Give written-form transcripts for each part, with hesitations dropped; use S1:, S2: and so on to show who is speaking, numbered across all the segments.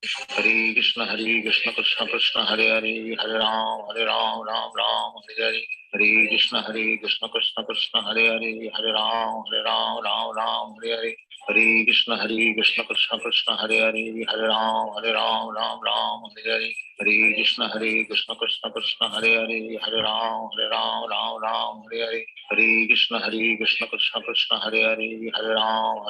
S1: Hare Krishna Krishna Hare Hare, Hare Ram Ram Ram Hare Hare, Hare Krishna Krishna Krishna Hare Hare, Hare Ram Ram Ram Hare Hare, Hare Krishna Krishna Krishna Hare Hare, Hare Ram Ram Ram Hare Hare, Hare Krishna Krishna Krishna Hare Hare, Hare Ram Ram Hare Hare, Hare Krishna Krishna Krishna Hare Hare, Hare Ram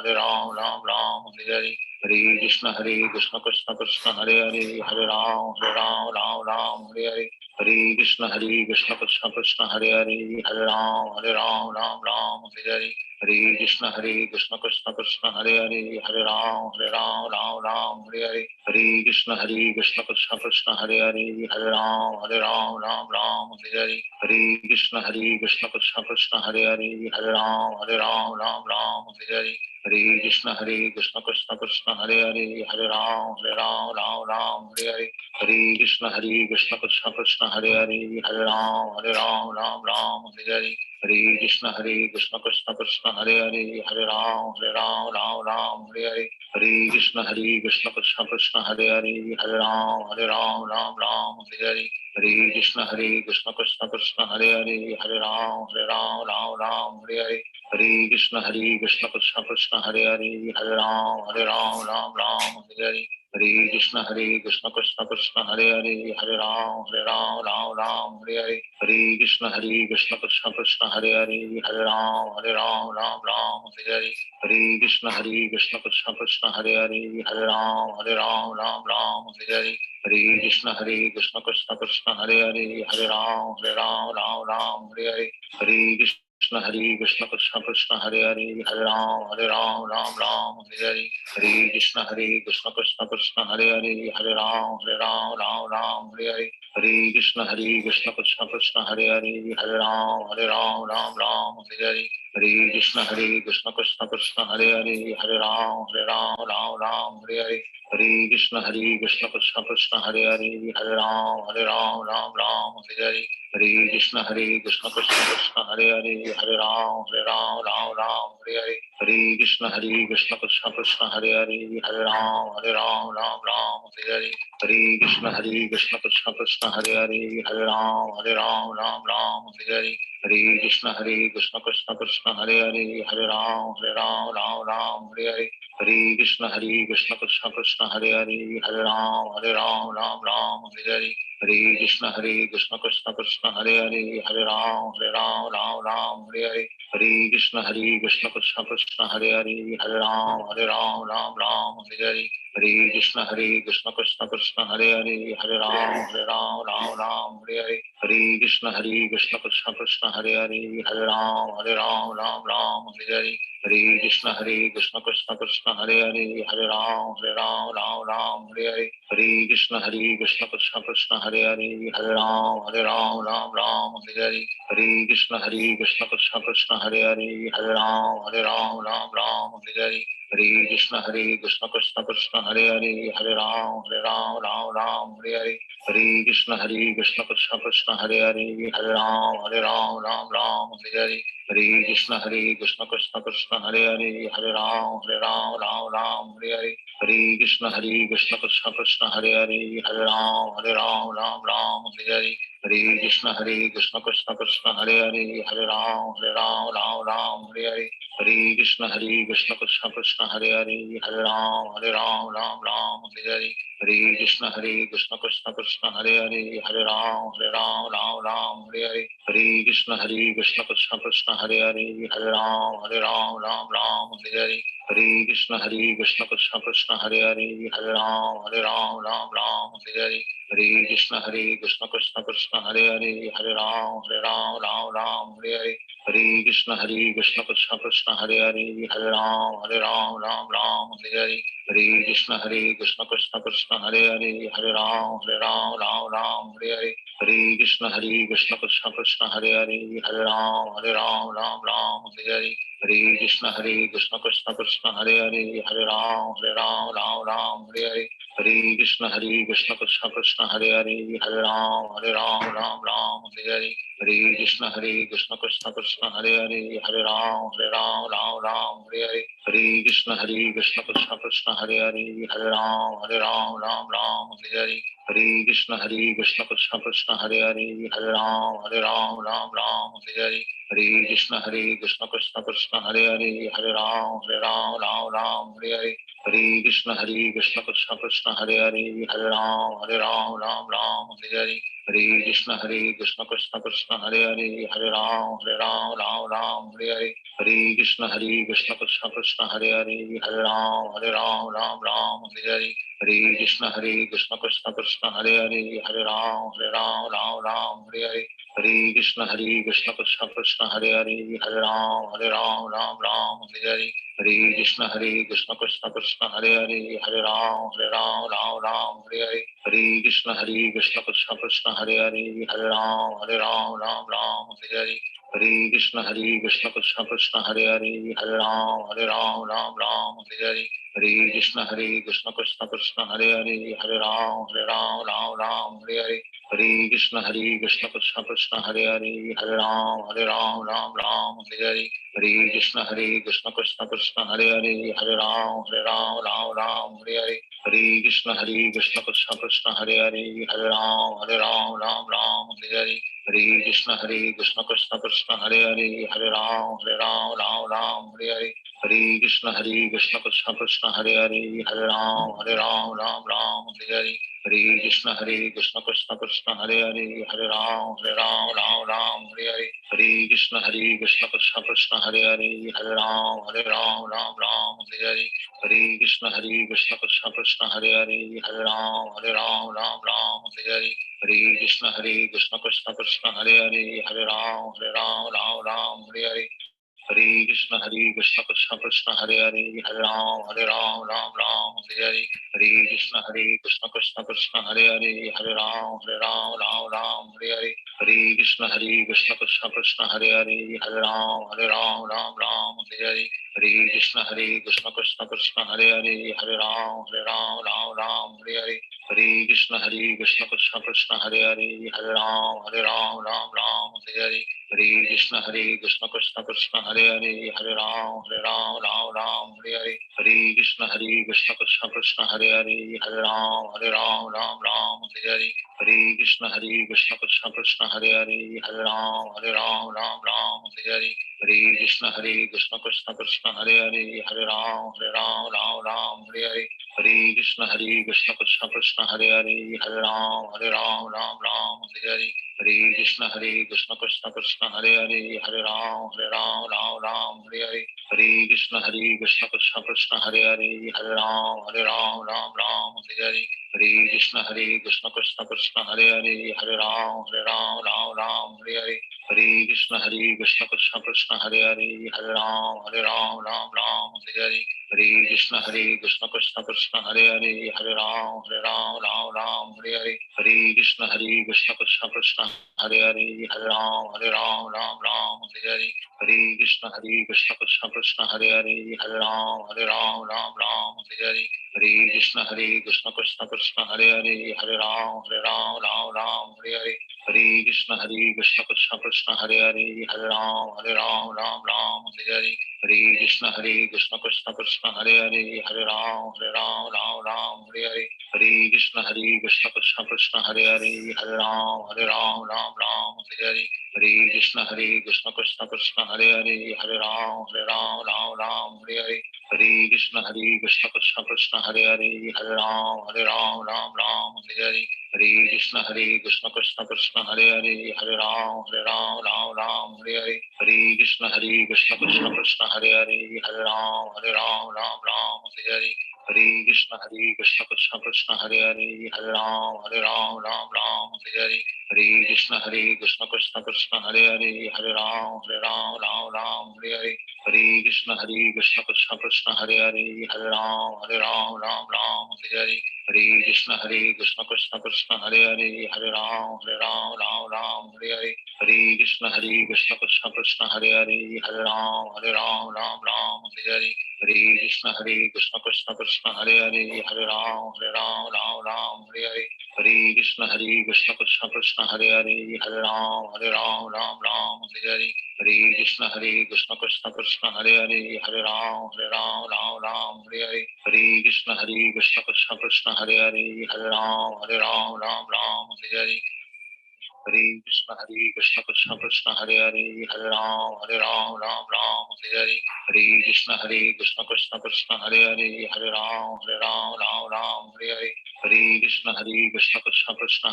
S1: Ram Hare Hare, Hare Krishna Krishna Krishna Hare Hare, Hare Ram Ram Hare Hare, Hare Krishna Krishna Krishna Hare Hare, Hare Ram Ram Hare Hare, Hare Krishna Krishna Krishna Hare Hare, Hare Ram Hare Hare, Hare Krishna Krishna Krishna Hare Hare, Hare Ram Ram Hare Hare, Hare Krishna Krishna Krishna Hare Hare, Hare Ram Hare Hare, Hare Krishna Krishna Krishna Hare Hare, Hare Ram Hare Hare, Hare Krishna Krishna Krishna Hare Hare, Hare Ram Hare Hare, Hare Krishna Krishna Krishna Hare Hare, Hare Ram Hare Hare, Hare Krishna Krishna Krishna Hare Hare, Hare Ram Hare Hare, Hare Krishna Krishna Krishna Hare Hare, Hare Ram Hare Hare, Hare Krishna Krishna Krishna Hare Hare, Hare Ram Hare Hare, Hare Krishna Krishna Krishna Hare Hare, Hare Ram Hare Hare, Hare Krishna Krishna Krishna Hare Hare, Hare Ram Hare Hare, Hare Krishna Krishna Krishna Hare Hare, Hare Ram Hare Hare, Hare Krishna Krishna Krishna Hare Hare, Hare Ram Hare Hare, Hare Krishna Krishna Krishna Hare Hare, Hare Ram Hare Hare, Hare Krishna Krishna Krishna Hare Hare, Hare Ram Hare Hare, Hare Krishna Krishna Krishna Hare Hare, Hare Ram Hare Hare, Hare Krishna Krishna Krishna Hare Hare, Hare Ram Hare Hare, Hare Krishna Krishna Krishna Hare Hare, Hare Ram Hare Hare, Hare Krishna Krishna Krishna Hare Hare, Hare Ram Hare Hare, Hare Krishna Krishna Krishna Hare Hare, Hare Ram Hare Hare, Hare Krishna Krishna Krishna Hare Hare, Hare Ram Hare Hare, Hare Krishna Krishna Krishna Hare Hare, Hare Ram Hare Hare, Hare Krishna Krishna Krishna Hare Hare, Hare Ram Hare Hare, Hare Krishna Krishna Krishna Hare Hare, Hare Ram Hare Hare, Hare Krishna Krishna Krishna Hare Hare, Hare Ram Hare Hare, Hare Krishna Krishna Krishna Hare Hare, Hare Ram Hare Hare, Hare Krishna Krishna Krishna Hare Hare, Hare Ram Hare Hare, Hare Krishna Krishna Krishna Hare Hare, Hare Ram Hare Hare, Hare Krishna Krishna Krishna Hare Hare, Hare Ram Hare Hare, Hare Krishna Krishna Krishna Hare Hare, Hare Ram Hare Hare, Hare Krishna Krishna Krishna Hare Hare, Hare Ram Hare Hare, Hare Krishna Krishna Krishna Hare Hare, Hare Ram Hare Hare, Hare Krishna Krishna Krishna Hare Hare, Hare Ram Hare Hare, Hare Krishna Krishna Krishna Hare Hare, Hare Ram Hare Hare, Hare Krishna Krishna Krishna Hare Hare, Hare Ram Hare Hare, Hare Krishna Krishna Krishna Hare Hare, Hare Ram Hare Hare, Hare Krishna Krishna Krishna Hare Hare, Hare Ram Hare Hare, Hare Krishna Krishna Krishna Hare Hare, Hare Ram Hare Hare, Hare Krishna Krishna Krishna Hare Hare, Hare Ram Hare Hare, Hare Krishna Krishna Krishna Hare Hare, Hare Ram Hare Hare, Hare Krishna Krishna Krishna Hare Hare, Hare Ram Hare Hare, Hare Krishna Krishna Krishna Hare Hare, Hare Ram Hare Hare, Hare Krishna Krishna Krishna Hare Hare, Hare Ram Hare Hare, Hare Krishna Krishna Krishna Hare Hare, Hare Ram Hare Hare, Hare Krishna Krishna Krishna Hare Hare, Hare Ram Hare Hare, Hare Krishna Krishna Krishna Hare Hare, Hare Ram Ram Ram Hare Hare, Hare Krishna Krishna Krishna Hare Hare, Hare Ram Ram Hare Hare, Hare Krishna Krishna Krishna Hare Hare, Hare Ram Ram Hare Hare, Hare Krishna Krishna Krishna Hare Hare, Hare Ram Ram Hare Hare, Hare Krishna Krishna Krishna Hare Hare, Hare Ram Ram Hare Hare, Hare Krishna Krishna Krishna Hare Hare, Hare Ram Hare Hare, Hare Krishna Krishna Krishna Hare Hare, Hare Ram Hare Hare, Hare Krishna Krishna Krishna Hare Hare, Hare Ram Hare Hare, Hare Krishna Krishna Krishna Hare Hare, Hare Ram Hare Hare, Hare Krishna Krishna Krishna Hare Hare, Hare Ram Hare Hare, Hare Krishna Krishna Krishna Hare Hare, Hare Ram Hare Hare, Hare Krishna Krishna Krishna Hare Hare, Hare Ram Hare Hare, Hare Krishna Krishna Krishna Hare Hare, Hare Ram Hare Hare, Hare Krishna Krishna Krishna Hare Hare, Hare Ram Hare Hare, Hare Krishna Krishna Krishna Hare Hare, Hare Ram Hare Hare, Hare Krishna Krishna Krishna Hare Hare, Hare Ram Hare Hare, Hare Krishna Krishna Krishna Hare Hare, Hare Ram Hare Hare, Hare Krishna Krishna Krishna Hare Hare, Hare Ram Hare Hare, Hare Krishna Krishna Krishna Hare Hare, Hare Ram Hare Hare, Hare Krishna Krishna Krishna Hare Hare, Hare Ram Hare Hare, Hare Krishna Krishna Krishna Hare Hare, Hare Ram Hare Hare, Hare Krishna Krishna Krishna Hare Hare, Hare Ram Hare Hare, Hare Krishna Krishna Krishna Hare Hare, Hare Ram Hare Hare, Hare Krishna Krishna Krishna Hare Hare, Hare Ram Hare Hare, Hare Krishna Krishna Krishna Hare Hare, Hare Ram Hare Hare, Hare Krishna Krishna Krishna Hare Hare, Hare Ram Hare Hare, Hare Krishna Krishna Krishna Hare Hare, Hare Ram Hare Hare, Hare Krishna Krishna Krishna Hare Hare, Hare Ram Hare Hare, Hare Krishna Krishna Krishna Hare Hare, Hare Ram Hare Hare, Hare Krishna Krishna Krishna Hare Hare, Hare Ram Hare Hare, Hare Krishna Krishna Krishna Hare Hare, Hare Ram Hare Hare, Hare Krishna Krishna Krishna Hare Hare, Hare Ram Hare Hare, Hare Krishna Krishna Krishna Hare Hare, Hare Ram Hare Hare, Hare Krishna Krishna Krishna Hare Hare, Hare Ram Hare Hare, Hare Krishna Krishna Krishna Hare Hare, Hare Ram Hare Hare, Hare Krishna Krishna Krishna Hare Hare, Hare Ram Hare Hare, Hare Krishna Krishna Krishna Hare Hare, Hare Ram Hare Hare, Hare Krishna Krishna Krishna Hare Hare, Hare Ram Hare Hare, Hare Krishna Krishna Krishna Hare Hare, Hare Ram Hare Hare, Hare Krishna Krishna Krishna Hare Hare, Hare Ram Hare Hare, Hare Krishna Krishna Krishna Hare Hare, Hare Ram Hare Hare, Hare Krishna Krishna Krishna Hare Hare, Hare Ram Hare Hare, Hare Krishna Krishna Krishna Hare Hare, Hare Ram Hare Hare, Hare Krishna Krishna Krishna Hare Hare, Hare Ram Hare Hare, Hare Krishna Krishna Krishna Hare Hare, Hare Ram Hare Hare, Hare Krishna Krishna Krishna Hare Hare, Hare Ram Hare Hare, Hare Krishna Krishna Krishna Hare Hare, Hare Ram Hare Hare, Hare Krishna Krishna Krishna Hare Hare, Hare Ram Hare Hare, Hare Krishna Krishna Krishna Hare Hare, Hare Ram Hare Hare, Hare Krishna Krishna Krishna Hare Hare, Hare Ram Hare Hare, Hare Krishna Krishna Krishna Hare Hare, Hare Ram Ram Ram Hare Hare, Hare Krishna Krishna Krishna Hare Hare, Hare Ram Ram Hare Hare, Hare Krishna Krishna Krishna Hare Hare, Hare Ram Ram Hare Hare, Hare Krishna Krishna Krishna Hare Hare, Hare Ram Ram Hare Hare, Hare Krishna Krishna Krishna Hare Hare, Hare Ram Ram Hare Hare, Hare Krishna Krishna Krishna Hare Hare, Hare Ram Ram Hare Hare, Hare Krishna Krishna Krishna Hare Hare, Hare Ram Ram Hare Hare, Hare Krishna Krishna Krishna Hare Hare, Hare Ram Ram Hare Hare, Hare Krishna Krishna Krishna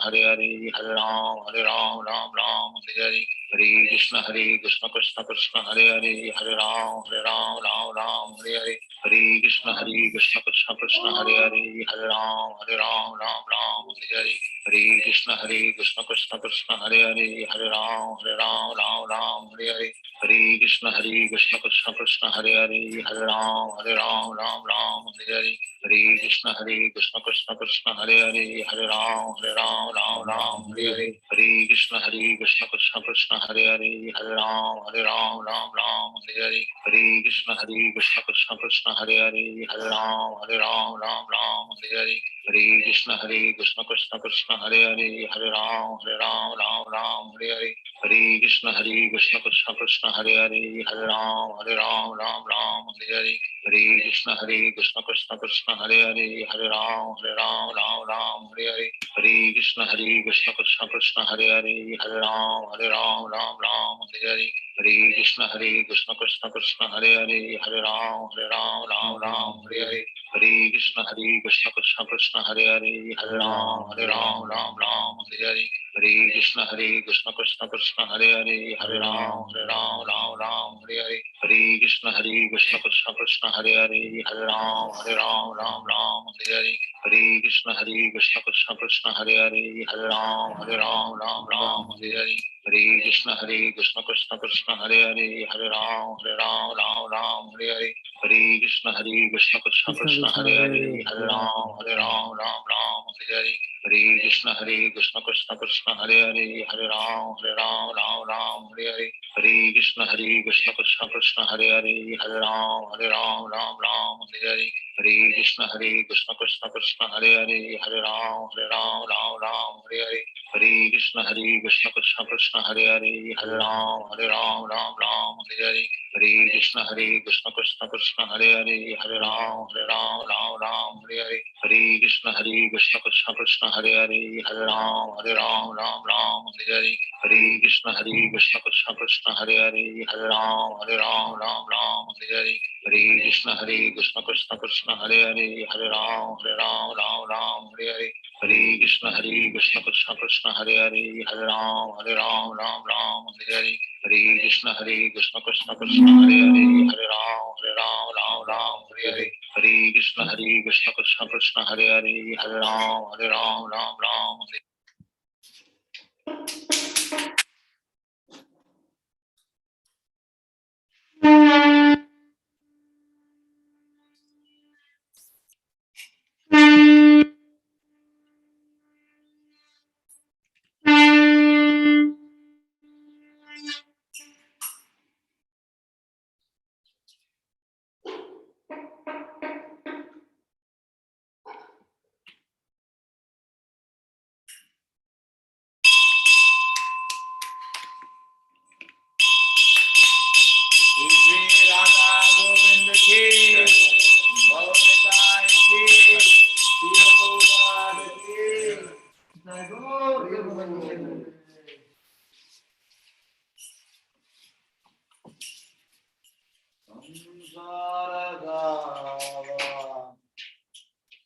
S1: Hare Hare, Hare Ram Ram Hare Hare, Hare Krishna Krishna Krishna Hare Hare, Hare Ram Hare Hare, Hare Krishna Krishna Krishna Hare Hare, Hare Ram Ram Hare Hare, Hare Krishna Krishna Krishna Hare Hare, Hare Ram Ram Hare Hare, Hare Krishna Krishna Krishna Hare Hare, Hare Ram Ram Hare Hare, Hare Krishna Krishna Krishna Hare Hare, Hare Ram Ram Hare Hare, Hare Krishna Krishna Krishna Hare Hare, Hare Ram Ram Hare Hare, Hare Krishna Krishna Krishna Hare Hare, Hare Ram Ram Hare Hare, Hare Krishna Krishna Krishna Hare Hare, Hare Ram Ram Hare Hare, Hare Krishna Krishna Krishna Hare Hare, Hare Ram Ram Hare Hare, Hare Krishna Krishna Krishna Hare Hare, Hare Ram Hare Hare, Hare Krishna Krishna Krishna Hare Hare, Hare Ram Ram Hare Hare, Hare Krishna Krishna Krishna Hare Hare, Hare Ram Hare Hare, Hare Krishna Krishna Krishna Hare Hare, Hare Ram Ram Hare Hare, Hare Krishna Krishna Krishna Hare Hare, Hare Ram Hare Hare, Hare Krishna Krishna Krishna Hare Hare, Hare Ram Hare Hare, Hare Krishna Krishna Krishna Hare Hare, Hare Ram Hare Hare, Hare Krishna Krishna Krishna Hare Hare, Hare Ram Hare Hare, Hare Krishna Krishna Krishna Hare Hare, Hare Ram Ram Hare Hare, Hare Krishna Krishna Krishna Hare Hare, Hare Ram Hare Hare, Hare Krishna Krishna Krishna Hare Hare, Hare Ram Ram Hare Hare, Hare Krishna Krishna Krishna Hare Hare, Hare Ram Hare Hare, Hare Krishna Krishna Krishna Hare Hare, Hare Ram Ram Hare Hare, Hare Krishna Krishna Krishna Hare Hare, Hare Ram Hare Hare, Hare Krishna Krishna Krishna Hare Hare, Hare Ram Ram Hare Hare, Hare Krishna Krishna Krishna Hare Hare, Hare Ram Hare Hare, Hare Krishna Krishna Krishna Hare Hare, Hare Ram Hare Hare, Hare Krishna Krishna Krishna Hare Hare, Hare Ram Hare Hare, Hare Krishna Krishna Krishna Hare Hare, Hare Ram Hare Hare, Hare Krishna Krishna Krishna Hare Hare, Hare Ram Hare,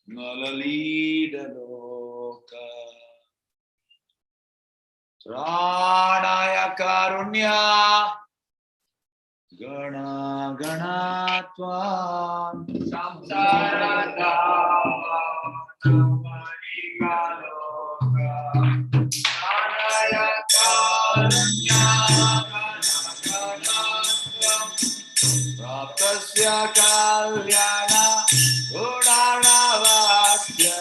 S2: Nalalidaloka Ranaya Karunya Gana Ganatvam Samsarada Namarikaloka Ranaya Karunya Gana Ganatvam Praptasya Kalyana Gudanavasya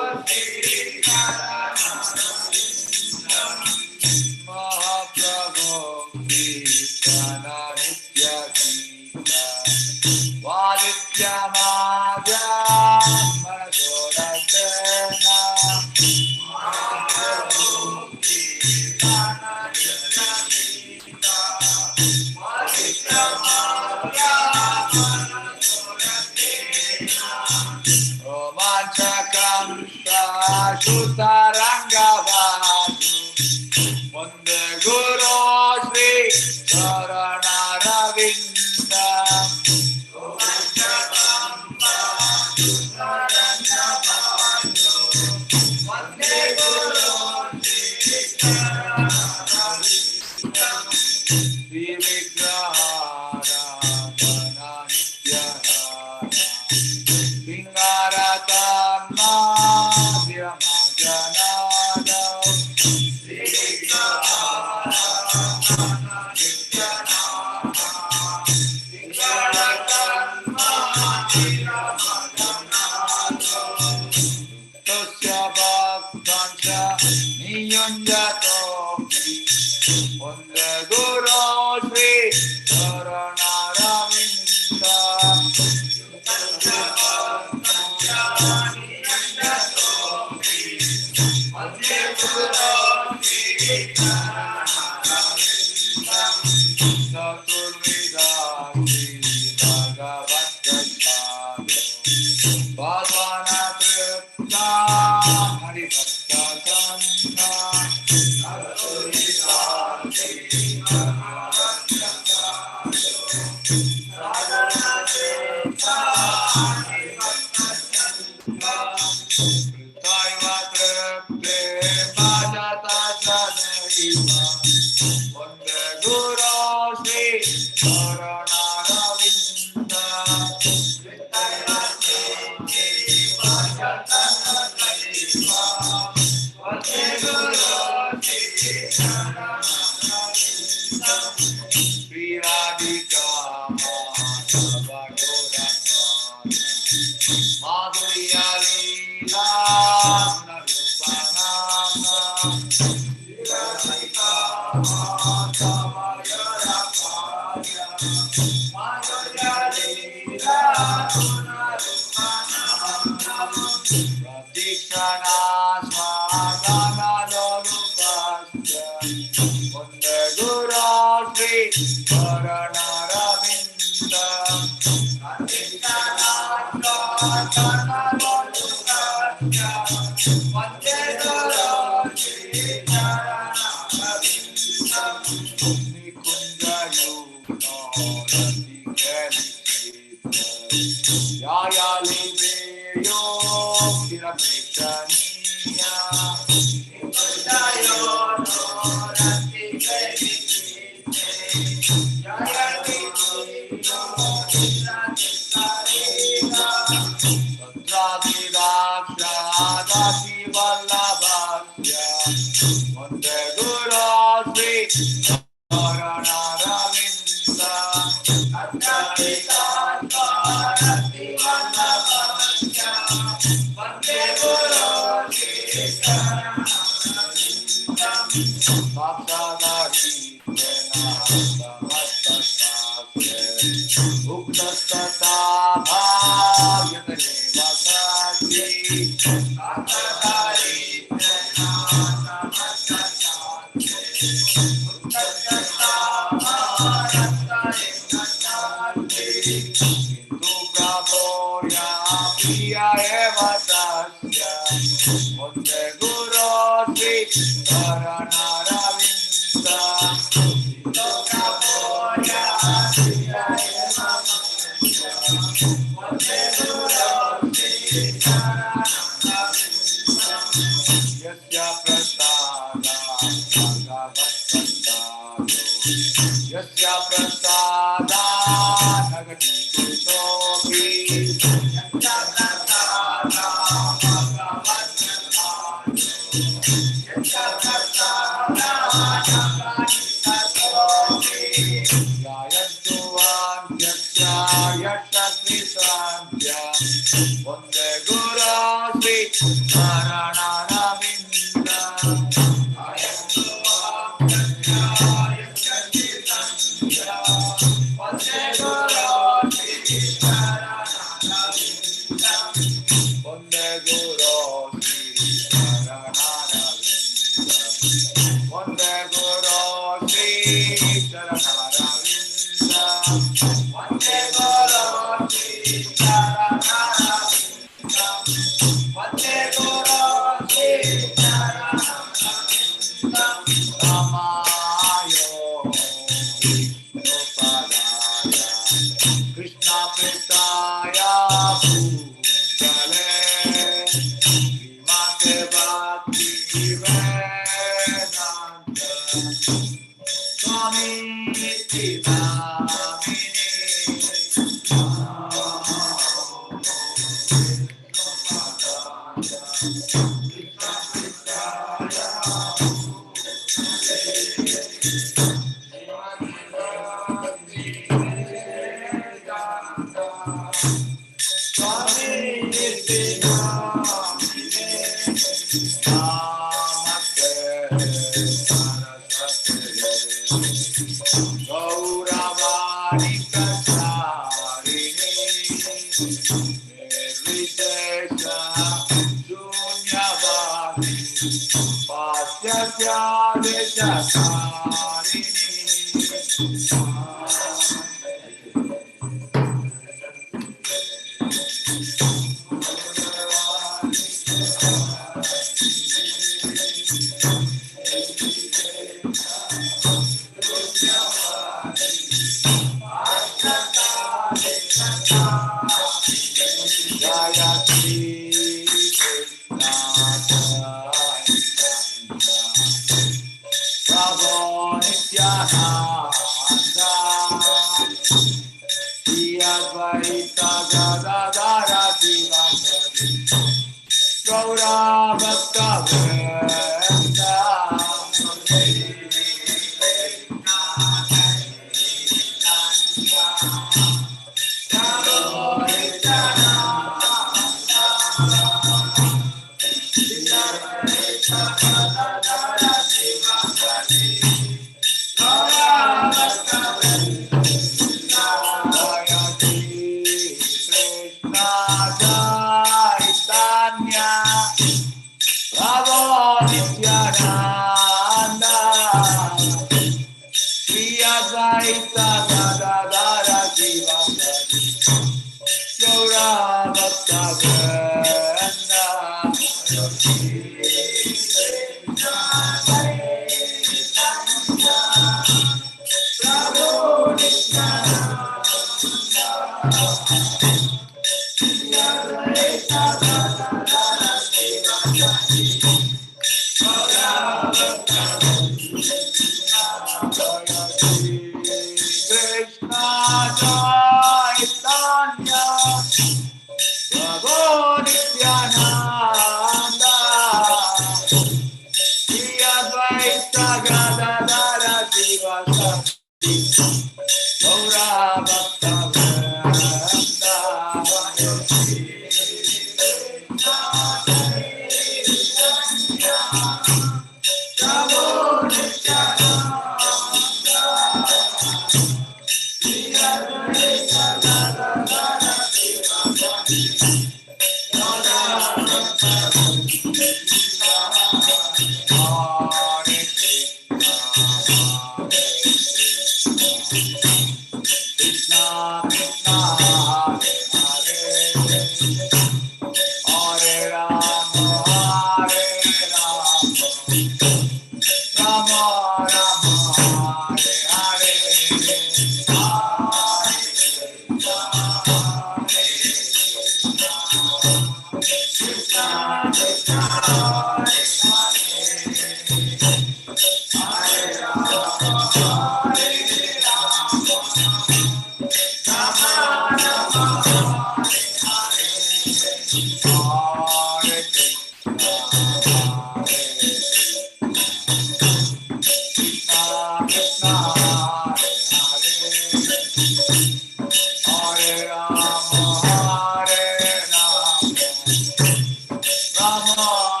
S2: Rama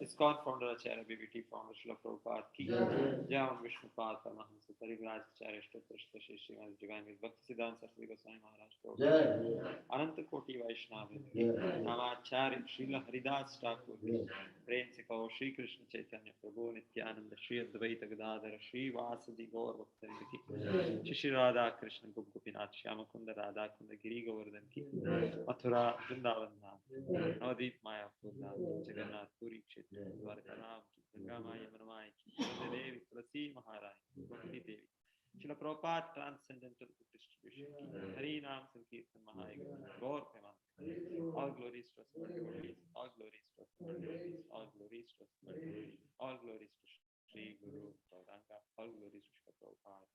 S3: ISKCON founder Acharya BBT founder Srila Prabhupada ki Jai Om Vishnupad Paramahamsa Parivraj Acharya Stotra Shri Srimad Divine Bhaktisiddhanta Saraswati Goswami Maharaj Prabhupada Ananta Koti Vaishnava Namacharya Srila Haridas Thakur Prem se kaho Shri Krishna Chaitanya Prabhu Nityananda Shri Advaita Gadadhara Shri Vasadi Gaur Bhaktavinda ki Shri Radha Krishna Gopinath Shyamakunda Radha Kunda Giri Govardhan ki Mathura Vrindavan Navadip Mayapur Jagannath Puri Kshetra Dwarka Ram Ganga Maya Manamaya Devi Tulasi Maharaj Bhakti Devi Srila Prabhupada Transcendental Distribution Hari Nam Sankirtan Mahayagam Gaur Preman all glories to us all glories to us all glories to us all glories to Shri Guru Gauranga all glories to Srila Prabhupada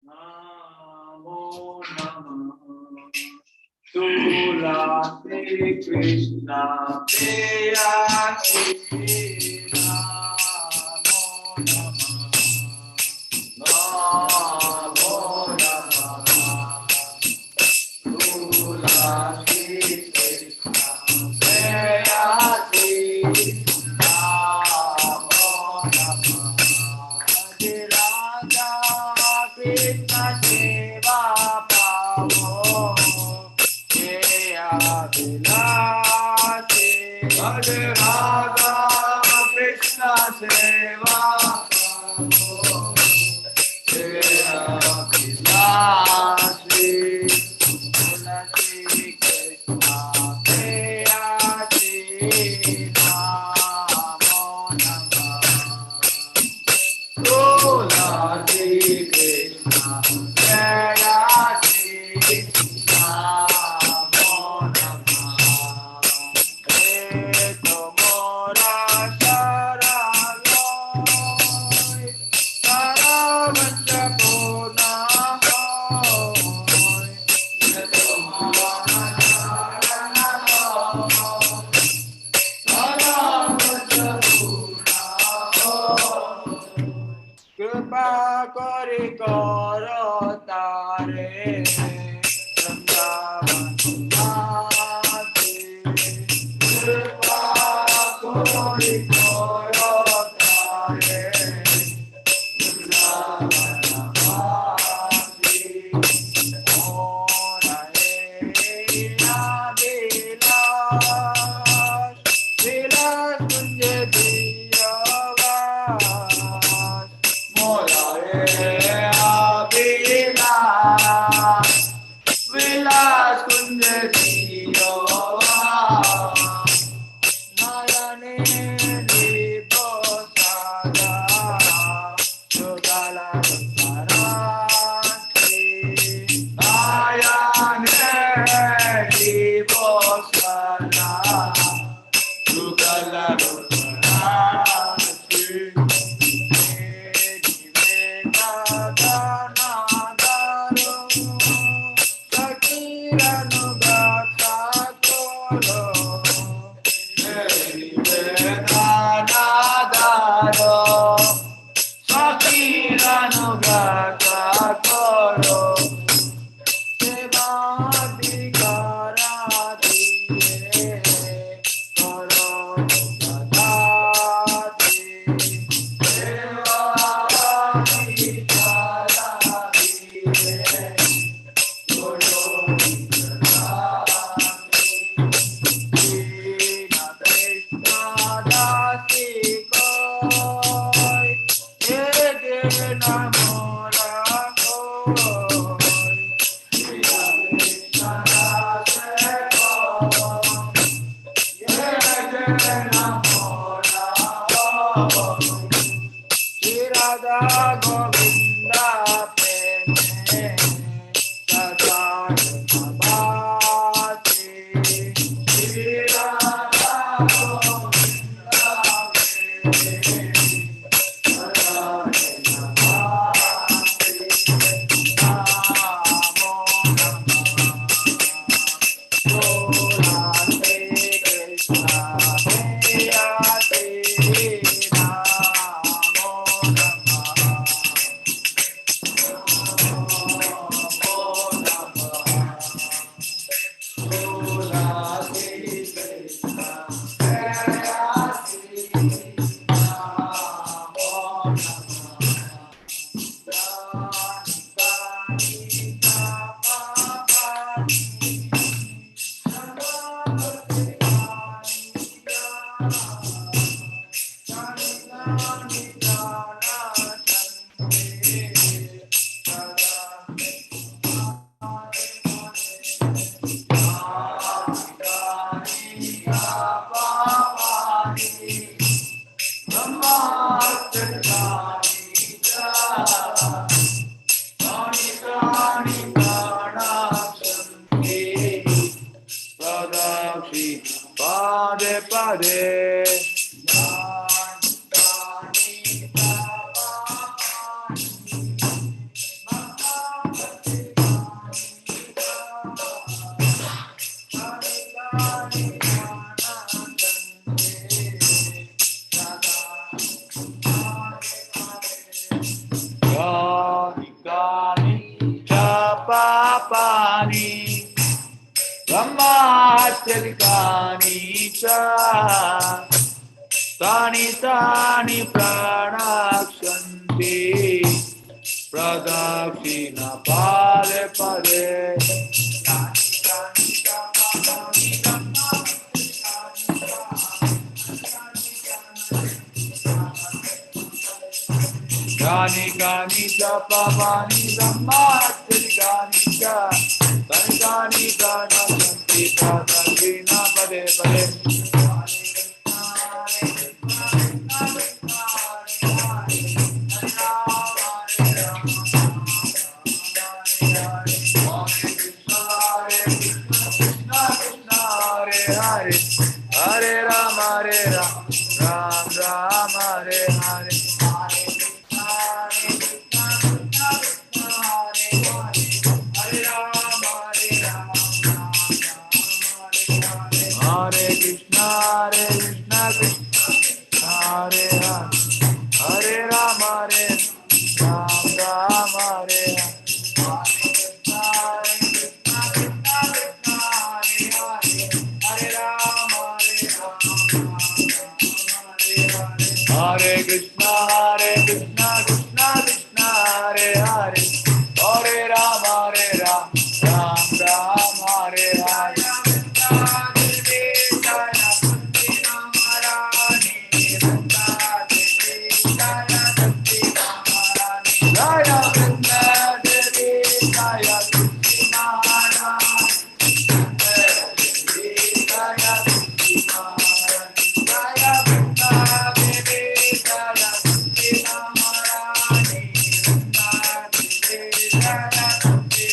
S2: Namo Namah Tulasi Krishna Preyasi Namo Namah Namo Namah Tulasi Krishna Preyasi Namo Namah Radha Krishna Seva Pavo Hare Radha Krishna Seva Pade pade Papani Brahmachalikani cha Tani tani pranakshanti Pradakshina pade pade Gani gani cha pavani Brahmachalikani cha Tani tani pranakshanti Pradakshina pade pade Hare Rama, Ram Ram, Hare Hare. Hare Krishna, Krishna Krishna, Hare Hare. Hare Rama, Ram Ram, Hare Hare. Hare Krishna, Krishna Krishna, Hare Hare. Hare Rama, Ram Ram, Hare Hare. Jaya Vrinda Devi, Jaya Tusi Maharani. Jaya Tusi Maharani, Jaya Vrinda Devi, Jaya Tusi Maharani. Vrinda Devi, Jaya Tusi Maharani. Jaya Vrinda Devi, Jaya Tusi Maharani. Vrinda Devi, Jaya Tusi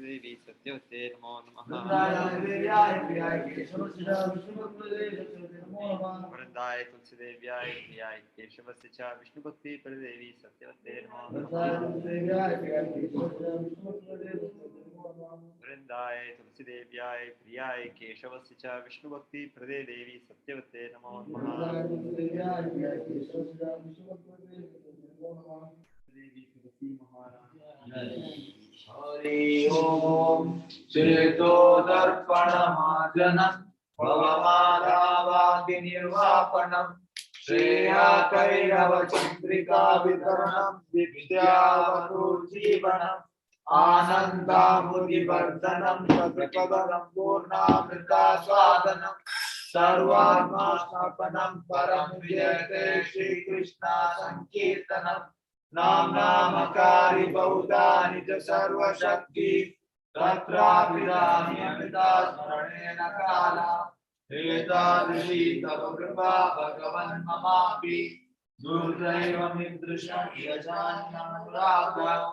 S3: देवी सत्यवते नमो नमः वृंदाय तुलसी देव्याय प्रियाय केशवस्य च विष्णु भक्ति प्रदेवी सत्यवते नमो नमः वृंदाय तुलसी देव्याय प्रियाय केशवस्य च विष्णु भक्ति प्रदेवी सत्यवते नमो नमः देवी तुलसी महारानी
S2: Hरि Om Cheto Darpanamajanam Bhavamādhāvādi Nirvāpanam Shreya Kairava Chandrika Vitaranam Vidyavatur Jivanam Anandamudi Vardhanam Satripadam Purnamrita Swadanam Sarvatma Snapanam Param Vijayate Shri Krishna Sankirtanam Nam Namakari Baudani Ja Sarva Shakti Tatra Vidani Amita Smaranena Kala Etadrishi Tava Kripa Bhagavan Mamapi Durjaiva Midrisham Yajanyam Raga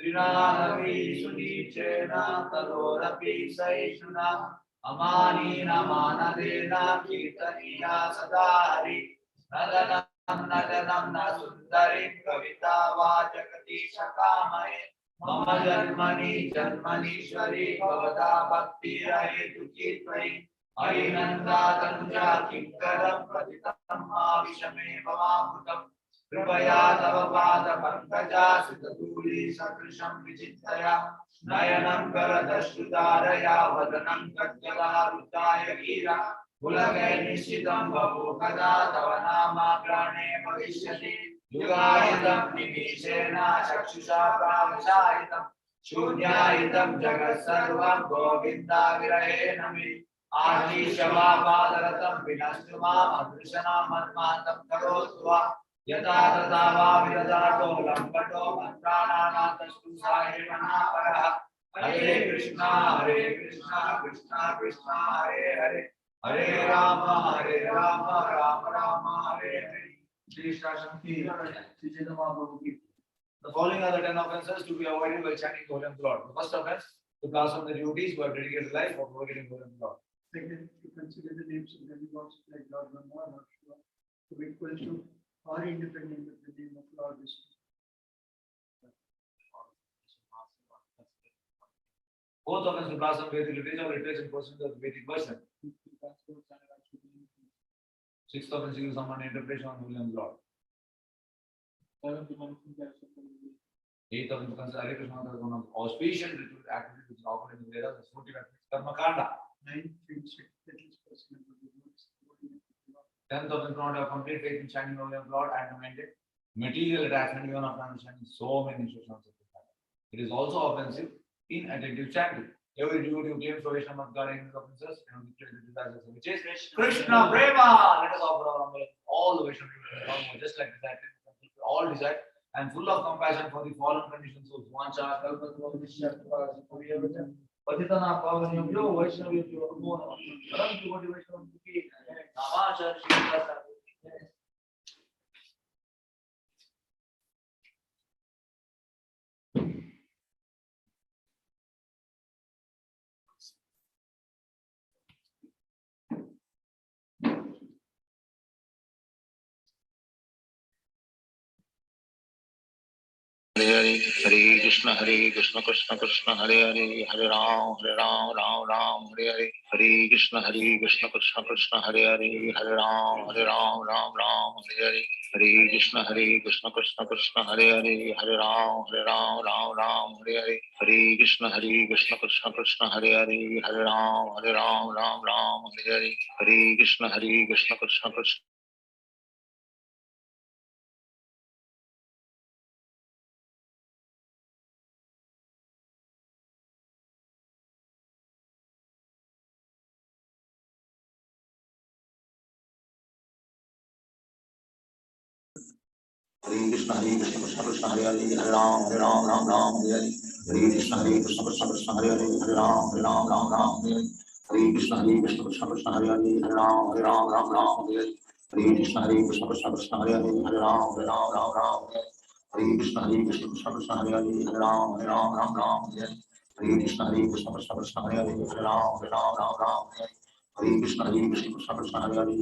S2: Trinadavi Sunichena Tadorapi Saishuna Amani Namanadena Kirtaniya Sadari Nadana Nadanam Nasundarim Kavita Vajakati Shakamaya Mama Janmani Shwari Bhavata Bhakti Rahetu Chitrai Ainanda Tanja Kinkaram Patitam Avishame Bhavamutam कृपया तव पाद पंकजा सितधूली सदृशं विचिन्तया नयनं करदश्रुधारया वदनं गद्गदारुताय गिरा पुलके निश्चितं बभूव कदा तव नामाग्रहणे भविष्यति युगायितं निमीषेण चक्षुषा प्रावशायितं शून्यायितं जगत् सर्वं गोविन्दाविरहेण मे आशीषवापादरतं विनष्टु माम् अदृशनामन्मान्तं करोतु वा यथा तथा वा विदधातो लम्बतो मन्त्राणानातस्तु साहेवनापरः हरे कृष्णा कृष्णा कृष्णा हरे हरे हरे राम राम राम हरे हरे श्री शासनकी श्री चैतन्य महाप्रभु की The following are the 10 offenses to be avoided by chanting the Holy Lord. The first offense, to blaspheme the duties who have dedicated life for forgetting the Holy Lord.
S4: Second, to consider the names of demigods like Lord Brahma, Lord Shiva, to be equal to or independent of the name of Lord Vishnu.
S2: Both offense to blaspheme Vedic literature or literature in person of the Vedic version. Sixth offense, use someone interpretation of Holy Lord. Eighth offense, consider Hare Krishna as one of the auspicious ritual activities which are offered in the Vedas as 40 activities, Karma Kanda.
S4: Ninth, to instruct at least person of the devotees.
S2: 10th offense, not have complete faith in chanting Holy Lord and to maintain material attachment even after understanding so many instructions of the Bible. It is also offensive in attentive chanting. Every devotee who claims for Vaishnava guarding his offenses and which is Krishna Prema. Let us offer our humble all the Vaishnava devotees just like that, all desire and full of compassion for the fallen conditions of Vancha, Patitana Pavanyo, Vaishnavyo, Param devotee Vaishnava ki Namachar Shri
S1: Hare Hare, Hare Krishna Krishna Krishna Hare Hare, Hare Ram Ram Hare Hare, Hare Krishna Krishna Krishna Hare Hare, Hare Ram Ram Hare Hare, Hare Krishna Krishna Krishna Hare Hare, Hare Ram Ram Hare Hare, Hare Krishna Krishna Krishna Hare Hare, Hare Ram Ram Hare Hare, Hare Krishna Krishna Krishna Hare Krishna Krishna Krishna Hare Hare, Hare Ram Ram Hare Hare, Hare Krishna Krishna Krishna Hare Hare, Hare Ram Ram Hare Hare, Hare Krishna Krishna Krishna Hare Hare, Hare Ram Ram Hare Hare, Hare Krishna Krishna Krishna Hare Hare, Hare Ram Ram Hare Hare, Hare Krishna Krishna Krishna Hare Hare, Hare Ram Ram Hare Hare, Hare Krishna Krishna Krishna Hare Hare, Hare Ram Ram Hare Hare, Hare Krishna Krishna Krishna Hare Hare, Hare Ram Ram Hare Hare, Hare Krishna Krishna Krishna Hare Hare,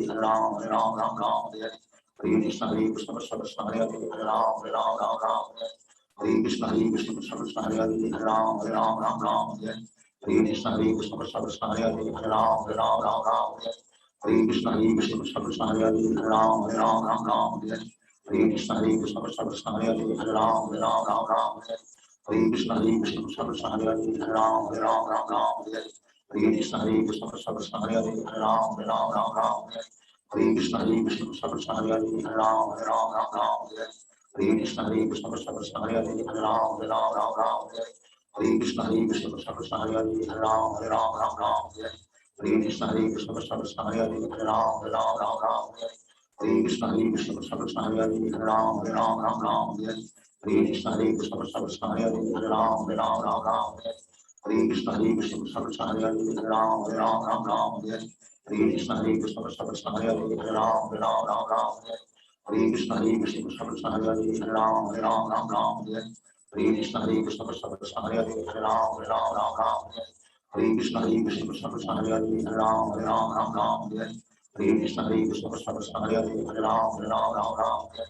S1: Hare Ram Ram Hare, Hare Krishna Krishna Krishna Hare Hare, Hare Ram Hare, Hare Krishna Krishna Krishna Hare Hare, Hare Ram Hare, Hare Krishna Krishna Krishna Hare Hare, Hare Ram Hare, Hare Krishna Krishna Krishna Hare Hare, Hare Ram Hare, Hare Krishna Krishna Krishna Hare Hare, Hare Ram Hare, Hare Krishna Krishna Krishna Hare Hare, Hare Ram Hare, Hare Krishna Krishna Krishna Hare Hare, Hare Ram Hare, Hare Krishna Krishna Krishna Hare Hare, Hare Ram Hare, Hare Krishna Krishna Krishna Hare Hare, Hare Ram Hare, Hare Krishna Krishna Krishna Hare Hare, Hare Ram Hare, Hare Krishna Krishna Krishna Hare Hare, Hare Ram Hare, Hare Krishna Krishna Krishna Hare Hare, Hare Ram Hare, Hare Krishna Krishna Krishna Hare Hare, Hare Ram Hare, Hare Krishna Krishna Krishna Hare Hare, Hare Ram Hare, Hare Krishna Krishna Krishna Hare Hare, Hare Ram Hare, Hare Krishna Krishna Krishna Hare Hare, Hare Ram Hare, Hare Krishna Krishna Krishna Hare Hare, Hare Ram Hare, Hare Krishna Krishna Krishna Hare Hare, Hare Ram Hare,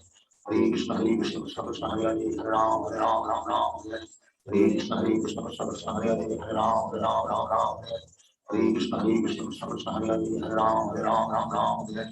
S1: Hare Krishna Krishna Krishna Hare Hare, Hare Ram Hare, Hare Krishna Krishna Krishna Hare Hare, Hare Ram Hare, Hare Krishna Krishna Krishna Hare Hare, Hare Ram Hare,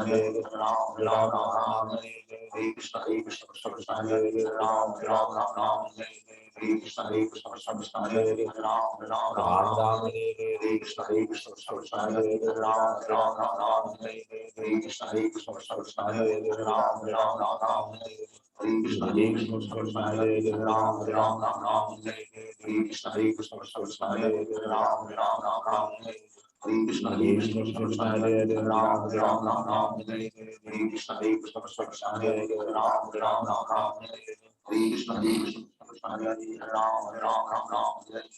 S1: Hare Hare Ram Ram Ram Hare Hare Krishna Krishna Krishna Hare Hare Ram Ram Ram Hare Hare Krishna Krishna Krishna Hare Hare Ram Ram Ram Hare Hare Krishna Krishna Krishna Hare Hare Ram Ram Hare Hare Krishna Krishna Krishna Hare Hare Ram Ram Hare Hare Krishna Krishna Krishna Hare Hare Ram Ram Hare Hare Krishna Krishna Krishna Hare Hare Ram Ram Hare Hare Krishna Krishna Krishna Hare Hare Ram Ram Hare Hare Krishna Krishna Krishna Hare Hare Ram Ram Hare Hare Krishna Krishna Krishna Hare Hare Ram Ram Ram Ram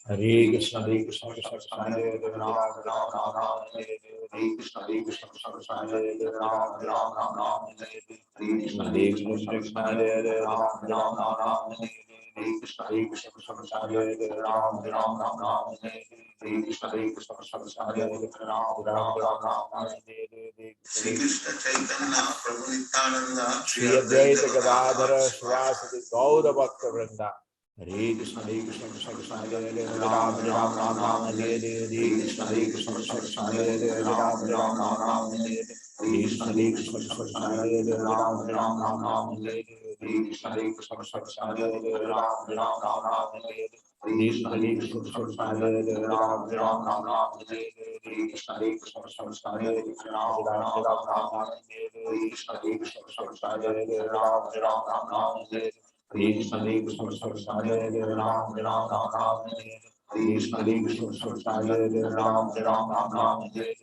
S5: Hare Krishna Krishna Krishna Hare Hare Ram Ram Ram Hare Hare
S1: Hare Krishna Krishna Krishna Hare Hare Ram Ram Ram Ram Hare Krishna
S5: Hare Krishna Krishna Hare Hare
S1: Ram
S5: Ram
S1: Ram
S5: Ram
S1: Ram Ram
S5: Ram Hare
S1: Hare Krishna Krishna Krishna Hare Hare Ram Ram Ram Ram Hare Krishna Krishna Krishna Hare Hare Ram Ram Ram Ram Hare Shri Krishna Chaitanya Prabhu Nityananda
S5: Shri Advaita Gadadhara Shivasati Gaura Bhakta Vrinda Hare Krishna Krishna Krishna Hare Hare Ram Ram Ram Ram Hare Hare Krishna Krishna Krishna Hare Hare Ram Ram Ram Ram Hare Krishna Krishna Krishna Hare Hare Ram Ram Ram Ram Hare Krishna Krishna Krishna Hare Hare Ram Ram Ram Ram Hare Krishna Krishna Krishna Hare Hare Ram Ram Ram Ram Hare Krishna Krishna Krishna Hare Hare Ram Ram Ram Ram Hare Krishna Krishna Krishna Hare Hare Ram Ram Ram Ram Hare Krishna Krishna Krishna Hare Hare Ram Ram Ram Ram Hare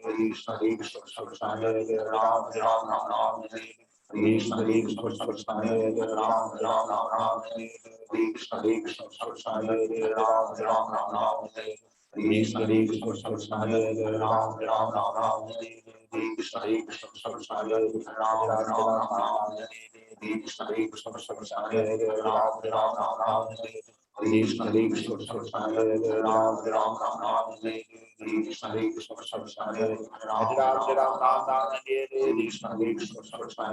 S5: Krishna Krishna Krishna Hare Hare Ram Ram Ram Ram Hare Krishna Krishna Krishna Hare Hare Ram Ram Ram Ram Hare Krishna Krishna Krishna Hare Hare Ram Ram Ram Ram Hare Krishna Krishna Krishna Hare Hare Ram Ram Ram Ram Hare Krishna Krishna Krishna Hare Hare Ram Ram Ram Ram Hare Krishna Krishna Krishna Hare Hare Ram Ram Ram Ram Hare Krishna Krishna Krishna Hare Hare Ram Ram Ram Ram Hare Krishna Krishna Krishna Hare Hare Ram Ram Ram Ram Hare Krishna Krishna Krishna Hare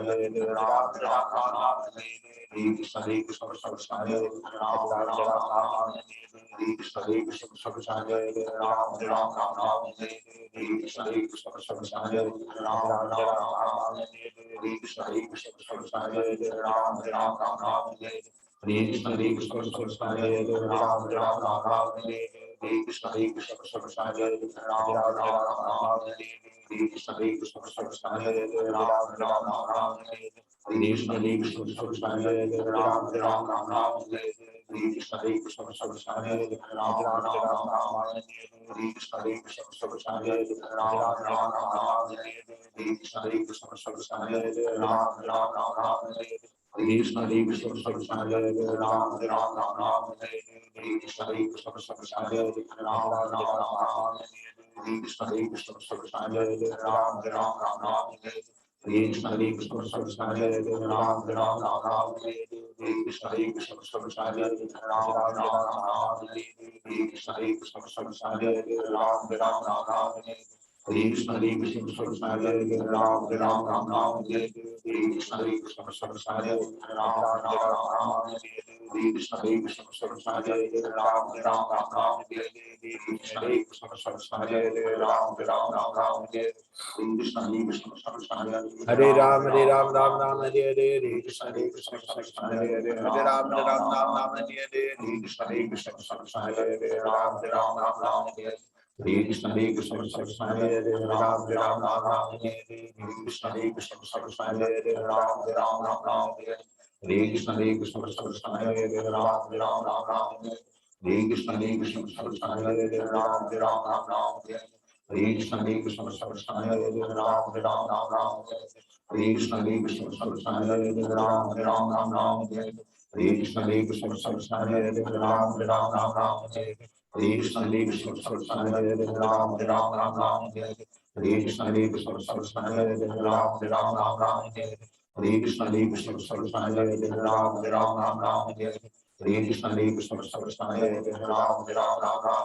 S5: Hare Ram Ram Ram Ram Hare Krishna Krishna Krishna Hare Hare Ram Ram Ram Hare Krishna Krishna Krishna Hare Hare Ram Ram Ram Hare Krishna Krishna Krishna Hare Hare Ram Ram Ram Hare Krishna Krishna Krishna Hare Hare Ram Ram Ram Hare Krishna Krishna Krishna Hare Hare Ram Ram Ram Hare Krishna Krishna Krishna Hare Hare Ram Ram Ram Hare Krishna Krishna Krishna Hare Hare Ram Ram Ram Hare Krishna Krishna Krishna Hare Hare Ram Ram Hare Krishna Krishna Krishna Hare Hare Ram Ram Hare Krishna Krishna Krishna Hare Hare Ram Ram Hare Krishna Krishna Krishna Hare Hare Ram Ram Hare Krishna Krishna Krishna Hare Hare Ram Ram Hare Krishna Krishna Krishna Hare Hare Ram Ram Hare Krishna Krishna Krishna Hare Hare Ram Ram Hare Krishna Krishna Krishna Hare Hare Ram Ram Hare Krishna Krishna Krishna Hare Hare Ram Ram Hare Krishna Krishna Krishna Hare Hare Ram Ram Hare Krishna Krishna Krishna Hare Hare Ram Ram Hare Krishna Krishna Krishna Hare Hare Ram Ram Hare Krishna Krishna Krishna Hare Hare Ram Ram Hare Krishna Krishna Krishna Hare Hare Ram Ram Hare Krishna Krishna Krishna Hare Hare Ram Ram Hare Krishna Krishna Krishna Hare Hare Ram Ram Hare Krishna Krishna Krishna Hare Hare Ram Ram Ram Hare Hare Krishna Krishna Krishna Hare Hare Hare Ram Ram Hare Hare Krishna Krishna Krishna Hare Hare Ram Ram Hare Hare Krishna Krishna Krishna Hare Hare Ram Ram Hare Krishna Krishna Krishna Hare Hare Ram Ram Hare Krishna Krishna Krishna Hare Hare Ram Ram Hare Krishna Krishna Krishna Hare Hare Ram Ram Hare Krishna Krishna Krishna Hare Hare Ram Ram Hare Krishna Krishna Krishna Hare Hare Ram Ram Hare Krishna Krishna Krishna Hare Hare Ram Ram Hare Krishna Krishna Krishna Hare Hare Ram Ram Hare Krishna Krishna Krishna Hare Hare Ram Ram Hare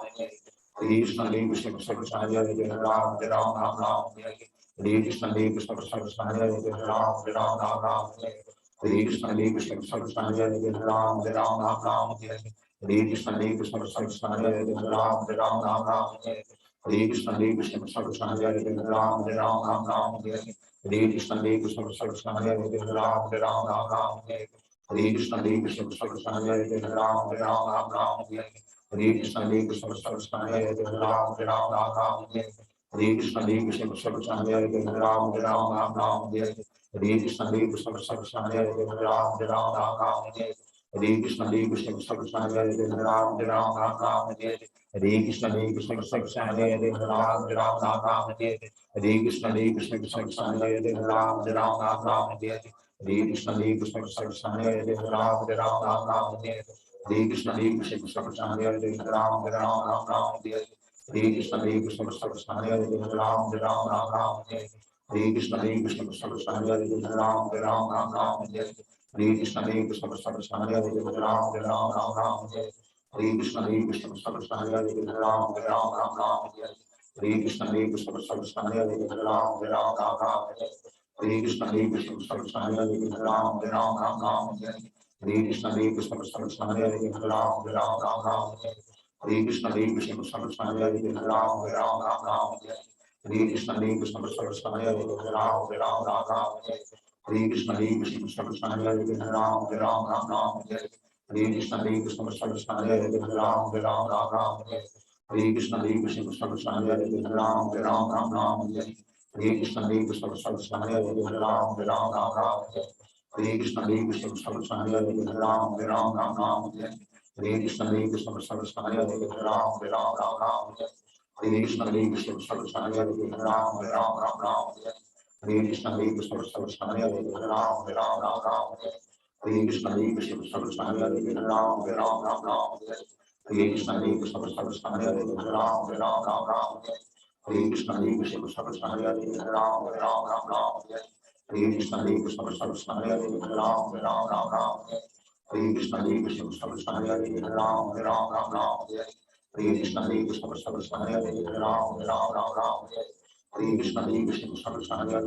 S5: Krishna Krishna Krishna Hare Hare Ram Ram Hare Krishna Krishna Krishna Hare Hare Ram Ram Hare Krishna Krishna Krishna Hare Hare Ram Ram Hare Krishna Krishna Krishna Hare Hare Ram Ram Hare Krishna Krishna Krishna Hare Hare Ram Ram Hare Krishna Krishna Krishna Hare Hare Ram Ram Hare Krishna Krishna Krishna Hare Hare Ram Ram Hare Krishna Krishna Krishna Hare Hare Ram Ram Hare Krishna Krishna Krishna Hare Hare Ram Ram Hare Krishna Krishna Krishna Hare Hare Ram Ram Hare Krishna Krishna Krishna Hare Hare Ram Ram Hare Krishna Krishna Krishna Hare Hare Ram Ram Hare Krishna Krishna Krishna Hare Hare Ram Ram Hare Krishna Krishna Krishna Hare Hare Ram Ram Hare Krishna Krishna Krishna Hare Hare Ram Ram Hare Hare Krishna Krishna Krishna Hare Hare Hare Ram Ram Ram Hare Hare Krishna Krishna Krishna Hare Hare Hare Ram Ram Ram Hare Hare Krishna Krishna Krishna Hare Hare Hare Ram Ram Ram Hare Hare Krishna Krishna Krishna Hare Hare Hare Ram Ram Ram Hare Hare Krishna Krishna Krishna Hare Hare Hare Ram Ram Ram Hare Hare Krishna Krishna Krishna Hare Hare Hare Ram Ram Hare Hare Krishna Krishna Krishna Hare Hare Hare Ram Ram Hare Hare Krishna Krishna Krishna Hare Hare Hare Ram Ram Hare Hare Krishna Krishna Krishna Hare Hare Hare Ram Ram Hare Hare Krishna Krishna Krishna Hare Hare Hare Ram Ram Hare Hare Krishna Krishna Krishna Hare Hare Hare Ram Ram Hare Hare Krishna Krishna Krishna Hare Hare Hare Ram Ram Hare Hare Krishna Krishna Krishna Hare Hare Hare Ram Ram Hare Hare Krishna Krishna Krishna Hare Hare Hare Ram Ram Hare Hare Krishna Krishna Krishna Hare Hare Hare Ram Ram Hare Hare Krishna Krishna Krishna Hare Hare Hare Ram Ram Hare Hare Krishna Krishna Krishna Hare Hare Hare Ram Ram Hare Hare Krishna Krishna Krishna Hare Hare Hare Ram Ram Hare Hare Krishna Krishna Krishna Hare Hare Hare Ram Ram Hare Hare Krishna Krishna Krishna Hare Hare Hare Ram Ram Hare Hare Krishna Krishna Krishna Hare Hare Hare Ram Ram Hare Hare Krishna Krishna Krishna Hare Hare Hare Ram Ram Hare Hare Krishna Krishna Krishna Hare Hare Hare Ram Ram Hare Hare Krishna Krishna Krishna Hare Hare Hare Ram Ram Hare Hare Krishna Krishna Krishna Hare Hare Hare Ram Ram Hare Hare Krishna Krishna Krishna Hare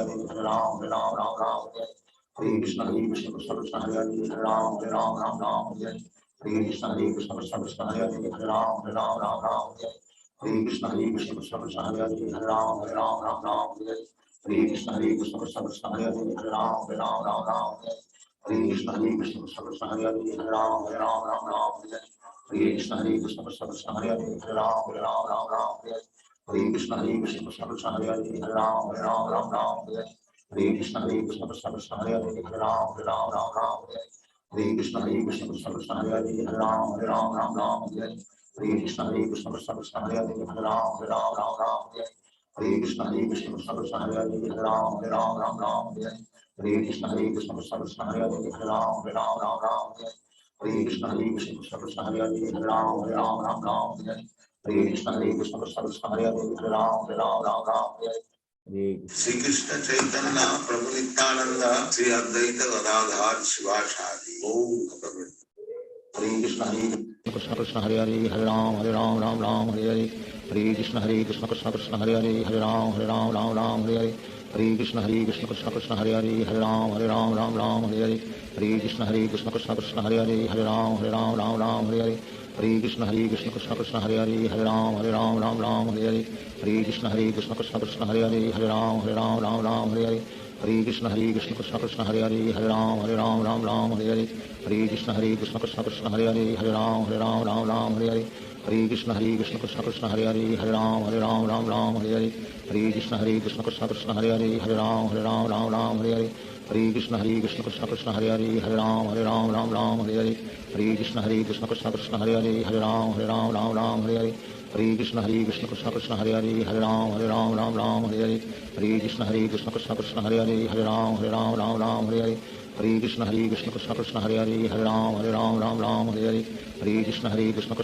S5: Hare Hare Ram Ram Hare Hare Krishna Krishna Krishna Hare Hare Hare Ram Ram Hare Hare Krishna Krishna Krishna Hare Hare Hare Ram Ram Hare Hare Krishna Krishna Krishna Hare Hare Hare Ram Ram Hare Hare Krishna Krishna Krishna Hare Hare Hare Ram Ram Hare Hare Krishna Krishna Krishna Hare Hare Hare Ram Ram Hare Hare Krishna Krishna Krishna Hare Hare Hare Ram Ram Hare Hare Krishna Krishna Krishna Hare Hare Hare Ram Ram Hare Hare Krishna Krishna Krishna Hare Hare Hare Ram Ram Hare Hare Krishna Krishna Krishna Hare Hare Hare Ram Ram Hare Hare Krishna Krishna Krishna Hare Hare Hare Ram Ram Hare Hare Krishna Krishna Krishna Hare Hare Hare Ram Ram Hare Hare Krishna Krishna Krishna Hare Hare Hare Ram Ram Hare Hare Krishna Krishna Krishna Hare Hare Hare Ram Ram Hare Hare Krishna Krishna Krishna Hare Hare Hare Ram Ram Hare Hare Krishna Krishna Krishna Hare Hare Hare Ram Hare Shri Krishna Chaitanya Prabhu Nityananda Shri Advaita Gadadhar शिवासादि Om Hare Krishna Krishna Krishna Hare Hare Hare Ram Ram Ram Hare Hare Hare Krishna Krishna Krishna Hare Hare Hare Ram Ram Hare Hare Hare Krishna Krishna Krishna Hare Hare Hare Ram Ram Hare Hare Hare Krishna Krishna Krishna Hare Hare Hare Ram Ram Hare Hare Hare Krishna Krishna Krishna Hare Hare Hare Ram Ram Hare Hare Hare Krishna Krishna Krishna Hare Hare Hare Ram Ram Hare Hare Hare Krishna Krishna Krishna Hare Hare Hare Ram Ram Hare Hare Hare Krishna Krishna Krishna Hare Hare Hare Ram Ram Hare Hare Hare Krishna Krishna Krishna Hare Hare Hare Ram Ram Hare Hare Hare Krishna Krishna Krishna Hare Hare Hare Ram Ram Hare Hare Hare Krishna Krishna Krishna Hare Hare Hare Ram Ram Hare Hare Hare Krishna Krishna Krishna Hare Hare Hare Ram Ram Hare Hare Hare Krishna Krishna Krishna Hare Hare Hare Ram Ram Hare Hare Hare Krishna Krishna Krishna Hare Hare Hare Ram Ram Hare Hare Hare Krishna Krishna Krishna Hare Hare Hare Ram Ram Hare Hare Hare Krishna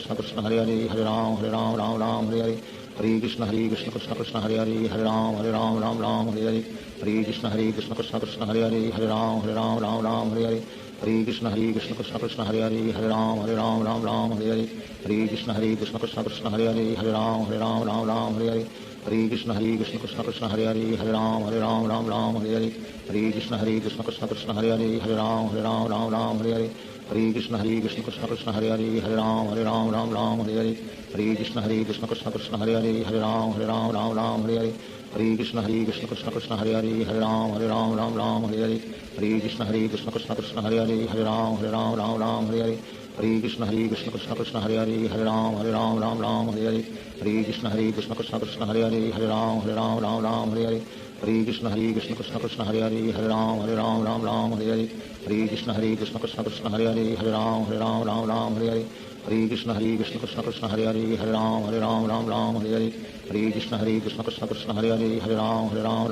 S5: Krishna Krishna Hare Hare Hare Ram Ram Hare Hare Hare Krishna Krishna Krishna Hare Hare Hare Ram Ram Hare Hare Hare Krishna Krishna Krishna Hare Hare Hare Ram Ram Hare Hare Hare Krishna Krishna Krishna Hare Hare Hare Ram Ram Hare Hare Hare Krishna Krishna Krishna Hare Hare Hare Ram Ram Hare Hare Hare Krishna Krishna Krishna Hare Hare Hare Ram Ram Hare Hare Hare Krishna Krishna Krishna Hare Hare Hare Ram Ram Hare Hare Hare Krishna Krishna Krishna Hare Hare Hare Ram Ram Hare Hare Hare Krishna Krishna Krishna Hare Hare Hare Ram Ram Hare Hare Hare Krishna Krishna Krishna Hare Hare Hare Ram Ram Hare Hare Hare Krishna Krishna Krishna Hare Hare Hare Ram Ram Hare Hare Hare Krishna Krishna Krishna Hare Hare Hare Ram Ram Hare Hare Hare Krishna Krishna Krishna Hare Hare Hare Ram Ram Hare Hare
S1: Hare Krishna Krishna Krishna Hare Hare Ram Ram Ram Hare Hare Hare Krishna Krishna Krishna Hare Hare Ram Ram Hare Hare Hare Krishna Krishna Krishna Hare Hare Ram Ram Hare Hare Hare Krishna Krishna Krishna Hare Hare Ram Ram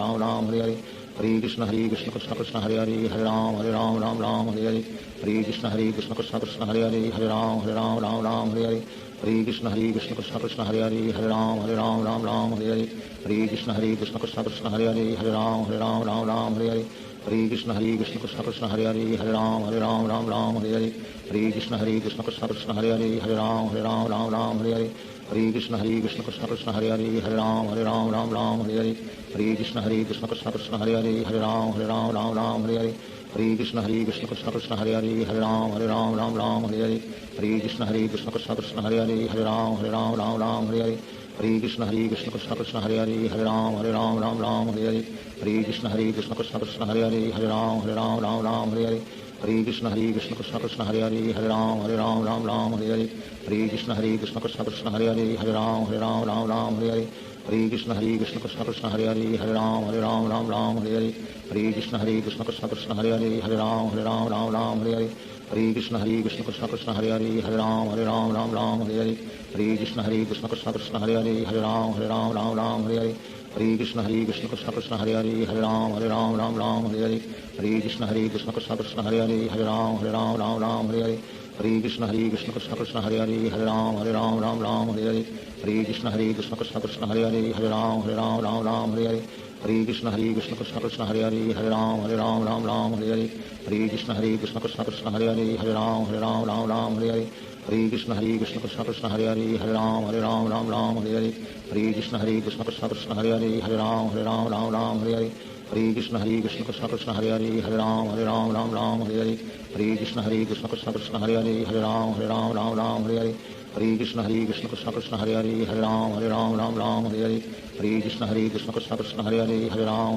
S1: Hare Hare Hare Krishna Krishna Krishna Hare Hare Ram Ram Hare Hare Hare Krishna Krishna Krishna Hare Hare Ram Ram Hare Hare Hare Krishna Krishna Krishna Hare Hare Ram Ram Hare Hare Hare Krishna Krishna Krishna Hare Hare Ram Ram Hare Hare Hare Krishna Krishna Krishna Hare Hare Ram Ram Hare Hare Hare Krishna Krishna Krishna Hare Hare Ram Ram Hare Hare Hare Krishna Krishna Krishna Hare Hare Ram Ram Hare Hare Hare Krishna Krishna Krishna Hare Hare Ram Ram Hare Hare Hare Krishna Krishna Krishna Hare Hare Ram Ram Hare Hare Hare Krishna Krishna Krishna Hare Hare Ram Ram Hare Hare Hare Krishna Krishna Krishna Hare Hare Ram Ram Hare Hare Hare Krishna Krishna Krishna Hare Hare Ram Ram Hare Hare Hare Krishna Krishna Krishna Hare Hare Ram Ram Hare Hare Hare Krishna Krishna Krishna Hare Hare Ram Ram Hare Hare Hare Krishna Krishna Krishna Hare Hare Ram Ram Hare Hare Hare Krishna Krishna Krishna Hare Hare Ram Ram Hare Hare Hare Krishna Krishna Krishna Hare Hare Ram Ram Hare Hare Hare Krishna Krishna Krishna Hare Hare Ram Ram Hare Hare Hare Krishna Krishna Krishna Hare Hare Ram Ram Hare Hare Hare Krishna Krishna Krishna Hare Hare Ram Ram Hare Hare Hare Krishna Krishna Krishna Hare Hare Ram Ram Hare Hare Hare Krishna Krishna Krishna Hare Hare Ram Ram Hare Hare Hare Krishna Krishna Krishna Hare Hare Ram Ram Hare Hare Hare Krishna Krishna Krishna Hare Hare Ram Ram Hare Hare Hare Krishna Krishna Krishna Hare Hare Ram Ram Hare Hare Hare Krishna Krishna Krishna Hare Hare Ram Ram Hare Hare Hare Krishna Krishna Krishna Hare Hare Ram Ram Hare Hare Hare Krishna Krishna Krishna Hare Hare Ram Ram Hare Hare Hare Krishna Krishna Krishna Hare Hare Ram Ram Hare Hare Hare Krishna Krishna Krishna Hare Hare Ram Ram Hare Hare Hare Krishna Krishna Krishna Hare Hare Ram Ram Hare Hare Hare Krishna Krishna Krishna Hare Hare Ram Ram Hare Hare Hare Krishna Krishna Krishna Hare Hare Ram Ram Hare Hare Hare Krishna Krishna Krishna Hare Hare Ram Ram Hare Hare Hare Krishna Krishna Krishna Hare Hare Ram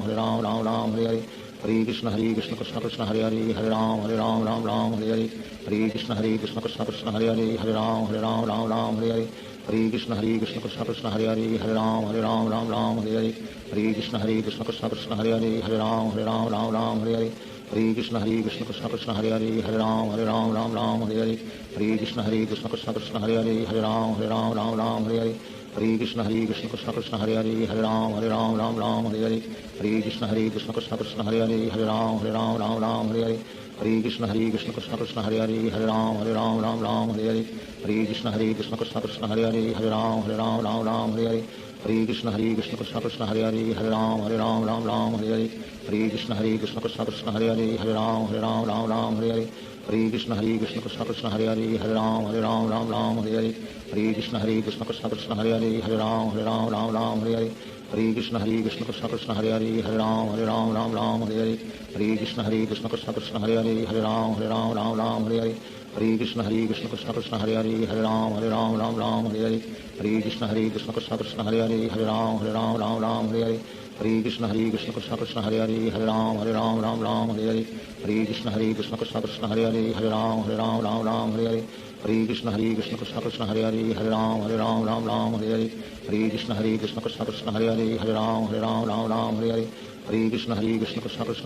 S1: Ram Hare Hare Hare Krishna Krishna Krishna Hare Hare Ram Ram Hare Hare Hare Krishna Krishna Krishna Hare Hare Ram Ram Hare Hare Hare Krishna Krishna Krishna Hare Hare Ram Ram Hare Hare Hare Krishna Krishna Krishna Hare Hare Ram Ram Hare Hare Hare Krishna Krishna Krishna Hare Hare Ram Ram Hare Hare Hare Krishna Krishna Krishna Hare Hare Ram Ram Hare Hare Hare Krishna Krishna Krishna Hare Hare Ram Ram Hare Hare Hare Krishna Krishna Krishna Hare Hare Ram Ram Hare Hare Hare Krishna Krishna Krishna Hare Hare Ram Ram Hare Hare Hare Krishna Krishna Krishna Hare Hare Ram Ram Hare Hare Hare Krishna Krishna Krishna Hare Hare Ram Ram Hare Hare Hare Krishna Krishna Krishna Hare Hare Ram Ram Hare Hare Hare Krishna Krishna Krishna Hare Hare Ram Ram Hare Hare Hare Krishna Krishna Krishna Hare Hare Ram Ram Hare Hare Hare Krishna Krishna Krishna Hare Hare Ram Ram Hare Hare Hare Krishna Krishna Krishna Hare Hare Ram Ram Hare Hare Hare Krishna Krishna Krishna Hare Hare Ram Ram Hare Hare Hare Krishna Krishna Krishna Hare Hare Ram Ram Hare Hare Hare Krishna Krishna Krishna Hare Hare Ram Ram Hare Hare Hare Krishna Krishna Krishna Hare Hare Ram Ram Hare Hare Hare Krishna Krishna Krishna Hare Hare Ram Ram Hare Hare Hare Krishna Krishna Krishna Hare Hare Ram Ram Hare Hare Hare Krishna Krishna Krishna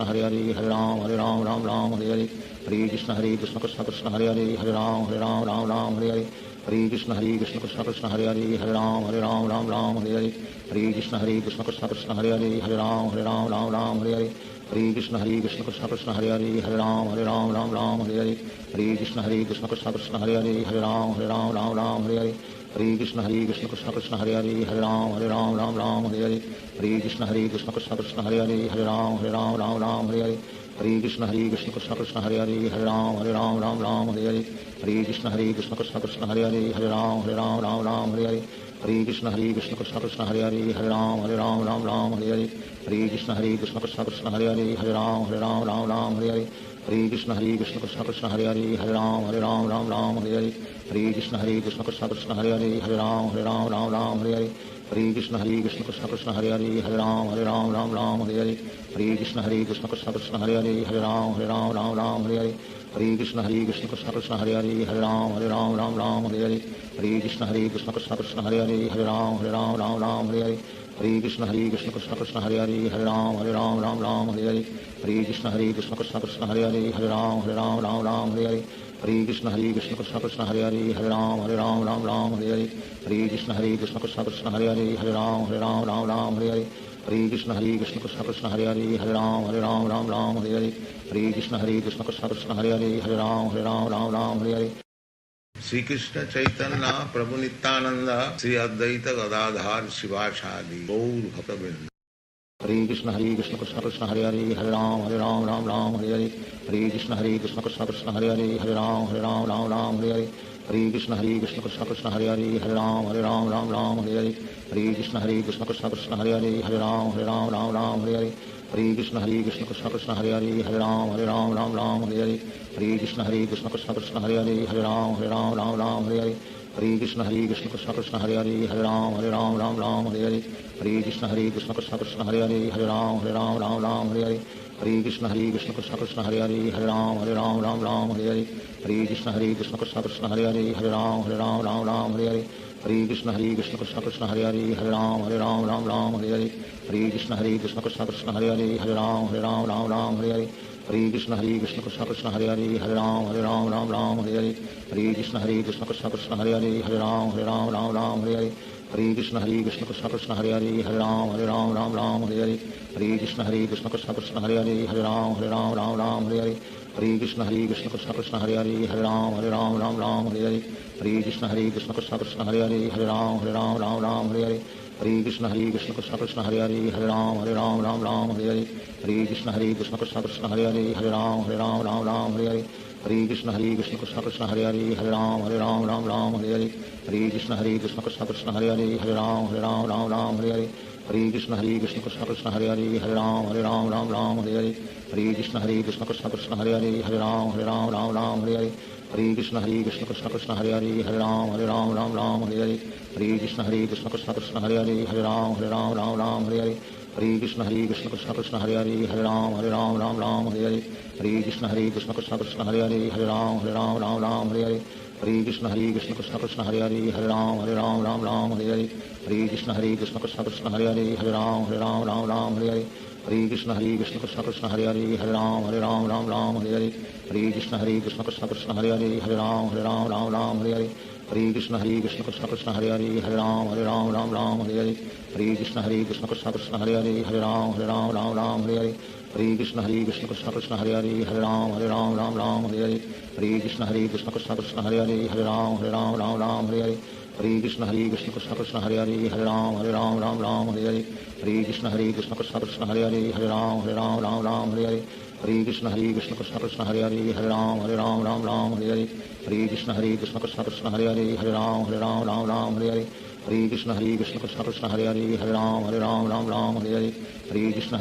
S1: Hare Hare Ram Ram Hare Hare Hare Krishna Krishna Krishna Hare Hare Ram Ram Hare Hare Hare Krishna Krishna Krishna Hare Hare Ram Ram Hare Hare Hare Krishna Krishna Krishna Hare Hare Ram Ram Hare Hare Hare Krishna Krishna Krishna Hare Hare Ram Ram Hare Hare Hare Krishna Krishna Krishna Hare Hare Ram Ram Hare Hare Hare Krishna Krishna Krishna Hare Hare Ram Ram Hare Hare Hare Krishna Krishna Krishna Hare Hare Ram Ram Hare Hare Hare Krishna Krishna Krishna Hare Hare Ram Ram Hare Hare Hare Krishna Krishna Krishna Hare Hare Ram Ram Hare Hare Hare Krishna Krishna Krishna Hare Hare Ram Ram Hare Hare Hare Krishna Krishna Krishna Hare Hare Ram Ram Hare Hare Hare Krishna Krishna Krishna Hare Hare Ram Ram Hare Hare Hare Krishna Krishna Krishna Hare Hare Hare Ram Ram Ram Hare Hare Hare Krishna Krishna Krishna Hare Hare Hare Ram Ram Hare Hare Hare Krishna Krishna Krishna Hare Hare Hare Ram Ram Hare Hare Hare Krishna Krishna Krishna Hare Hare Hare Ram Ram Hare Hare Hare Krishna Krishna Krishna Hare Hare Hare Ram Ram Hare Hare Hare Krishna Krishna Krishna Hare Hare Hare Ram Ram Hare Hare.
S5: Shri Krishna Chaitanya Prabhu Nityananda Shri Advaita Gadadhar Shivacharya Gaur भक्तवृंद।
S1: Hare Krishna Krishna Krishna Hare Hare Hare Ram Ram Hare Hare Hare Krishna Krishna Krishna Hare Hare Hare Ram Ram Hare Hare Hare Krishna Krishna Krishna Hare Hare Hare Ram Ram Hare Hare Hare Krishna Krishna Krishna Hare Hare Hare Ram Ram Hare Hare Hare Krishna Krishna Krishna Hare Hare Hare Ram Hare Hare Hare Krishna Krishna Krishna Hare Hare Hare Ram Hare Hare Hare Krishna Krishna Krishna Hare Hare Hare Ram Hare Hare Hare Krishna Krishna Krishna Hare Hare Hare Ram Hare Hare Hare Krishna Krishna Krishna Hare Hare Hare Ram Hare Hare Hare Krishna Krishna Krishna Hare Hare Hare Ram Hare Hare Hare Krishna Krishna Krishna Hare Hare Hare Ram Hare Hare Hare Krishna Krishna Krishna Hare Hare Hare Ram Hare Hare Hare Krishna Krishna Krishna Hare Hare Hare Ram Hare Hare Hare Krishna Krishna Krishna Hare Hare Hare Ram Hare Hare Hare Krishna Krishna Krishna Hare Hare Hare Ram Hare Hare Hare Krishna Krishna Krishna Hare Hare Hare Ram Hare Hare Hare Krishna Krishna Krishna Hare Hare Hare Ram Hare Hare Hare Krishna Krishna Krishna Hare Hare Hare Ram Hare Hare Hare Krishna Krishna Krishna Hare Hare Hare Ram Hare Hare Hare Krishna Krishna Krishna Hare Hare Hare Ram Hare Hare Hare Krishna Krishna Krishna Hare Hare Hare Ram Hare Hare Hare Krishna Krishna Krishna Hare Hare Hare Ram Hare Hare Hare Krishna Krishna Krishna Hare Hare Hare Ram Hare Hare Hare Krishna Krishna Krishna Hare Hare Hare Ram Hare Hare Hare Krishna Krishna Krishna Hare Hare Hare Ram Hare Hare Hare Krishna Krishna Krishna Hare Hare Hare Ram Hare Hare Hare Krishna Krishna Krishna Hare Hare Hare Ram Hare Hare Hare Krishna Krishna Krishna Hare Hare Hare Ram Hare Hare Hare Krishna Krishna Krishna Hare Hare Hare Ram Hare Hare Hare Krishna Krishna Krishna Hare Hare Hare Ram Hare Hare Hare Krishna Krishna Krishna Hare Hare Hare Ram Hare Hare Hare Krishna Krishna Krishna Hare Hare Hare Ram Hare Hare Hare Krishna Krishna Krishna Hare Hare Hare Ram Hare Hare Hare Krishna Krishna Krishna Hare Hare Hare Ram Hare Hare Hare Krishna Krishna Krishna Hare Hare Hare Ram Hare Hare Hare Krishna Krishna Krishna Hare Hare Hare Ram Hare Hare Hare Krishna Krishna Krishna Hare Hare Hare Ram Hare Hare Hare Krishna Krishna Krishna Hare Hare Hare Ram Hare Hare Hare Krishna Krishna Krishna Hare Hare Hare Ram Hare Hare Hare Krishna Krishna Krishna Hare Hare Hare Ram Hare Hare Hare Krishna Krishna Krishna Hare Hare Hare Ram Hare Hare Hare Krishna Krishna Krishna Hare Hare Hare Ram Hare Hare Hare Krishna Krishna Krishna Hare Hare Hare Ram Hare Hare Hare Krishna Krishna Krishna Hare Hare Hare Ram Hare Hare Hare Krishna Krishna Krishna Hare Hare Hare Ram Hare Hare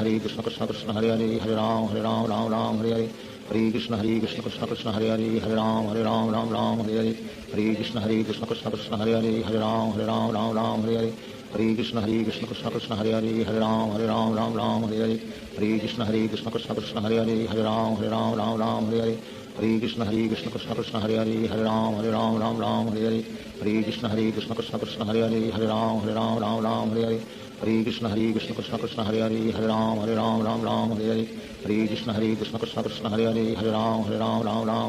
S1: Hare Krishna Krishna Krishna Hare Hare Hare Ram Hare Hare Hare Krishna Krishna Krishna Hare Hare Hare Ram Hare Hare Hare Krishna Krishna Krishna Hare Hare Hare Ram Hare Hare Hare Krishna Krishna Krishna Hare Hare Hare Ram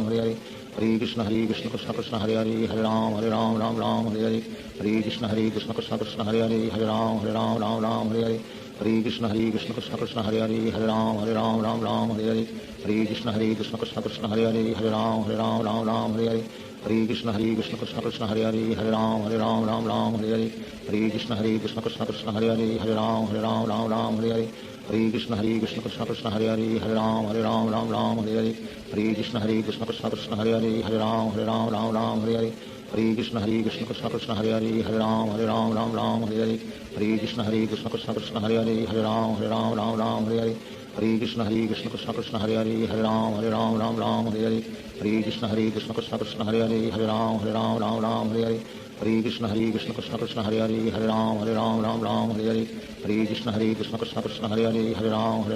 S1: Hare Hare Hare Krishna Krishna Krishna Hare Hare Hare Ram Hare Hare Hare Krishna Krishna Krishna Hare Hare Hare Ram Hare Hare Hare Krishna Krishna Krishna Hare Hare Hare Ram Hare Hare Hare Krishna Krishna Krishna Hare Hare Hare Ram Hare Hare Hare Krishna Krishna Krishna Hare Hare Hare Ram Hare Hare Hare Krishna Krishna Krishna Hare Hare Hare Ram Hare Hare Hare Krishna Krishna Krishna Hare Hare Hare Ram Hare Hare Hare Krishna Krishna Krishna Hare Hare Hare Ram Hare Hare Hare Krishna Krishna Krishna Hare Hare Hare Ram Hare Hare Hare Krishna Krishna Krishna Hare Hare Hare Ram Hare Hare Hare Krishna Krishna Krishna Hare Hare Hare Ram Hare Hare Hare Krishna Krishna Krishna Hare Hare Hare Ram Hare Hare Hare Krishna Krishna Krishna Hare Hare Hare Ram Hare Hare Hare Krishna Krishna Krishna Hare Hare Hare Ram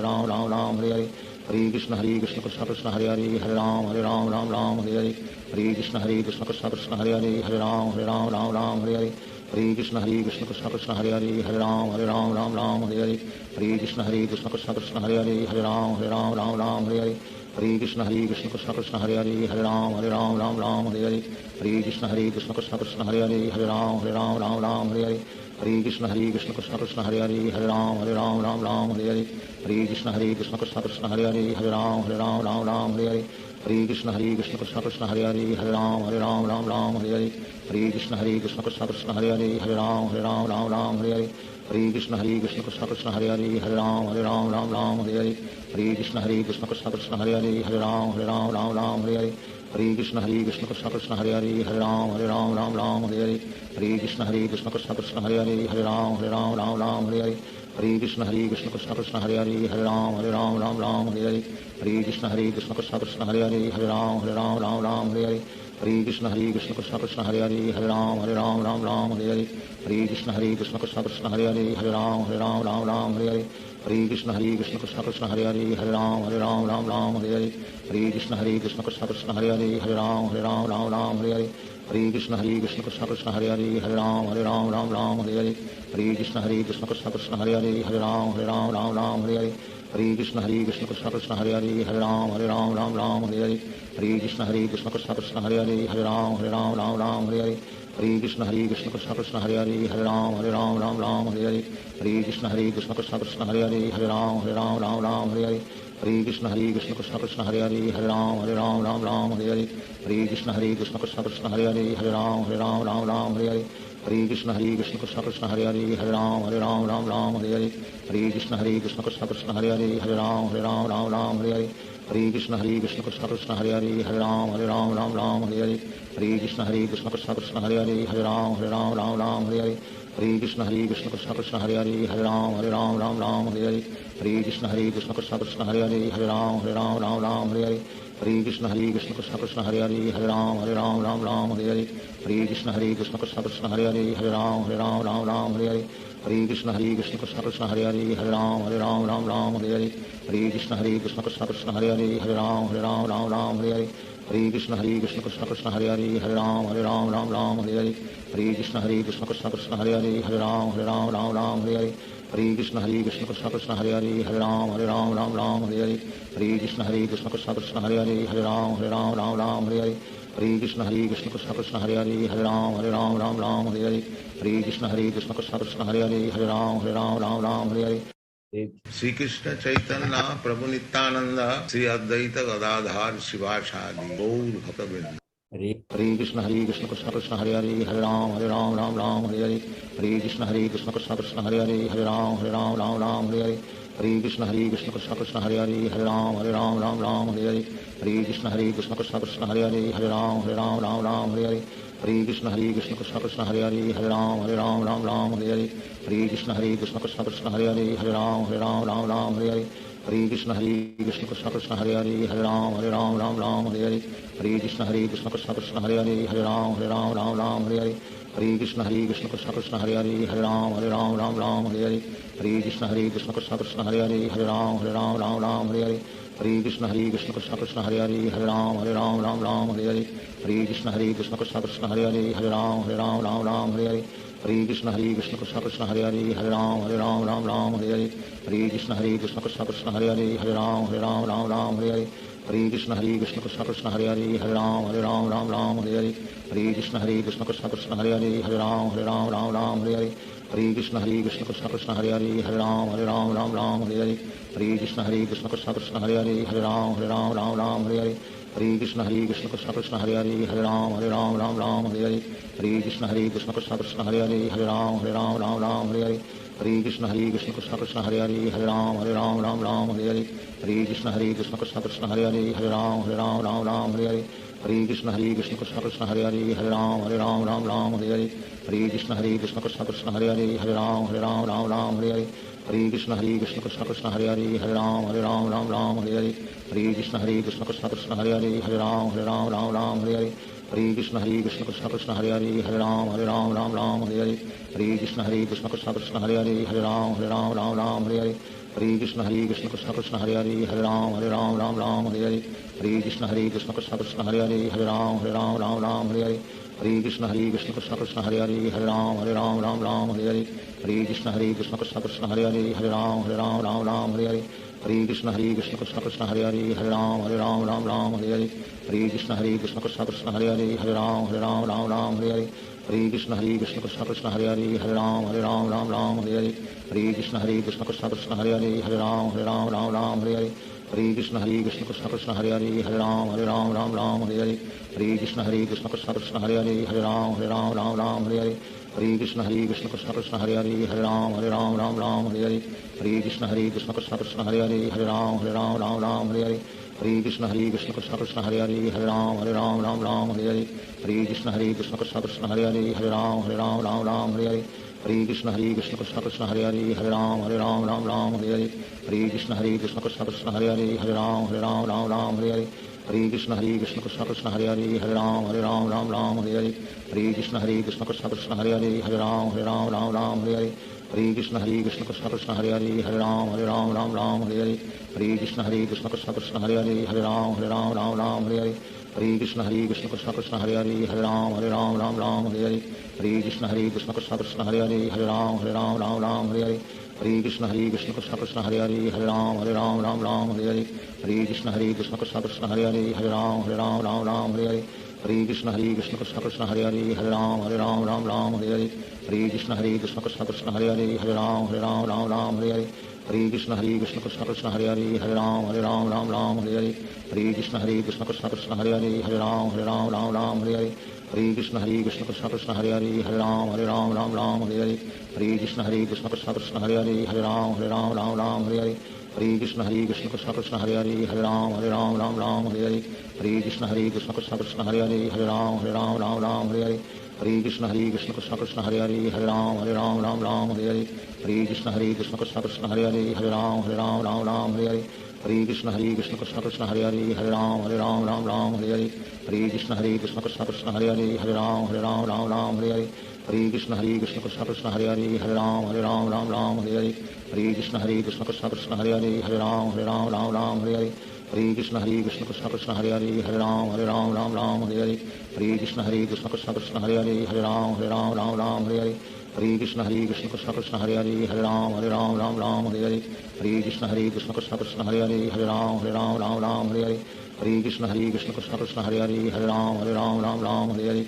S1: Hare Hare Hare Krishna Krishna Krishna Hare Hare Hare Ram Hare Hare Hare Krishna Krishna Krishna Hare Hare Hare Ram Hare Hare Hare Krishna Krishna Krishna Hare Hare Hare Ram Hare Hare Hare Krishna Krishna Krishna Hare Hare Hare Ram Ram Ram Hare Hare Hare Krishna Krishna Krishna Hare Hare Hare Ram Ram Hare Hare Hare Krishna Krishna Krishna Hare Hare Hare Ram Ram Hare Hare Hare Krishna Krishna Krishna Hare Hare Hare Ram Ram Hare Hare Hare Krishna Krishna Krishna Hare Hare Hare Ram Ram Hare Hare Hare Krishna Krishna Krishna Hare Hare Hare Ram Ram Hare Hare Hare Krishna Krishna Krishna Hare Hare Hare Ram Ram Hare Hare Hare Krishna Krishna Krishna Hare Hare Hare Ram Ram Hare Hare Hare Krishna Krishna Krishna Hare Hare Hare Ram Ram Hare Hare Hare Krishna Krishna Krishna Hare Hare Hare Ram Ram Hare Hare Hare Krishna Krishna Krishna Hare Hare Hare Ram Ram Hare Hare Hare Krishna Krishna Krishna Hare Hare Hare Ram Ram Hare Hare Hare Krishna Krishna Krishna Hare Hare Hare Ram Ram Hare Hare Hare Krishna Krishna Krishna Hare Hare Hare Ram Ram Hare Hare Hare Krishna Krishna Krishna Hare Hare Hare Ram Ram Hare Hare Hare Krishna Krishna Krishna Hare Hare Hare Ram Ram Hare Hare Hare Krishna Krishna Krishna Hare Hare Hare Ram Ram Hare Hare Hare Krishna Krishna Krishna Hare Hare Hare Ram Ram Hare Hare Hare Krishna Krishna Krishna Hare Hare Hare Ram Ram Hare Hare Hare Krishna Krishna Krishna Hare Hare Hare Ram Ram Hare Hare Hare Krishna Krishna Krishna Hare Hare Hare Ram Ram Hare Hare Hare Krishna Krishna Krishna Hare Hare Hare Ram Ram Hare Hare Hare Krishna Krishna Krishna Hare Hare Hare Ram Ram Hare Hare Hare Krishna Krishna Krishna Hare Hare Hare Ram Ram Hare Hare Hare Krishna Krishna Krishna Hare Hare Hare Ram Ram Hare Hare Hare Krishna Krishna Krishna Hare Hare Hare Ram Ram Hare Hare Hare Krishna Krishna Krishna Hare Hare Hare Ram Ram Hare Hare Hare Krishna Krishna Krishna Hare Hare Hare Ram Ram Hare Hare Hare Krishna Krishna Krishna Hare Hare Hare Ram Ram Hare Hare Hare Krishna Krishna Krishna Hare Hare Hare Ram Ram Hare Hare Hare Krishna Krishna Krishna Hare Hare Hare Ram Ram Hare Hare Hare Krishna Krishna Krishna Hare Hare Hare Ram Ram Hare Hare Hare Krishna Krishna Krishna Hare Hare Hare Ram Ram Hare Hare Hare Krishna Krishna Krishna Hare Hare Hare Ram Ram Hare Hare Hare Krishna Krishna Krishna Hare Hare Hare Ram Ram Hare Hare Hare Krishna Krishna Krishna Hare Hare Hare Ram Ram Hare Hare Hare Krishna Krishna Krishna Hare Hare Hare Ram Ram Hare Hare Hare Krishna Krishna Krishna Hare Hare Hare Ram Ram Hare Hare Hare Krishna Krishna Krishna Hare Hare Hare Ram Ram Hare Hare Hare Krishna Krishna Krishna Hare Hare Hare Ram Ram Hare Hare Hare Krishna Krishna Krishna Hare Hare Hare Ram Ram Hare Hare Hare Krishna Krishna Krishna Hare Hare Hare Ram Hare Hare
S5: Shri Krishna Chaitanya Prabhu Nityananda Shri Advaita Gadadhar शिवासादि गौर भक्तवृंद
S1: Hare Krishna Krishna Krishna Hare Hare Hare Ram Hare Hare Hare Krishna Krishna Krishna Hare Hare Hare Ram Hare Hare Hare Krishna Krishna Krishna Hare Hare Hare Ram Hare Hare Hare Krishna Krishna Krishna Hare Hare Hare Ram Hare Hare Hare Krishna Krishna Krishna Hare Hare Hare Ram Hare Hare Hare Krishna Krishna Krishna Hare Hare Hare Ram Hare Hare Hare Krishna Krishna Krishna Hare Hare Hare Ram Hare Hare Hare Krishna Krishna Krishna Hare Hare Hare Ram Hare Hare Hare Krishna Krishna Krishna Hare Hare Hare Ram Hare Hare Hare Krishna Krishna Krishna Hare Hare Hare Ram Hare Hare Hare Krishna Krishna Krishna Hare Hare Hare Ram Hare Hare Hare Krishna Krishna Krishna Hare Hare Hare Ram Hare Hare Hare Krishna Krishna Krishna Hare Hare Hare Ram Hare Hare Hare Krishna Krishna Krishna Hare Hare Hare Ram Hare Hare Hare Krishna Krishna Krishna Hare Hare Hare Ram Hare Hare Hare Krishna Krishna Krishna Hare Hare Hare Ram Hare Hare Hare Krishna Krishna Krishna Hare Hare Hare Ram Hare Hare Hare Krishna Krishna Krishna Hare Hare Hare Ram Hare Hare Hare Krishna Krishna Krishna Hare Hare Hare Ram Hare Hare Hare Krishna Krishna Krishna Hare Hare Hare Ram Hare Hare Hare Krishna Krishna Krishna Hare Hare Hare Ram Hare Hare Hare Krishna Krishna Krishna Hare Hare Hare Ram Hare Hare Hare Krishna Krishna Krishna Hare Hare Hare Ram Hare Hare Hare Krishna Krishna Krishna Hare Hare Hare Ram Hare Hare Hare Krishna Krishna Krishna Hare Hare Hare Ram Hare Hare Hare Krishna Krishna Krishna Hare Hare Hare Ram Hare Hare Hare Krishna Krishna Krishna Hare Hare Hare Ram Hare Hare Hare Krishna Krishna Krishna Hare Hare Hare Ram Hare Hare Hare Krishna Krishna Krishna Hare Hare Hare Ram Hare Hare Hare हरे Krishna Krishna Krishna Hare Hare Hare Ram Ram Ram Hare Hare Hare Krishna Krishna Krishna Hare Hare Hare Ram Ram Hare Hare Hare Krishna Krishna Krishna Hare Hare Hare Ram Ram Hare Hare Hare Krishna Krishna Krishna Hare Hare Hare Ram Hare Hare Hare Krishna Krishna Krishna Hare Hare Hare Ram Hare Hare Hare Krishna Krishna Krishna Hare Hare Hare Ram Hare Hare Hare Krishna Krishna Krishna Hare Hare Hare Ram Hare Hare Hare Krishna Krishna Krishna Hare Hare Hare Ram Hare Hare Hare Krishna Krishna Krishna Krishna Hare Hare Hare Ram Hare Hare Hare Krishna Krishna Krishna Hare Hare Hare Ram Hare Hare Hare Krishna Krishna Krishna Krishna Hare Hare Hare Ram Hare Hare Hare Krishna Krishna Krishna Hare Hare Hare Ram Hare Hare Hare Krishna Krishna Krishna Krishna Hare Hare Hare Ram Hare Hare Hare Krishna Krishna Krishna Hare Hare Hare Ram Hare Hare Hare Krishna Krishna Krishna Krishna Hare Hare Hare Ram Hare Hare Hare Krishna Krishna Krishna Krishna Hare Hare Hare Ram Hare Hare Hare Krishna Krishna Krishna Krishna Hare Hare Hare Ram Hare Hare Hare Krishna Krishna Krishna Krishna Hare Hare Hare Ram Hare Hare Hare Krishna Krishna Krishna Krishna Hare Hare Hare Ram Hare Hare Hare Krishna Krishna Krishna Krishna Hare Hare Hare Ram Hare Hare Hare Krishna Krishna Krishna Krishna Hare Hare Hare Ram Hare Hare Hare Krishna Krishna Krishna Krishna Hare Hare Hare Ram Hare Hare Hare Krishna Krishna Krishna Krishna Hare Hare Hare Ram Hare Hare Hare Krishna Krishna Krishna Krishna Hare Hare Hare Ram Hare Hare Hare Krishna Krishna Krishna Krishna Hare Hare Hare Ram Hare Hare Hare Krishna Krishna Krishna Krishna Hare Hare Hare Ram Hare Hare Hare Krishna Krishna Krishna Krishna Hare Hare Hare Ram Hare Hare Hare Krishna Krishna Krishna Krishna Hare Hare Hare Ram Hare Hare Hare Krishna Krishna Krishna Krishna Hare Hare Hare Ram Hare Hare Hare Krishna Krishna Krishna Krishna Hare Hare Hare Ram Hare Hare Hare Krishna Krishna Krishna Krishna Hare Hare Hare Ram Hare Hare Hare Krishna Krishna Krishna Krishna Hare Hare Hare Ram Hare Hare Hare Krishna Krishna Krishna Krishna Hare Hare Hare Ram Hare Hare Hare Krishna Krishna Krishna Krishna Hare Hare Hare Ram Hare Hare Hare Krishna Krishna Krishna Krishna Hare Hare Hare Ram Hare Hare Hare Krishna Krishna Krishna Krishna Hare Hare Hare Ram Hare Hare Hare Krishna Krishna Krishna Krishna Hare Hare Hare Ram Hare Hare Hare Krishna Krishna Krishna Krishna Hare Hare Hare Ram Hare Hare Hare Krishna Krishna Krishna Krishna Hare Hare Hare Ram Hare Hare Hare Krishna Krishna Krishna Krishna Hare Hare Hare Ram Hare Hare Hare Krishna Krishna Krishna Krishna Hare Hare Hare Ram Hare Hare Hare Krishna Krishna Krishna Krishna Hare Hare Hare Ram Hare Hare Hare Krishna Krishna Krishna Krishna Hare Hare Hare Ram Hare Hare Hare Krishna Krishna Krishna Krishna Hare Hare Hare Ram Hare Hare Hare Krishna Krishna Krishna Krishna Hare Hare Hare Ram Hare Hare Hare Krishna Krishna Krishna Krishna Hare Hare Hare Ram Hare Hare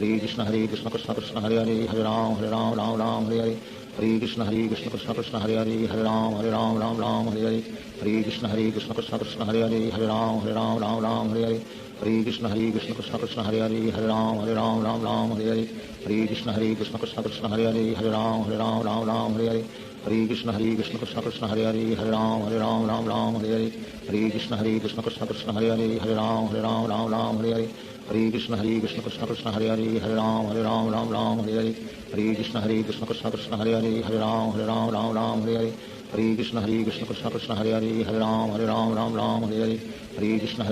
S1: Hare Krishna Krishna Krishna Krishna Hare Hare Hare Ram Hare Hare Hare Krishna Krishna Krishna Krishna Hare Hare Hare Ram Hare Hare Hare Krishna Krishna Krishna Krishna Hare Hare Hare Ram Hare Hare Hare Krishna Krishna Krishna Krishna Hare Hare Hare Ram Hare Hare Hare Krishna Krishna Krishna Krishna Hare Hare Hare Ram Hare Hare Hare Krishna Krishna Krishna Krishna Hare Hare Hare Ram Hare Hare Hare Krishna Krishna Krishna Krishna Hare Hare Hare Ram Hare Hare Hare Krishna Krishna Krishna Krishna Hare Hare Hare Ram Hare Hare Hare Krishna Krishna Krishna Krishna Hare Hare Hare Ram Hare Hare Hare Krishna Krishna Krishna Krishna Hare Hare Hare Ram Hare Hare Hare Krishna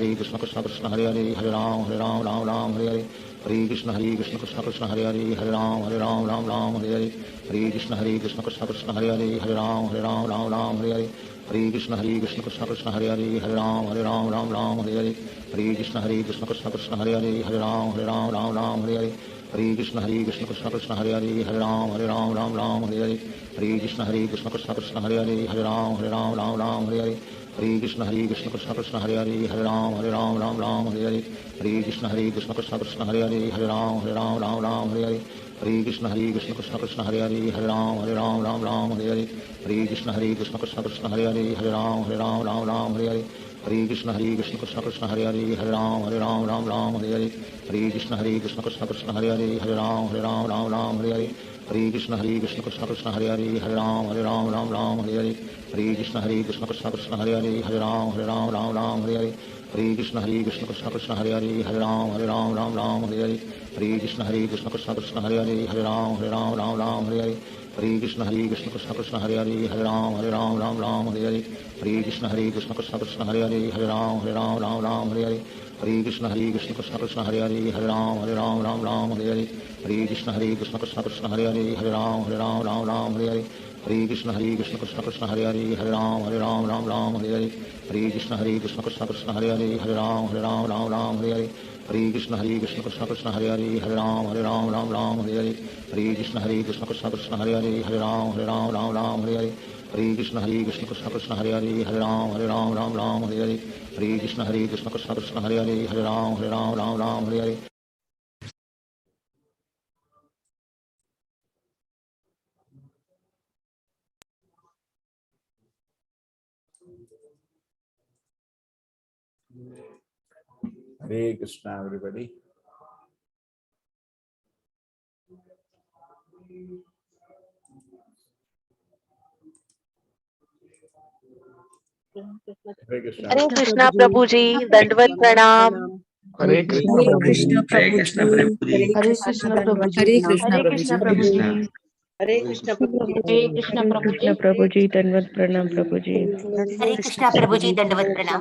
S1: Krishna Krishna Krishna Hare Hare Hare Ram Hare Hare Hare Krishna Krishna Krishna Krishna Hare Hare Hare Ram Hare Hare Hare Krishna Krishna Krishna Krishna Hare Hare Hare Ram Hare Hare Hare Krishna Krishna Krishna Krishna Hare Hare Hare Ram Hare Hare Hare Krishna Krishna Krishna Krishna Hare Hare Hare Ram Hare Hare Hare Krishna Krishna Krishna Krishna Hare Hare Hare Ram Hare Hare Hare Krishna Krishna Krishna Krishna Hare Hare Hare Ram Hare Hare Hare Krishna Krishna Krishna Krishna Hare Hare Hare Ram Hare Hare Hare Krishna Krishna Krishna Krishna Hare Hare Hare Ram Hare Hare Hare Krishna Krishna Krishna Krishna Hare Hare Hare Ram Hare Hare Hare Krishna Krishna Krishna Krishna Hare Hare Hare Ram Hare Hare Hare Krishna Krishna Krishna Krishna Hare Hare Hare Ram Hare Hare Hare Krishna Krishna Krishna Krishna Hare Hare Hare Ram Hare Hare Hare Krishna Krishna Krishna Krishna Hare Hare Hare Ram Hare Hare Hare Krishna Krishna Krishna Krishna Hare Hare Hare Ram Hare Hare Hare Krishna Krishna Krishna Krishna Hare Hare Hare Ram Hare Hare Hare Krishna Krishna Krishna Krishna Hare Hare Hare Ram Hare Hare Hare Krishna Krishna Krishna Hare Hare Ram Ram Ram Hare Hare Hare Krishna Krishna Krishna Hare Hare Ram Ram Hare Hare Hare Krishna Krishna Krishna Hare Hare Ram Ram Hare Hare Hare Krishna Krishna Krishna Hare Hare Ram Ram Hare Hare Hare Krishna Krishna Krishna Hare Hare Ram Ram Hare Hare Hare Krishna Krishna Krishna Hare Hare Ram Ram Hare Hare
S5: Hare Krishna, everybody. Hare Krishna.
S6: हरे कृष्णा प्रभु जी, दंडवत प्रणाम।
S7: हरे कृष्ण
S8: हरे
S7: प्रभु जी।
S8: कृष्ण
S2: हरे
S8: प्रभु
S2: कृष्ण
S8: जी।
S2: प्रभु जी।
S8: हरे कृष्ण प्रभु जी।
S7: हरे कृष्ण
S6: हरे
S7: प्रभु
S6: कृष्णा
S7: जी।
S6: प्रभु जी।
S8: हरे कृष्ण प्रभु जी।
S6: हरे कृष्णा
S7: हरे
S6: प्रभु
S7: कृष्ण
S6: जी।
S7: प्रभु जी, दंडवत प्रणाम प्रभु जी।
S6: हरे कृष्णा प्रभु जी, दंडवत प्रणाम।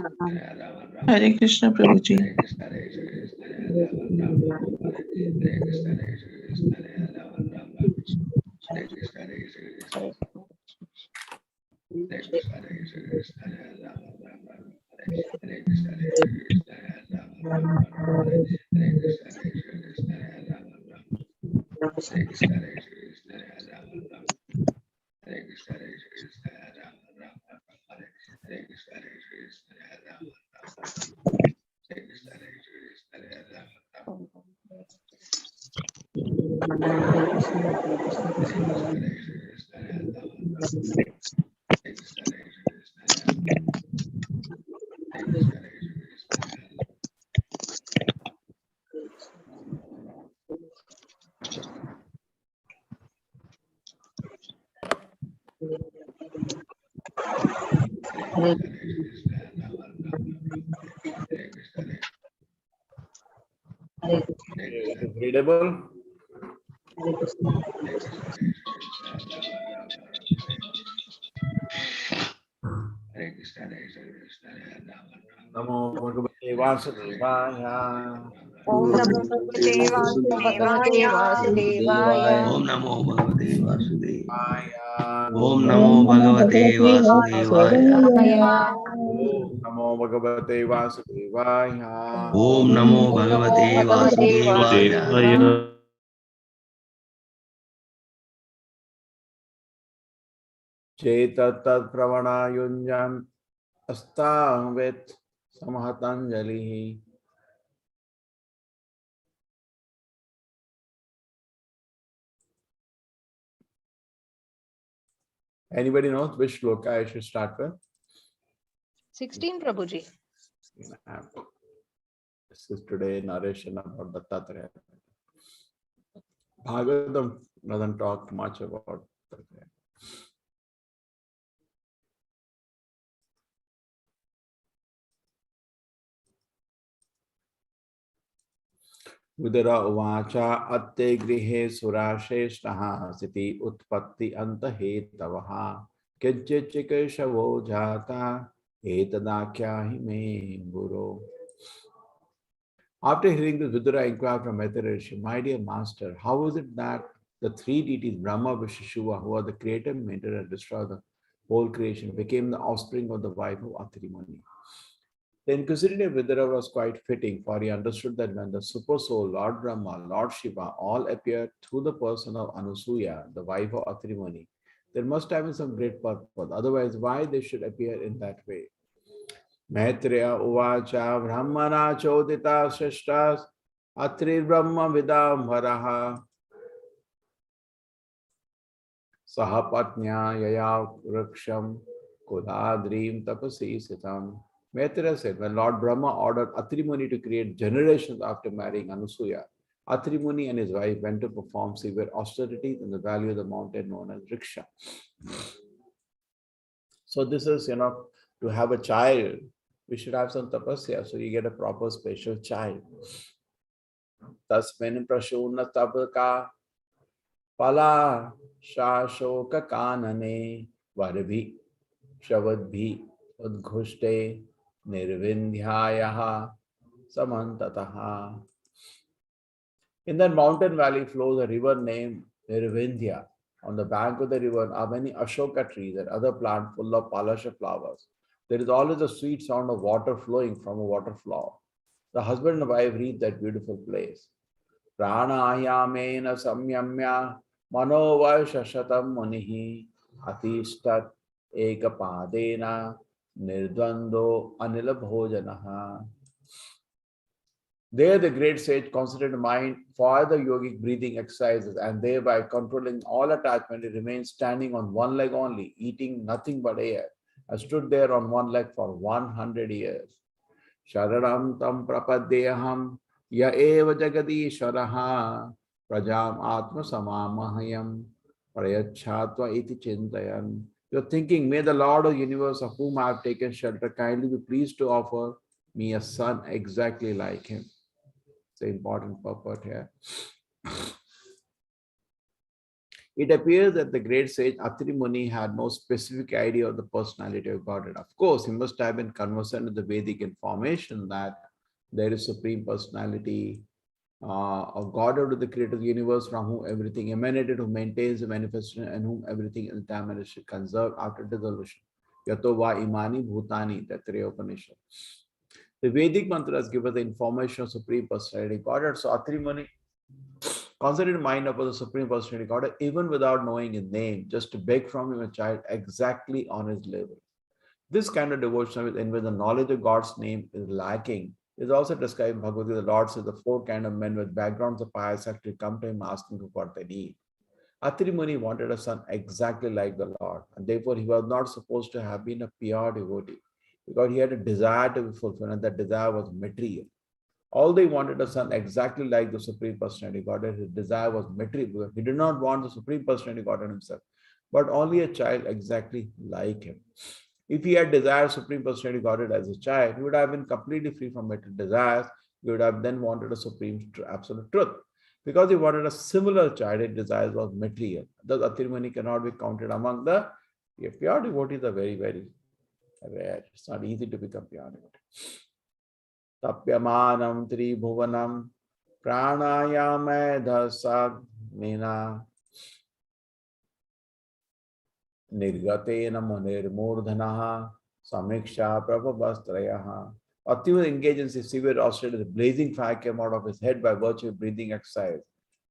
S8: हरे कृष्ण प्रभु जी।
S2: हरे कृष्ण हरे कृष्ण हरे राम राम राम हरे हरे कृष्ण हरे कृष्ण हरे राम राम राम हरे कृष्ण हरे कृष्ण हरे कृष्ण हरे कृष्ण हरे राम राम राम हरे कृष्ण हरे कृष्ण हरे राम राम राम हरे कृष्ण हरे कृष्ण हरे राम राम हरे कृष्ण हरे कृष्ण हरे राम राम हरे कृष्ण हरे कृष्ण हरे राम राम हरे कृष्ण हरे कृष्ण हरे राम राम हरे कृष्ण हरे कृष्ण हरे राम राम हरे कृष्ण हरे कृष्ण हरे राम राम हरे कृष्ण हरे कृष्ण हरे राम हरे कृष्ण हरे कृष्ण हरे राम हरे कृष्ण हरे कृष्ण हरे राम राम हरे कृष्ण हरे
S5: It is readable.
S2: Hare Krishna Hare Krishna Hare Ram Ram Hare Krishna Hare Krishna Hare Ram Ram
S5: Namo Bhagavate Vasudevaya.
S6: ओम नमो भगवते वासुदेवाय।
S2: ओम नमो भगवते Vasudev
S5: Vasudevaya.
S2: ओम नमो भगवते वासुदेवाय
S5: Om Namo Bhagavate Vasudevaya.
S2: ओम नमो भगवते वासुदेवाय
S5: Chetat Pravana Yunjan Astavet Samahatanjali. Anybody knows which shloka I should start with?
S6: 16 Prabhu ji.
S5: This is today narration about Dattatreya. Bhagavatam doesn't talk much about Dattatreya. Udara uvacha atte grihe surasheshtaha siti utpatti antahetavaha kinchikeshavo jata etadakyahi me guru. After hearing this, Vidura inquired from Maitreya Rishi, "My dear master, how is it that the three deities, Brahma, Vishnu, Shiva, who are the creator, maintainer, and destroyer of the whole creation, became the offspring of the wife of Atri Muni?" The inquisitive Vidura was quite fitting, for he understood that when the Super Soul, Lord Brahma, Lord Shiva, all appeared through the person of Anusuya, the wife of Atri Muni, there must have been some great purpose. Otherwise, why they should appear in that way? Maitreya uvacha brahmana chodita shrishtas atri brahma vidam varaha sahapatnya yaya vriksham kodadrim tapasi sitam. Maitreya said, when Lord Brahma ordered Atri Muni to create generations after marrying Anusuya, Atri Muni and his wife went to perform severe austerities in the valley of the mountain known as Vriksha. So this is, to have a child, we should have some tapasya, so you get a proper special child. Tasmin prashuna tapaka pala shashoka kanane varabhi shavadbhi udghushte nirvindhyayaha samantataha. In that mountain valley flows a river named Nirvindhya. On the bank of the river are many Ashoka trees and other plants full of palasha flowers. There is always a sweet sound of water flowing from a waterfall. The husband and wife reach that beautiful place. Pranayamena samyamya manovashashatam munihi atishtat ekapadena nirdvando anila bhojanaha. There, the great sage concentrated mind for the yogic breathing exercises and thereby controlling all attachment, he remained standing on one leg only, eating nothing but air, and stood there on one leg for 100 years. Sharanam tam prapadyaham ya eva jagadishwaraha prajam atma samamahayam prayachatva iti chintayan. You're thinking, may the Lord of the universe of whom I have taken shelter kindly be pleased to offer me a son exactly like him. It's an important purport here. It appears that the great sage Atri Muni had no specific idea of the personality of Godhead. Of course, he must have been conversant with the Vedic information that there is supreme personality of Godhead, the creator of the universe, from whom everything emanated, who maintains the manifestation, and whom everything in time is conserved after dissolution. Yato va imani bhutani, Taittiriya Upanishad. The Vedic mantras give us the information of Supreme Personality Godhead. So Atri Muni concentrated mind upon the Supreme Personality Godhead, even without knowing his name, just to beg from him a child exactly on his level. This kind of devotion, in which the knowledge of God's name is lacking, is also described in Bhagavad Gita. The Lord says the four kind of men with backgrounds of pious actually come to him asking for what they need. Atri Muni wanted a son exactly like the Lord, and therefore he was not supposed to have been a pure devotee, because he had a desire to be fulfilled, and that desire was material. Although he wanted a son exactly like the Supreme Personality Godhead, his desire was material. He did not want the Supreme Personality Godhead himself, but only a child exactly like him. If he had desired Supreme Personality Godhead as a child, he would have been completely free from material desires. He would have then wanted a supreme absolute truth. Because he wanted a similar child, his desires was material. Thus, Atri Muni cannot be counted among the pure devotees. Are very, very rare. It's not easy to become pure devotee. Tapyamanam tribhuvanam pranayamedhasag nina nirgatena munirmurdhanaha samiksha prabhavastrayaha. Atri was engaged in severe austerity. The blazing fire came out of his head by virtue of breathing exercise,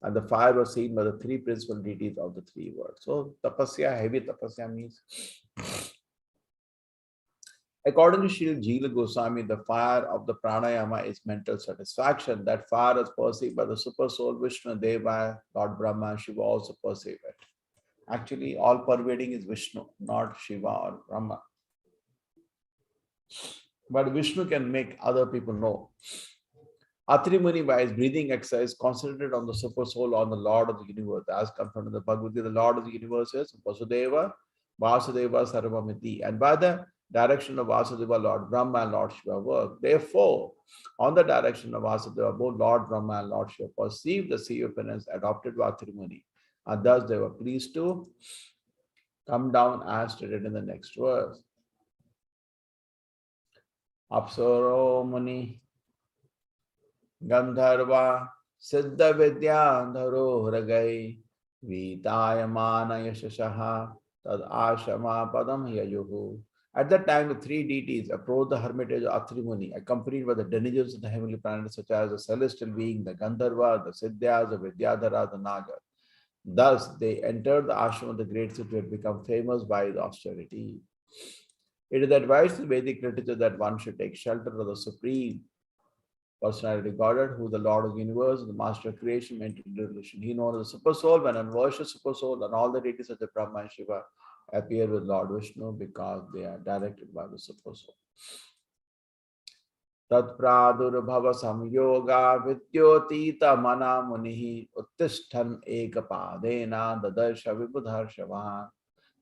S5: and the fire was seen by the three principal deities of the three worlds. So tapasya, heavy tapasya means, according to Srila Jila Goswami, the fire of the pranayama is mental satisfaction. That fire is perceived by the super soul Vishnu, Deva, Lord Brahma, Shiva also perceive it. Actually, all pervading is Vishnu, not Shiva or Brahma. But Vishnu can make other people know. Atri Muni, by his breathing exercise, concentrated on the super soul, on the Lord of the universe. As confirmed in the Bhagavad Gita, the Lord of the universe is Vasudeva, Vasudeva Sarvamiti. And by the direction of Vasudeva, Lord Brahma and Lord Shiva work. Therefore, on the direction of Vasudeva, both Lord Brahma and Lord Shiva perceived the sea of penance adopted by Atri Muni. And thus they were pleased to come down as stated in the next verse. Apsaro Muni Gandharva Siddha Vidya Dharo Hragai Vitayamana Yashashaha Tad Ashama Padam Yayuhu. At that time, the three deities approached the hermitage of Atri Muni, accompanied by the denizens of the heavenly planets, such as the celestial being, the Gandharva, the Siddhyas, the Vidyadhara, the Naga. Thus, they entered the ashram of the great city, had become famous by his austerity. It is advised in Vedic literature that one should take shelter of the Supreme Personality Godhead, who is the Lord of the universe, the Master of creation, maintained relation. He knows the Super Soul, when unworshipped Super Soul, and all the deities such as Brahma and Shiva appear with Lord Vishnu because they are directed by the Super Soul. Tat pradurbhava samyoga vidyotita mana munihi uttishtan ekapadena dadarsha vibudharshavan.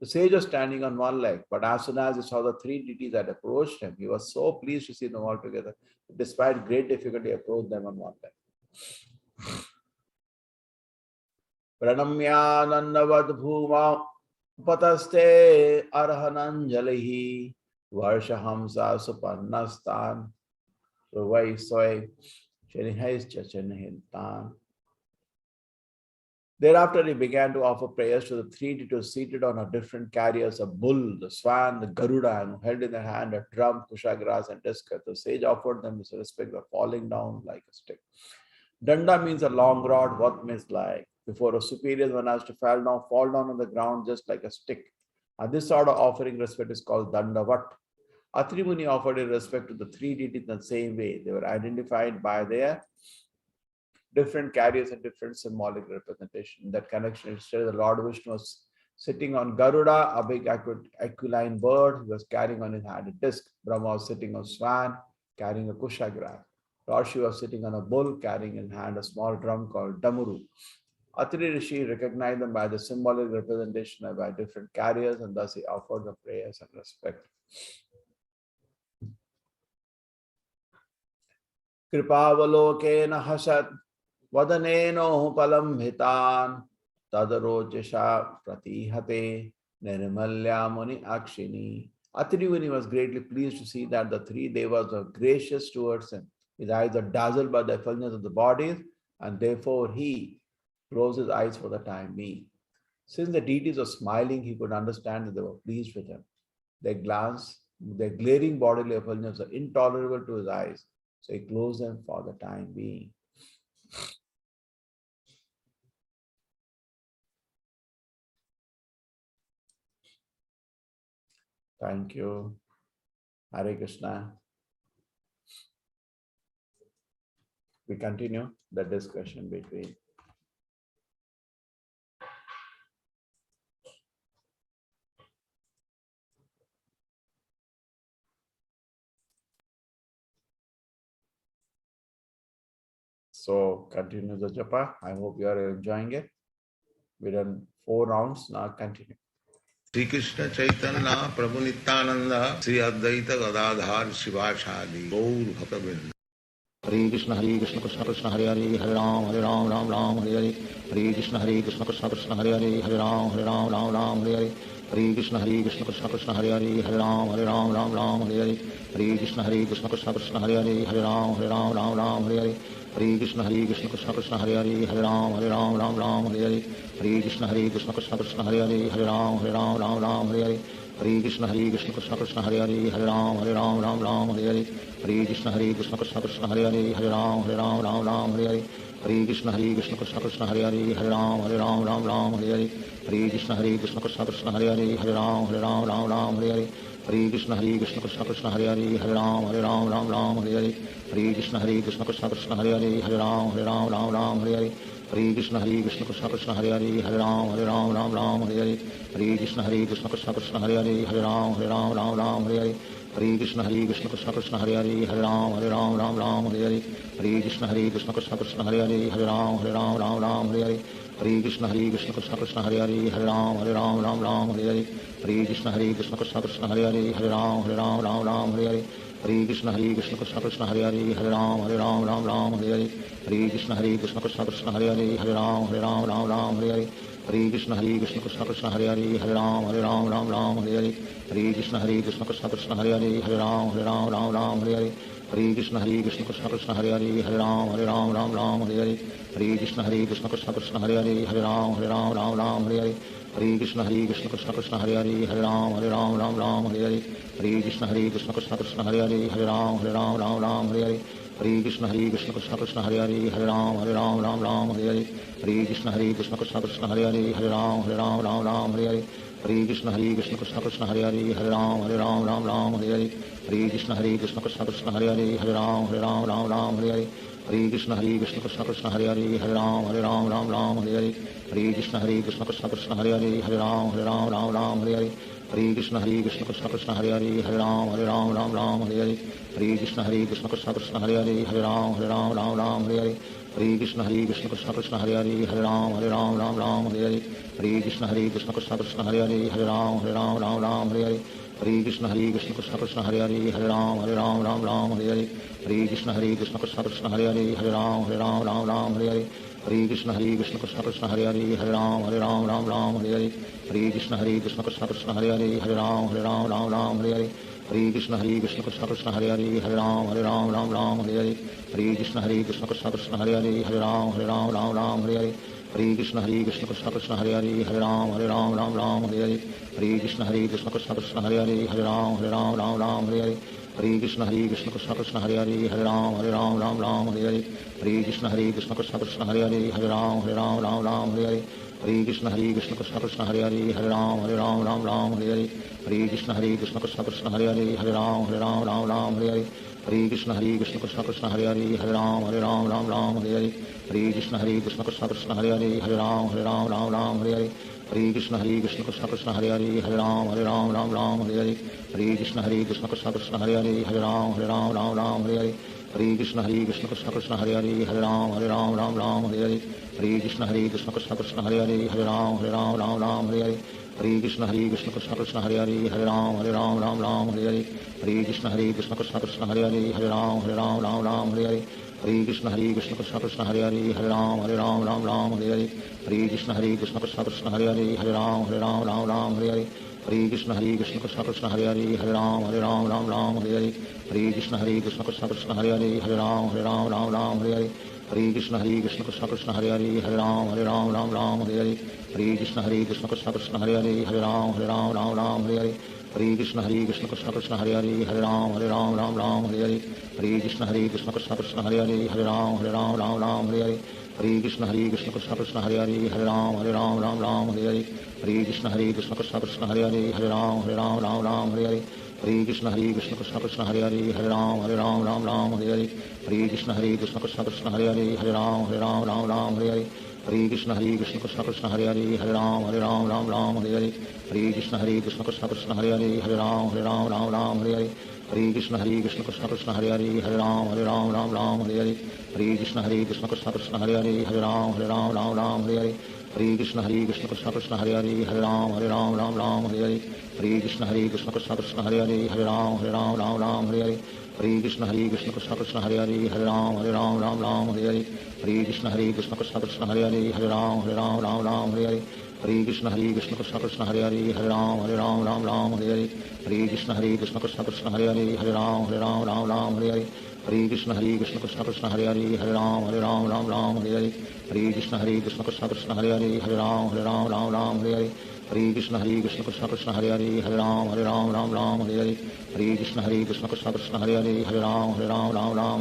S5: The sage was standing on one leg, but as soon as he saw the three deities that approached him, he was so pleased to see them all together. Despite great difficulty, he approached them on one leg. Pranamyanandavad bhuma pataste arhananjalihi varshahamsa supannastan Ruvai soy Chenihais Chachenihiltan. Thereafter, he began to offer prayers to the three deities seated on a different carriers, a bull, the swan, the Garuda, and held in their hand a drum, kushagras, and discus. The sage offered them with respect by falling down like a stick. Danda means a long rod, what means like. Before a superior one has to fall down on the ground just like a stick. And this sort of offering respect is called Dandavat. Atri Muni offered in respect to the three deities in the same way. They were identified by their different carriers and different symbolic representation. In that connection, it says the Lord Vishnu was sitting on Garuda, a big aquiline bird. He was carrying on his hand a disc. Brahma was sitting on swan, carrying a kushagra. Lord Shiva was sitting on a bull, carrying in hand a small drum called Damuru. Atri Rishi recognized them by the symbolic representation and by different carriers, and thus he offered the prayers and respect. Kripavaloke hasat Vadaneno palambhitan Tadarojasha pratihate Nirmalya Muni Akshini. Atri Muni was greatly pleased to see that the three devas were gracious towards him. His eyes are dazzled by the effulgence of the bodies, and therefore he closed his eyes for the time being. Since the deities were smiling, he could understand that they were pleased with him. Their glaring bodily effulgence were intolerable to his eyes, so he closed them for the time being. Thank you. Hare Krishna. We continue the discussion between So continue the japa. I hope you are enjoying it. We done 4 rounds. Now continue.
S1: Sri Krishna Chaitanya Prabhu Nityananda Sri Advaita Gadadhar Shivashadi Gaur Bhaktavinda. Hare Krishna Krishna Krishna Hare Hare Hare Ram Ram Ram Hare Hare. Hare Krishna Krishna Krishna Hare Hare Hare Ram Ram Hare Hare. Hare Krishna Krishna Krishna Hare Hare Hare Ram Ram Hare Hare. Hare Krishna Krishna Krishna Hare Hare Hare Ram Hare Hare. Hare Krishna Krishna Krishna Hare Hare Hare Ram Hare Hare. Hare Krishna Krishna Krishna Hare Hare Hare Ram Hare Hare. Hare Krishna Krishna Krishna Hare Hare Hare Ram Hare Hare. Hare Krishna Krishna Krishna Hare Hare Hare Ram Hare Hare. Hare Krishna Krishna Krishna Hare Hare Hare Ram Hare Hare. Hare Krishna Krishna Krishna Hare Hare Hare Ram Hare Hare. Hare Krishna Krishna Krishna Hare Hare Hare Ram Hare Hare. Hare Krishna Krishna Krishna Hare Hare Hare Ram Hare Hare. Hare Krishna Krishna Krishna Hare Hare Hare Ram Hare Hare. Hare Krishna Krishna Krishna Hare Hare Hare Ram Hare Hare. Hare Krishna Krishna Krishna Hare Hare Hare Ram Hare Hare. Hare Krishna Krishna Krishna Hare Hare Hare Ram Hare Hare. Hare Krishna Krishna Krishna Hare Hare Hare Ram Hare Hare. Hare Krishna Krishna Krishna Hare Hare Hare Ram Hare Hare. Hare Krishna Krishna Krishna Hare Hare Hare Ram Hare Hare. Hare Krishna Krishna Krishna Hare Hare Hare Ram Hare Hare. Hare Krishna Krishna Krishna Hare Hare Hare Ram Hare Hare. Hare Krishna Krishna Krishna Hare Hare Hare Ram Hare Hare. Hare Krishna Krishna Krishna Hare Hare Hare Ram Hare Hare. Hare Krishna Krishna Krishna Hare Hare Hare Ram Hare Hare. Hare Krishna Krishna Krishna Hare Hare Hare Ram Hare Hare. Hare Krishna Krishna Krishna Hare Hare Hare Ram Hare Hare. Hare Krishna Krishna Krishna Hare Hare Hare Ram Hare Hare. Hare Krishna Krishna Krishna Hare Hare Hare Ram Hare Hare. Hare Krishna Krishna Krishna Hare Hare Hare Ram Hare Hare. Hare Krishna Krishna Krishna Hare Hare Hare Ram Hare Hare. Hare Krishna Krishna Krishna Hare Hare Hare Ram Hare Hare. Hare Krishna Krishna Krishna Hare Hare Hare Ram Hare Hare. Hare Krishna Krishna Krishna Hare Hare Hare Ram Hare Hare. Hare Krishna Krishna Krishna Hare Hare Hare Ram Hare Hare. Hare Krishna Krishna Krishna Hare Hare Hare Ram Hare Hare. Hare Krishna Krishna Krishna Hare Hare Hare Ram Hare Hare. Hare Krishna Krishna Krishna Hare Hare Hare Ram Hare Hare. Hare Krishna Krishna Krishna Hare Hare Hare Ram Hare Hare. Hare Krishna Krishna Krishna Hare Hare Hare Ram Hare Hare. Hare Krishna Krishna Krishna Hare Hare Hare Ram Hare Hare. Hare Krishna Krishna Krishna Hare Hare Hare Ram Hare Hare. Hare Krishna Krishna Krishna Hare Hare Hare Ram Hare Hare. Hare Krishna Krishna Krishna Hare Hare Ram Ram Ram Hare Hare Hare Krishna Krishna Krishna Hare Hare Ram Ram Hare Hare Hare Krishna Krishna Krishna Hare Hare Ram Ram Hare Hare Hare Krishna Krishna Krishna Hare Hare Ram Ram Hare Hare Hare Krishna Krishna Krishna Hare Hare Ram Ram Hare Hare Hare Krishna Krishna Krishna Hare Hare Ram Ram Hare Hare Hare Krishna Krishna Krishna Hare Hare Ram Ram Hare Hare Hare Krishna Krishna Krishna Hare Hare Ram Hare Hare Hare Krishna Krishna Krishna Hare Hare Ram Ram Hare Hare Hare Krishna Krishna Krishna Hare Hare Ram Ram Hare Hare Hare Krishna Krishna Krishna Hare Hare Ram Ram Hare Hare Hare Krishna Krishna Krishna Hare Hare Ram Ram Hare Hare Hare Krishna Krishna Krishna Hare Hare Ram Ram Hare Hare Hare Krishna Krishna Krishna Hare Hare Ram Ram Hare Hare Hare Krishna Krishna Krishna Hare Hare Ram Ram Hare Hare Hare Krishna Krishna Krishna Hare Hare Ram Ram Hare Hare Hare Krishna Krishna Krishna Hare Hare Ram Ram Hare Hare Hare Krishna Krishna Krishna Hare Hare Ram Ram Hare Hare Hare Krishna Krishna Krishna Hare Hare Ram Ram Hare Hare Hare Krishna Krishna Krishna Hare Hare Ram Ram Hare Hare Hare Krishna Krishna Krishna Hare Hare Ram Ram Hare Hare Hare Krishna Krishna Krishna Hare Hare Ram Ram Hare Hare Hare Krishna Krishna Krishna Hare Hare Ram Ram Hare Hare Hare Krishna Krishna Krishna Hare Hare Ram Ram Hare Hare Hare Krishna Krishna Krishna Hare Hare Ram Ram Hare Hare Hare Krishna Krishna Krishna Hare Hare Ram Ram Hare Hare Hare Krishna Krishna Krishna Hare Hare Ram Ram Hare Hare Hare Krishna Krishna Krishna Hare Hare Ram Ram Hare Hare Hare Krishna Krishna Krishna Hare Hare Ram Ram Hare Hare Hare Krishna Krishna Krishna Hare Hare Ram Ram Hare Hare Hare Krishna Krishna Krishna Hare Hare Ram Ram Hare Hare Hare Krishna Krishna Krishna Krishna Hare Hare Ram Ram Hare Hare Hare Krishna Krishna Krishna Hare Hare Ram Ram Hare Hare Hare Krishna Krishna Krishna Krishna Hare Hare Ram Ram Hare Hare Hare Krishna Krishna Krishna Hare Hare Ram Ram Hare Hare Hare Krishna Krishna Krishna Krishna Hare Hare Ram Ram Hare Hare Hare Krishna Krishna Krishna Hare Hare Ram Ram Hare Hare Hare Krishna Krishna Krishna Krishna Hare Hare Ram Ram Hare Hare Hare Krishna Krishna Krishna Hare Hare Ram Ram Hare Hare Hare Krishna Krishna Krishna Krishna Hare Hare Ram Ram Hare Hare Hare Krishna Krishna Krishna Hare Hare Ram Ram Hare Hare Hare Krishna Krishna Krishna Krishna Hare Hare Ram Ram Hare Hare Hare Krishna Krishna Krishna Hare Hare Ram Ram Hare Hare Hare Krishna Krishna Krishna Krishna Hare Hare Ram Ram Hare Hare Hare Krishna Krishna Krishna Hare Hare Ram Ram Hare Hare Hare Krishna Krishna Krishna Krishna Hare Hare Ram Ram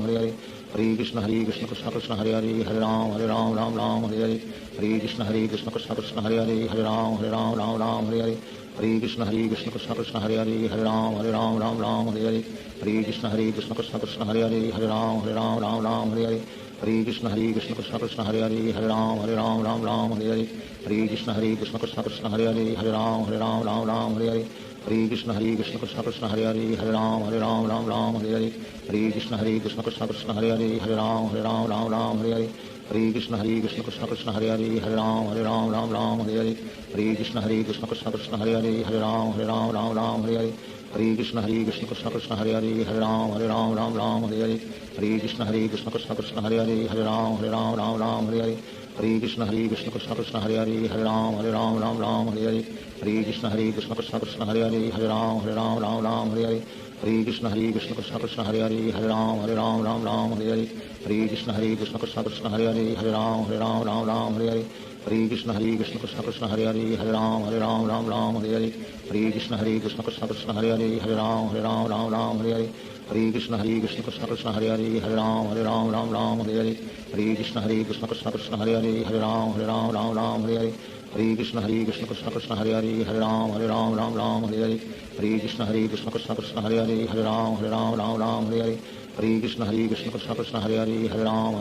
S1: Hare Hare Hare Krishna Krishna Krishna Hare Hare Ram Ram Hare Hare Hare Krishna Krishna Krishna Krishna Hare Hare Ram Ram Hare Hare Hare Krishna Krishna Krishna Hare Hare Ram Ram Hare Hare Hare Krishna Krishna Krishna Krishna Hare Hare Ram Ram Hare Hare Hare Krishna Krishna Krishna Hare Hare Ram Ram Hare Hare Hare Krishna Krishna Krishna Krishna Hare Hare Ram Ram Hare Hare Hare Krishna Krishna Krishna Krishna Hare Hare Ram Ram Hare Hare Hare Krishna Krishna Krishna Krishna Hare Hare Ram Ram Hare Hare Hare Krishna Krishna Krishna Krishna Hare Hare Ram Ram Hare Hare Hare Krishna Krishna Krishna Krishna Hare Hare Ram Ram Hare Hare Hare Krishna Krishna Krishna Krishna Hare Hare Ram Ram Hare Hare Hare Krishna Krishna Krishna Krishna Hare Hare Ram Ram Hare Hare Hare Krishna Krishna Krishna Krishna Hare Hare Ram Ram Hare Hare Hare Krishna Krishna Krishna Krishna Hare Hare Ram Ram Hare Hare Hare Krishna Krishna Krishna Krishna Hare Hare Ram Ram Hare Hare Hare Krishna Krishna Krishna Krishna Hare Hare Ram Ram Hare Hare Hare Krishna Krishna Krishna Krishna Hare Hare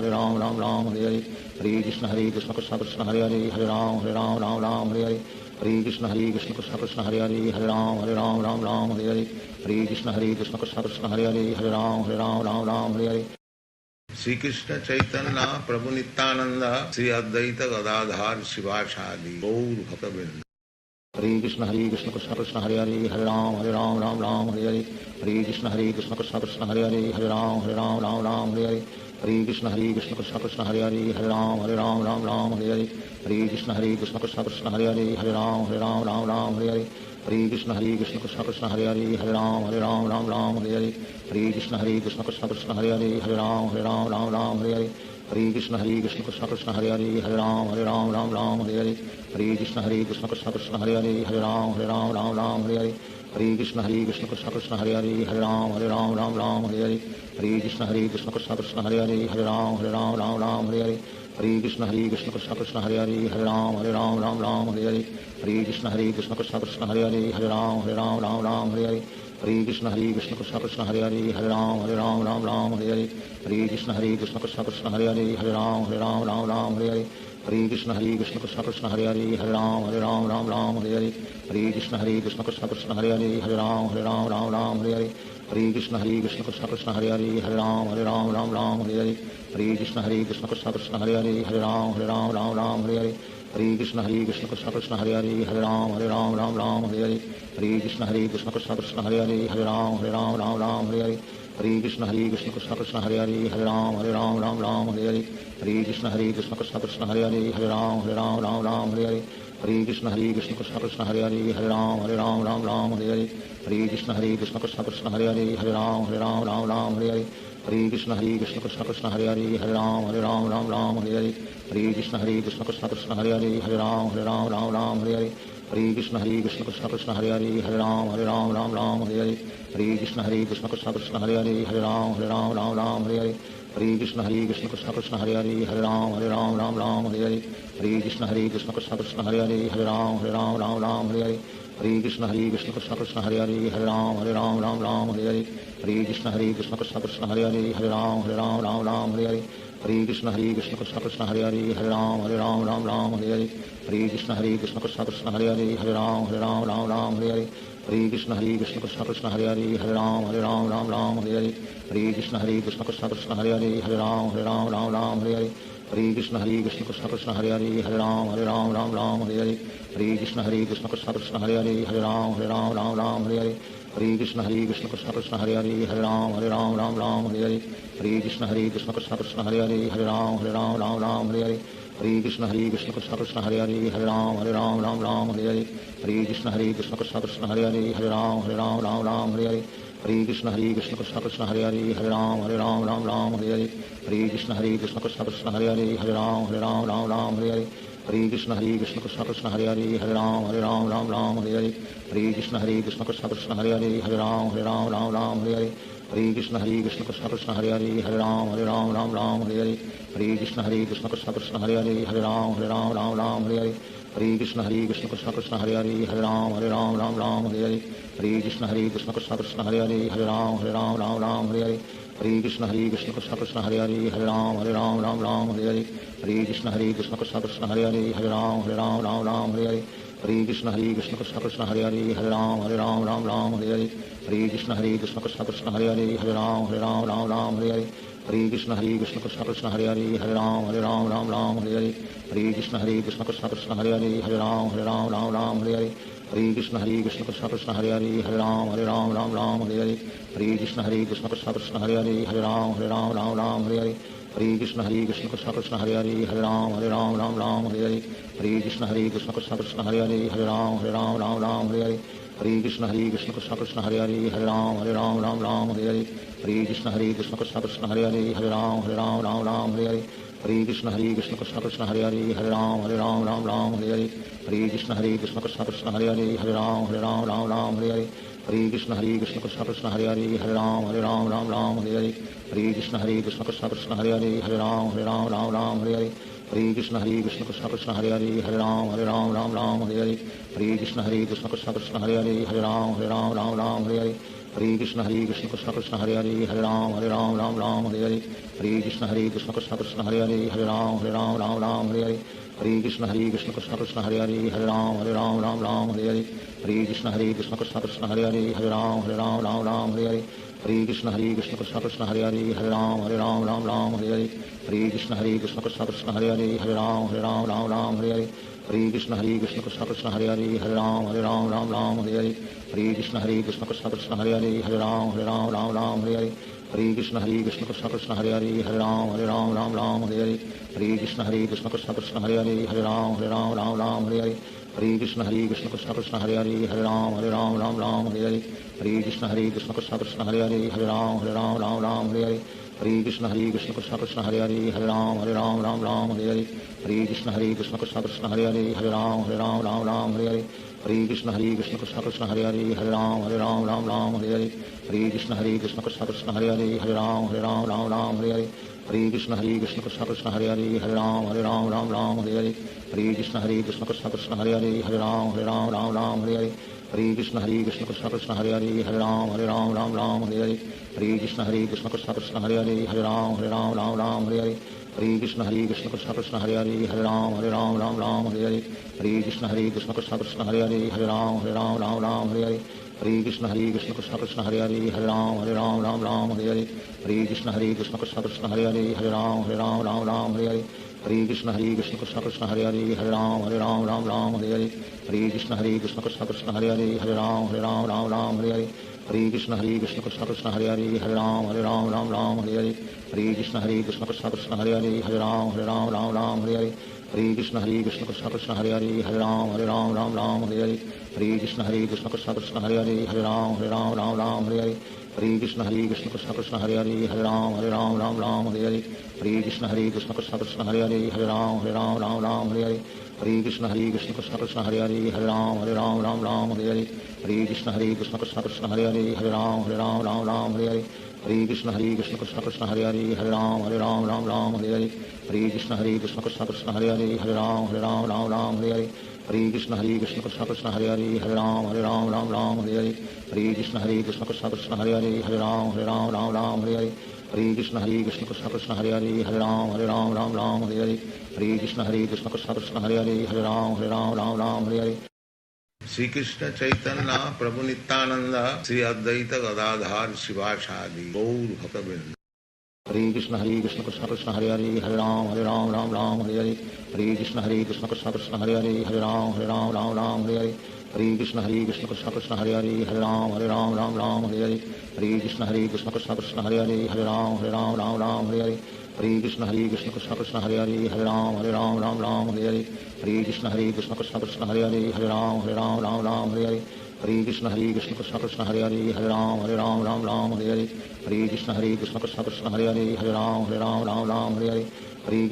S1: Ram Ram Hare Hare Hare Krishna Krishna Krishna Krishna Hare Hare Ram Ram Hare Hare Hare Krishna Krishna Krishna Krishna Hare Hare Ram Ram Hare Hare Hare Krishna Krishna Krishna Krishna Hare Hare Ram Ram Hare Hare
S5: Shri Krishna Chaitanya Prabhu Nityananda Shri Advaita Gadadhar शिवासादि Gaura भक्तवृंद।
S1: Hare Krishna Krishna Krishna Hare Hare Ram Ram Hare Hare Hare Krishna Krishna Krishna Hare Hare Ram Ram Hare Hare Hare Krishna Krishna Krishna Hare Hare Ram Ram Hare Hare Hare Krishna Krishna Krishna Krishna Hare Hare Ram Ram Hare Hare Hare Krishna Krishna Krishna Hare Hare Hare Ram Ram Ram Hare Hare Hare Krishna Krishna Krishna Hare Hare Hare Ram Ram Hare Hare Hare Krishna Krishna Krishna Hare Hare Hare Ram Ram Hare Hare Hare Krishna Krishna Krishna Hare Hare Hare Ram Ram Hare Hare Hare Krishna Krishna Krishna Hare Hare Hare Ram Ram Hare Hare Hare Krishna Krishna Krishna Hare Hare Hare Ram Ram Hare Hare Hare Krishna Krishna Krishna Hare Hare Hare Ram Ram Hare Hare Hare Krishna Krishna Krishna Hare Hare Hare Ram Hare Hare Hare Krishna Krishna Krishna Hare Hare Hare Ram Hare Hare Hare Krishna Krishna Krishna Hare Hare Hare Ram Hare Hare Hare Krishna Krishna Krishna Hare Hare Hare Ram Hare Hare Hare Krishna Krishna Krishna Hare Hare Hare Ram Hare Hare Hare Krishna Krishna Krishna Hare Hare Hare Ram Hare Hare Hare Krishna Krishna Krishna Hare Hare Hare Ram Hare Hare Hare Krishna Krishna Krishna Krishna Hare Hare Hare Ram Hare Hare Hare Krishna Krishna Krishna Krishna Hare Hare Hare Ram Hare Hare Hare Krishna Krishna Krishna Krishna Hare Hare Hare Ram Hare Hare Hare Krishna Krishna Krishna Krishna Hare Hare Hare Ram Hare Hare Hare Krishna Krishna Krishna Krishna Hare Hare Hare Ram Hare Hare Hare Krishna Krishna Krishna Krishna Hare Hare Hare Ram Hare Hare Hare Krishna Krishna Krishna Krishna Hare Hare Hare Ram Hare Hare Hare Krishna Krishna Krishna Krishna Hare Hare Hare Ram Hare Hare Hare Krishna Krishna Krishna Krishna Hare Hare Hare Ram Hare Hare Hare Krishna Krishna Krishna Krishna Hare Hare Hare Ram Hare Hare Hare Krishna Krishna Krishna Krishna Hare Hare Hare Ram Hare Hare Hare Krishna Krishna Krishna Krishna Hare Hare Hare Ram Hare Hare Hare Krishna Krishna Krishna Krishna Hare Hare Hare Ram Hare Hare Hare Krishna Krishna Krishna Krishna Hare Hare Hare Ram Hare Hare Hare Krishna Krishna Krishna Krishna Hare Hare Hare Ram Hare Hare Hare Krishna Krishna Krishna Krishna Hare Hare Hare Ram Hare Hare Hare Krishna Krishna Krishna Krishna Hare Hare Hare Ram Hare Hare Hare Krishna Krishna Krishna Krishna Hare Hare Hare Ram Hare Hare Hare Krishna Krishna Krishna Krishna Hare Hare Hare Ram Hare Hare Hare Krishna Krishna Krishna Krishna Hare Hare Hare Ram Hare Hare Hare Krishna Krishna Krishna Krishna Hare Hare Hare Ram Hare Hare Hare Krishna Krishna Krishna Krishna Hare Hare Hare Ram Hare Hare Hare Krishna Krishna Krishna Krishna Hare Hare Hare Ram Hare Hare Hare Krishna Krishna Krishna Krishna Hare Hare Hare Ram Hare Hare Hare Krishna Krishna Krishna Krishna Hare Hare Hare Ram Hare Hare Hare Krishna Krishna Krishna Krishna Hare Hare Hare Ram Hare Hare Hare Krishna Krishna Krishna Krishna Hare Hare Hare Ram Hare Hare Hare Krishna Krishna Krishna Krishna Hare Hare Hare Ram Hare Hare Hare Krishna Krishna Krishna Krishna Hare Hare Hare Ram Hare Hare Hare Krishna Krishna Krishna Krishna Hare Hare Hare Ram Hare Hare Hare Krishna Krishna Krishna Krishna Hare Hare Hare Ram Hare Hare Hare Krishna Krishna Krishna Krishna Hare Hare Hare Ram Hare Hare Hare Krishna Krishna Krishna Krishna Hare Hare Hare Ram Hare Hare Hare Krishna Krishna Krishna Krishna Hare Hare Hare Ram Hare Hare Hare Krishna Krishna Krishna Krishna Hare Hare Hare Ram Hare Hare Hare Krishna Krishna Krishna Krishna Hare Hare Hare Ram Hare Hare Hare Krishna Krishna Krishna Krishna Hare Hare Hare Ram Hare Hare Hare Krishna Krishna Krishna Krishna Hare Hare Hare Ram Hare Hare Hare Krishna Krishna Krishna Krishna Hare Hare Hare Ram Hare Hare Hare Krishna Krishna Krishna Krishna Hare Hare Hare Ram Hare Hare Hare Krishna Krishna Krishna Krishna Hare Hare Hare Ram Hare Hare Hare Krishna Krishna Krishna Krishna Hare Hare Hare Ram Hare Hare Hare Krishna Krishna Krishna Krishna Hare Hare Hare Ram Hare Hare Hare Krishna Krishna Krishna Krishna Hare Hare Hare Ram Hare Hare Hare Krishna Krishna Krishna Krishna Hare Hare Hare Ram Hare Hare Hare Krishna Krishna Krishna Krishna Hare Hare Hare Ram Hare Hare Hare Krishna Krishna Krishna Krishna Hare Hare Hare Ram Hare Hare Hare Krishna Krishna Krishna Krishna Hare Hare Hare Ram Hare Hare Hare Krishna Krishna Krishna Krishna Hare Hare Hare Ram Hare Hare Hare Krishna Krishna Krishna Krishna Hare Hare Hare Ram Hare Hare Hare Krishna Krishna Krishna Krishna Hare Hare Hare Ram Hare Hare Hare Krishna Krishna Krishna Krishna Hare Hare Hare Ram Hare Hare Hare Krishna Krishna Krishna Krishna Hare Hare Hare Ram Hare Hare Hare Krishna Krishna Krishna Krishna Hare Hare Hare Ram Hare Hare Hare Krishna Krishna Krishna Krishna Hare Hare Hare Ram Hare Hare Hare Krishna Krishna Krishna Krishna Hare Hare Hare Ram Hare Hare Hare Krishna Krishna Krishna Krishna Hare Hare Hare Ram Hare Hare Hare Krishna Krishna Krishna Krishna Hare Hare Hare Ram Hare Hare Hare Krishna Krishna Krishna Hare Hare Hare Ram Ram Ram Hare Hare Hare Krishna Krishna Krishna Hare Hare Hare Ram Ram Hare Hare Hare Krishna Krishna Krishna Hare Hare Hare Ram Ram Hare Hare Hare Krishna Krishna Krishna Hare Hare Hare Ram Ram Hare Hare Hare Krishna Krishna Krishna Hare Hare Hare Ram Ram Hare Hare Hare Krishna Krishna Krishna Hare Hare Hare Ram Ram Hare Hare Hare Krishna Krishna Krishna Hare Hare Hare Ram Ram Hare Hare Hare Krishna Krishna Krishna Hare Hare Hare Ram Hare Hare Hare Krishna Krishna Krishna Hare Hare Hare Ram Hare Hare Hare Krishna Krishna Krishna Hare Hare Hare Ram Hare Hare Hare Krishna Krishna Krishna Hare Hare Hare Ram Hare Hare Hare Krishna Krishna Krishna Hare Hare Hare Ram Hare Hare Hare Krishna Krishna Krishna Hare Hare Hare Ram Hare Hare Hare Krishna Krishna Krishna Hare Hare Hare Ram Hare Hare Hare Krishna Krishna Krishna Hare Hare Hare Ram Hare Hare Hare Krishna Krishna Krishna Hare Hare Hare Ram Hare Hare Hare Krishna Krishna Krishna Hare Hare Hare Ram Hare Hare Hare Krishna Krishna Krishna Hare Hare Hare Ram Hare Hare Hare Krishna Krishna Krishna Hare Hare Hare Ram Hare Hare Hare Krishna Krishna Krishna Hare Hare Hare Ram Hare Hare Hare Krishna Krishna Krishna Hare Hare Hare Ram Hare Hare Hare Krishna Krishna Krishna Hare Hare Hare Ram Hare Hare Hare Krishna Krishna Krishna Hare Hare Hare Ram Hare Hare Hare Krishna Krishna Krishna Hare Hare Hare Ram Hare Hare Hare Krishna Krishna Krishna Hare Hare Hare Ram Hare Hare Hare Krishna Krishna Krishna Hare Hare Hare Ram Hare Hare Hare Krishna Krishna Krishna Hare Hare Hare Ram Hare Hare Hare Krishna Krishna Krishna Hare Hare Hare Ram Hare Hare Hare Krishna Krishna Krishna Hare Hare Hare Ram Hare Hare Hare Krishna Krishna Krishna Hare Hare Hare Ram Hare Hare Hare Krishna Krishna Krishna Hare Hare Hare Ram Hare Hare Hare Krishna Krishna Krishna Hare Hare Hare Ram Hare Hare
S5: Shri Krishna Chaitanya Prabhu Nityananda Shri Advaita Gadadhar शिवासादि गौर भक्तवृंद
S1: Hare Krishna Krishna Krishna Hare Hare Hare Ram Hare Hare Hare Krishna Krishna Krishna Hare Hare Hare Ram Hare Hare Hare Krishna Krishna Krishna Hare Hare Hare Ram Hare Hare Hare Krishna Krishna Krishna Hare Hare Hare Ram Hare Hare Hare Krishna Krishna Krishna Hare Hare Hare Ram Hare Hare Hare Krishna Krishna Krishna Hare Hare Hare Ram Hare Hare Hare Krishna Krishna Krishna Hare Hare Hare Ram Hare Hare Hare Krishna Krishna Krishna Hare Hare Hare Ram Hare Hare Hare Krishna Krishna Krishna Hare Hare Hare Ram Hare Hare Hare Krishna Krishna Krishna Hare Hare Hare Ram Hare Hare Hare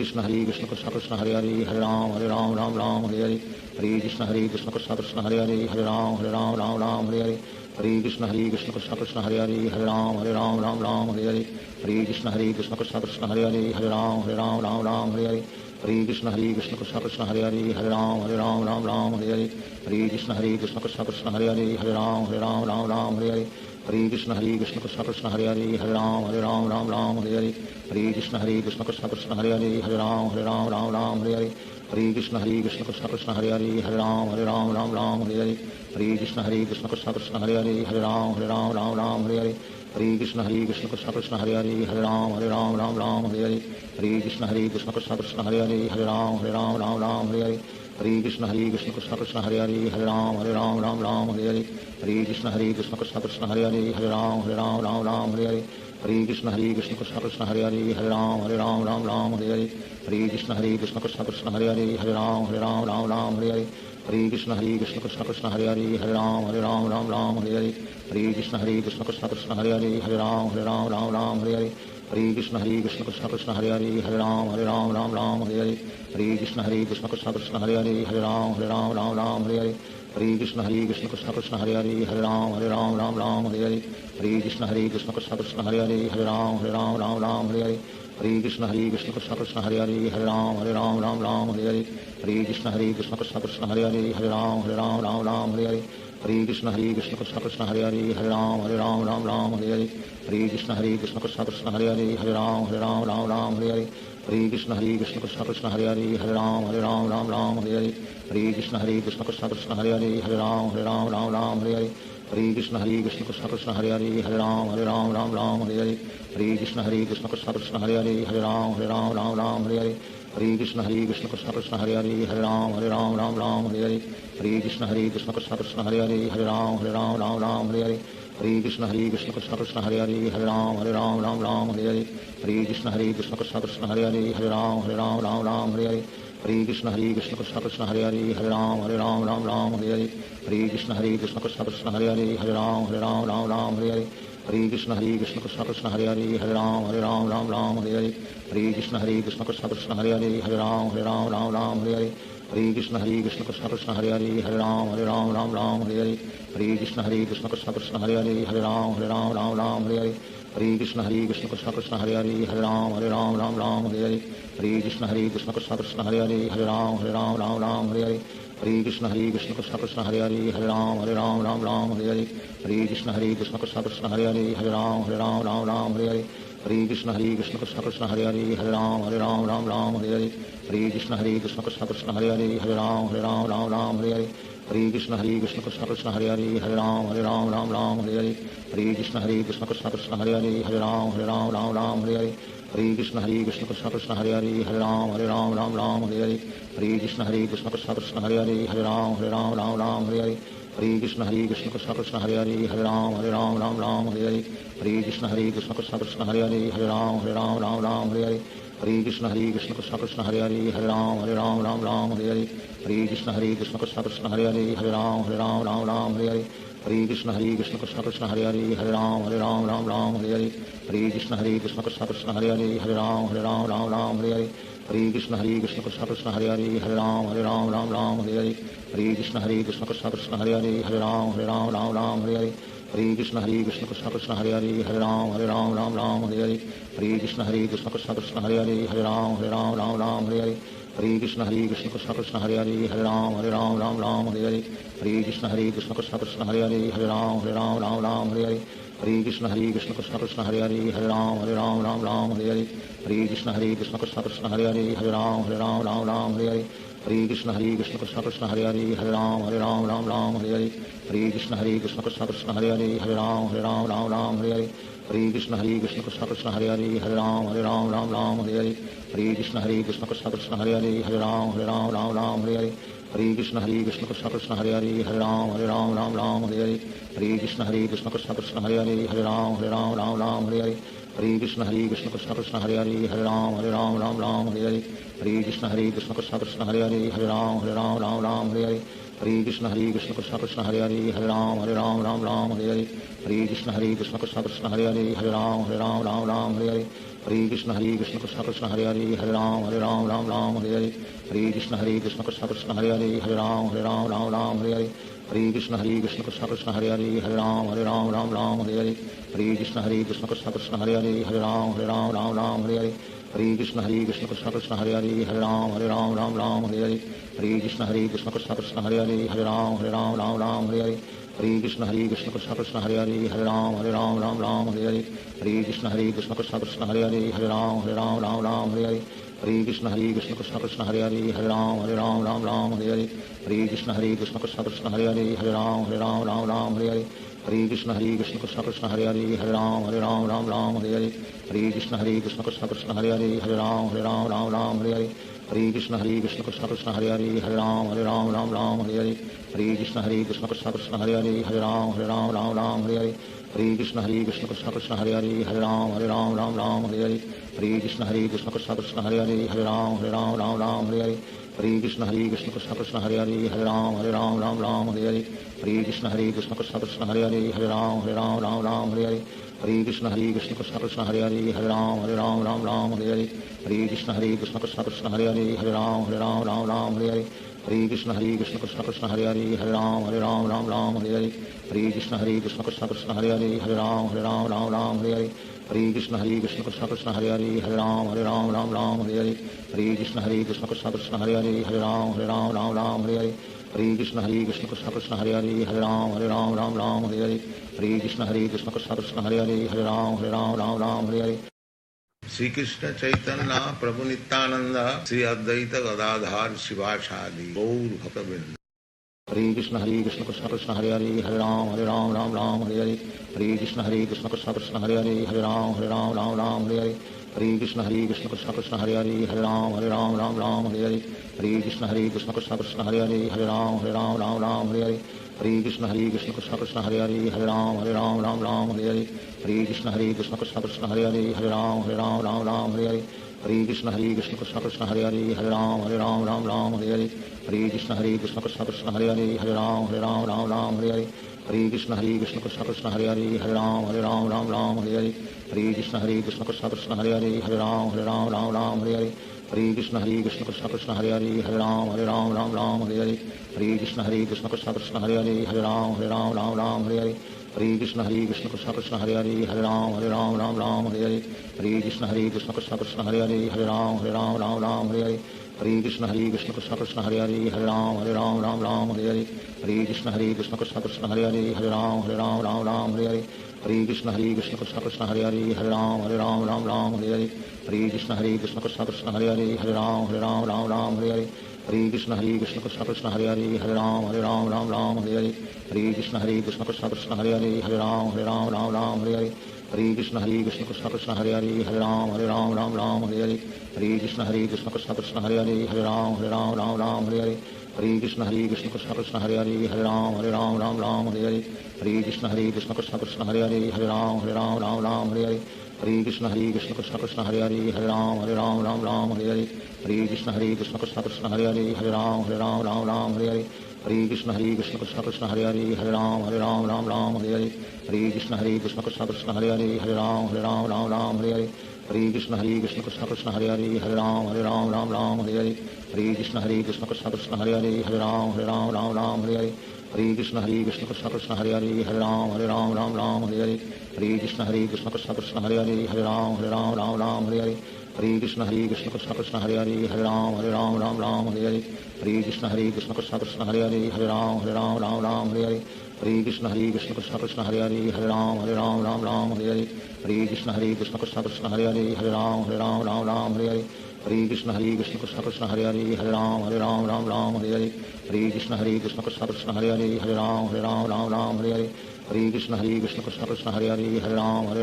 S1: Krishna Krishna Krishna Hare Hare Hare Ram Hare Hare Hare Krishna Krishna Krishna Hare Hare Hare Ram Hare Hare Hare Krishna Krishna Krishna Hare Hare Hare Ram Hare Hare Hare Krishna Krishna Krishna Hare Hare Hare Ram Hare Hare Hare Krishna Krishna Krishna Hare Hare Hare Ram Hare Hare Hare Krishna Krishna Krishna Hare Hare Hare Ram Hare Hare Hare Krishna Krishna Krishna Hare Hare Hare Ram Hare Hare Hare Krishna Krishna Krishna Hare Hare Hare Ram Hare Hare Hare Krishna Krishna Krishna Hare Hare Hare Ram Hare Hare Hare Krishna Krishna Krishna Hare Hare Hare Ram Hare Hare Hare Krishna Krishna Krishna Hare Hare Hare Ram Hare Hare Hare Krishna Krishna Krishna Hare Hare Hare Ram Hare Hare Hare Krishna Krishna Krishna Hare Hare Hare Ram Hare Hare Hare Krishna Krishna Krishna Hare Hare Hare Ram Hare Hare Hare Krishna Krishna Krishna Hare Hare Hare Ram Hare Hare Hare Krishna Krishna Krishna Hare Hare Hare Ram Hare Hare Hare Krishna Krishna Krishna Hare Hare Hare Ram Hare Hare Hare Krishna Krishna Krishna Hare Hare Hare Ram Hare Hare Hare Krishna Krishna Krishna Hare Hare Hare Ram Hare Hare Krishna Krishna Krishna Hare Hare Hare Ram Hare Hare Krishna Krishna Krishna Hare Hare Hare Ram Hare Hare Krishna Krishna Krishna Hare Hare Hare Ram Hare Hare Krishna Krishna Krishna Hare Hare Hare Ram Hare Hare Krishna Krishna Krishna Hare Hare Hare Ram Hare Hare Krishna Krishna Krishna Hare Hare Hare Ram Hare Hare Krishna Krishna Krishna Hare Hare Hare Ram Hare Hare Krishna Krishna Krishna Hare Hare Hare Ram Hare Hare Krishna Krishna Krishna Hare Hare Hare Ram Hare Hare Krishna Krishna Krishna Hare Hare Hare Ram Hare Hare Krishna Krishna Krishna Hare Hare Hare Ram Hare Hare हरे कृष्ण कृष्ण कृष्ण हरे हरे राम राम राम हरे हरे हरे कृष्ण कृष्ण कृष्ण हरे हरे राम राम हरे हरे हरे कृष्ण कृष्ण कृष्ण हरे हरे राम राम हरे हरे हरे कृष्ण कृष्ण कृष्ण हरे हरे राम राम हरे हरे हरे कृष्ण कृष्ण कृष्ण हरे हरे राम राम हरे हरे हरे कृष्ण कृष्ण कृष्ण हरे हरे राम हरे हरे हरे कृष्ण कृष्ण कृष्ण हरे हरे राम राम हरे हरे हरे कृष्ण कृष्ण कृष्ण हरे हरे राम हरे हरे हरे कृष्ण कृष्ण कृष्ण हरे हरे राम हरे हरे हरे कृष्ण कृष्ण कृष्ण कृष्ण हरे हरे राम हरे हरे हरे कृष्ण कृष्ण कृष्ण हरे हरे राम हरे हरे हरे कृष्ण कृष्ण कृष्ण कृष्ण हरे राम हरे हरे हरे कृष्ण कृष्ण कृष्ण हरे राम हरे हरे हरे कृष्ण कृष्ण कृष्ण कृष्ण हरे राम हरे हरे हरे कृष्ण कृष्ण कृष्ण हरे राम हरे हरे हरे कृष्ण कृष्ण कृष्ण कृष्ण हरे राम हरे हरे हरे कृष्ण कृष्ण कृष्ण कृष्ण हरे राम हरे हरे हरे कृष्ण कृष्ण कृष्ण कृष्ण हरे राम हरे हरे हरे कृष्ण कृष्ण कृष्ण कृष्ण हरे राम हरे हरे हरे कृष्ण कृष्ण कृष्ण कृष्ण हरे राम हरे हरे हरे कृष्ण कृष्ण कृष्ण हरे राम हरे हरे हरे कृष्ण कृष्ण कृष्ण कृष्ण हरे राम हरे हरे हरे कृष्ण कृष्ण कृष्ण कृष्ण हरे राम हरे हरे हरे कृष्ण कृष्ण कृष्ण कृष्ण हरे राम हरे हरे हरे कृष्ण कृष्ण कृष्ण कृष्ण हरे राम हरे हरे हरे कृष्ण कृष्ण कृष्ण कृष्ण हरे राम हरे हरे हरे कृष्ण कृष्ण कृष्ण कृष्ण हरे राम हरे हरे हरे कृष्ण कृष्ण कृष्ण कृष्ण हरे राम हरे हरे हरे कृष्ण कृष्ण कृष्ण कृष्ण हरे राम हरे हरे हरे कृष्ण कृष्ण कृष्ण कृष्ण हरे राम हरे हरे हरे कृष्ण कृष्ण कृष्ण कृष्ण हरे राम हरे हरे हरे कृष्ण कृष्ण कृष्ण कृष्ण हरे राम हरे हरे हरे कृष्ण कृष्ण कृष्ण कृष्ण हरे राम हरे हरे हरे कृष्ण कृष्ण कृष्ण कृष्ण हरे राम हरे हरे हरे कृष्ण कृष्ण कृष्ण कृष्ण हरे राम हरे हरे हरे कृष्ण कृष्ण कृष्ण कृष्ण हरे राम हरे हरे हरे कृष्ण कृष्ण कृष्ण कृष्ण हरे राम हरे हरे हरे कृष्ण कृष्ण कृष्ण कृष्ण हरे राम हरे हरे हरे कृष्ण कृष्ण कृष्ण कृष्ण हरे राम हरे हरे हरे कृष्ण कृष्ण कृष्ण कृष्ण हरे राम हरे हरे हरे कृष्ण कृष्ण कृष्ण कृष्ण हरे राम हरे हरे हरे कृष्ण कृष्ण कृष्ण कृष्ण हरे राम हरे हरे हरे कृष्ण कृष्ण कृष्ण कृष्ण हरे राम हरे हरे हरे कृष्ण कृष्ण कृष्ण कृष्ण हरे राम हरे हरे हरे कृष्ण कृष्ण कृष्ण कृष्ण हरे राम हरे हरे हरे कृष्ण कृष्ण कृष्ण कृष्ण हरे राम हरे हरे हरे कृष्ण कृष्ण कृष्ण कृष्ण हरे राम हरे हरे हरे कृष्ण कृष्ण कृष्ण कृष्ण हरे राम हरे हरे हरे कृष्ण कृष्ण कृष्ण कृष्ण हरे राम हरे हरे हरे कृष्ण कृष्ण कृष्ण कृष्ण हरे राम हरे हरे हरे कृष्ण कृष्ण कृष्ण कृष्ण हरे राम हरे हरे हरे कृष्ण कृष्ण कृष्ण कृष्ण हरे राम हरे हरे हरे कृष्ण कृष्ण कृष्ण कृष्ण हरे राम हरे हरे हरे कृष्ण कृष्ण कृष्ण कृष्ण हरे राम हरे हरे हरे कृष्ण कृष्ण कृष्ण कृष्ण हरे राम हरे हरे हरे कृष्ण कृष्ण कृष्ण कृष्ण हरे राम हरे हरे हरे कृष्ण कृष्ण कृष्ण कृष्ण हरे राम हरे हरे हरे कृष्ण कृष्ण कृष्ण कृष्ण हरे राम हरे हरे हरे कृष्ण कृष्ण कृष्ण कृष्ण हरे राम हरे हरे हरे कृष्ण कृष्ण कृष्ण कृष्ण हरे राम हरे हरे हरे कृष्ण कृष्ण कृष्ण कृष्ण हरे राम हरे हरे हरे कृष्ण कृष्ण कृष्ण कृष्ण हरे राम हरे हरे हरे कृष्ण कृष्ण कृष्ण कृष्ण हरे राम हरे हरे हरे कृष्ण कृष्ण कृष्ण कृष्ण हरे राम हरे हरे हरे कृष्ण कृष्ण कृष्ण कृष्ण हरे राम हरे हरे हरे कृष्ण कृष्ण कृष्ण कृष्ण हरे राम हरे हरे हरे कृष्ण कृष्ण कृष्ण कृष्ण हरे राम हरे हरे हरे कृष्ण कृष्ण कृष्ण कृष्ण हरे राम हरे हरे
S5: श्री कृष्ण चैतन्य प्रभु नित्यानंद श्री अद्वैत गदाधार शिवाचार्य गौर भक्तवृंद।
S1: हरे कृष्ण कृष्ण कृष्ण हरे राम हरे हरे हरे कृष्ण कृष्ण कृष्ण कृष्ण हरे राम हरे हरे हरे कृष्ण कृष्ण कृष्ण हरे राम हरे हरे हरे कृष्ण कृष्ण कृष्ण कृष्ण हरे Ram Hare Hare Hare Krishna Krishna Krishna Hare Hare Hare Ram Ram Ram Hare Hare Hare Krishna Krishna Krishna Hare Hare Hare Ram Ram Hare Hare Hare Krishna Krishna Krishna Hare Hare Hare Ram Ram Hare Hare Hare Krishna Krishna Krishna Hare Hare Hare Ram Ram Hare Hare Hare Krishna Krishna Krishna Hare Hare Hare Ram Ram Hare Hare Hare Krishna Krishna Krishna Hare Hare Hare Ram Ram Hare Hare Hare Krishna Krishna Krishna Hare Hare Hare Ram Ram Hare Hare Hare Krishna Krishna Krishna Hare Hare Hare Ram Hare Hare Hare Krishna Krishna Krishna Hare Hare Hare Ram Hare Hare Hare Krishna Krishna Krishna Hare Hare Hare Ram Hare Hare Hare Krishna Krishna Krishna Hare Hare Hare Ram Hare Hare Hare Krishna Krishna Krishna Hare Hare Hare Ram Hare Hare Hare Krishna Krishna Krishna Hare Hare Hare Ram Hare Hare Hare Krishna Krishna Krishna Hare Hare Hare Ram Hare Hare Hare Krishna Krishna Krishna Hare Hare Hare Ram Hare Hare Hare Krishna Krishna Krishna Hare Hare Hare Ram Hare Hare Hare Krishna Krishna Krishna Hare Hare Hare Ram Hare Hare Hare Krishna Krishna Krishna Hare Hare Hare Ram Hare Hare Hare Krishna Krishna Krishna Hare Hare Hare Ram Hare Hare Hare Krishna Krishna Krishna Hare Hare Hare Ram Hare Hare Hare Krishna Krishna Krishna Hare Hare Hare Ram Hare Hare Hare Krishna Krishna Krishna Hare Hare Hare Ram Hare Hare Hare Krishna Krishna Krishna Hare Hare Hare Ram Hare Hare Hare Krishna Krishna Krishna Hare Hare Hare Ram Hare Hare Hare Krishna Krishna Krishna Hare Hare Hare Ram Hare Hare Hare Krishna Krishna Krishna Hare Hare Hare Ram Hare Hare Hare Krishna Krishna Krishna Hare Hare Hare Ram Hare Hare Hare Krishna Krishna Krishna Hare Hare Hare Ram Hare Hare Hare Krishna Krishna Krishna Hare Hare Hare Ram Hare Hare Hare Krishna Krishna Krishna Hare Hare Hare Ram Hare Hare Hare Krishna Krishna Krishna Hare Hare Hare Ram Hare Hare Hare Krishna Krishna Krishna Hare Hare Hare Ram Hare Hare Hare Krishna Krishna Krishna Hare Hare Hare Ram Hare Hare Hare Krishna Krishna Krishna Hare Hare Hare Ram Hare Hare Hare Krishna Krishna Krishna Hare Hare Hare Ram Hare Hare Hare Krishna Krishna Krishna Hare Hare Hare Ram Hare Hare Hare Krishna Krishna Krishna Hare Hare Hare Ram Hare Hare Hare Krishna Krishna Krishna Hare Hare Hare Ram Hare Hare Hare Krishna Krishna Krishna Hare Hare Hare Ram Hare Hare Hare Krishna Krishna Krishna Hare Hare Hare Ram Hare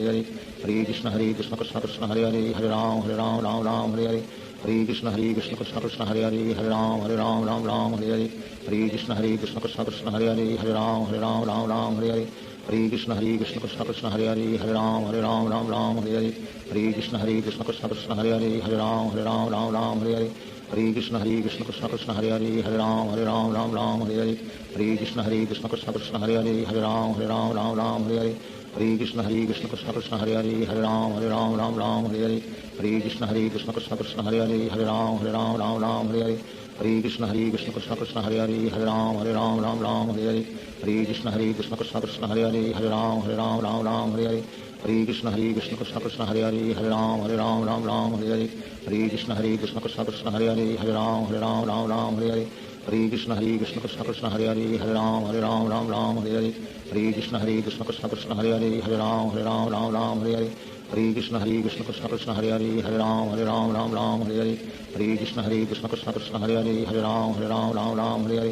S1: Hare Hare Krishna Krishna Krishna Hare Hare Hare Ram Hare Hare Hare Krishna Krishna Krishna Hare Hare Hare Ram Hare Hare Hare Krishna Krishna Krishna Hare Hare Hare Ram Hare Hare Hare Krishna Krishna Krishna Hare Hare Hare Ram Hare Hare Hare Krishna Krishna Krishna Hare Hare Hare Ram Hare Hare Hare Krishna Krishna Krishna Hare Hare Hare Ram Hare Hare Hare Krishna Krishna Krishna Hare Hare Hare Ram Hare Hare Hare Krishna Krishna Krishna Hare Hare Hare Ram Hare Hare Hare Krishna Krishna Krishna Hare Hare Hare Ram Hare Hare Hare Krishna Krishna Krishna Hare Hare Hare Ram Hare Hare Hare Krishna Krishna Krishna Hare Hare Hare Ram Hare Hare Hare Krishna Krishna Krishna Hare Hare Hare Ram Hare Hare Hare Krishna Krishna Krishna Hare Hare Hare Ram Hare Hare Hare Krishna Krishna Krishna Hare Hare Hare Ram Hare Hare Hare Krishna Krishna Krishna Hare Hare Hare Ram Hare Hare Hare Krishna Krishna Krishna Hare Hare Hare Ram Hare Hare Hare Krishna Krishna Krishna Hare Hare Hare Ram Hare Hare Hare Krishna Krishna Krishna Hare Hare Hare Ram Hare Hare Hare Krishna Krishna Krishna Hare Hare Hare Ram Hare Hare Hare Krishna Krishna Krishna Hare Hare Hare Ram Hare Hare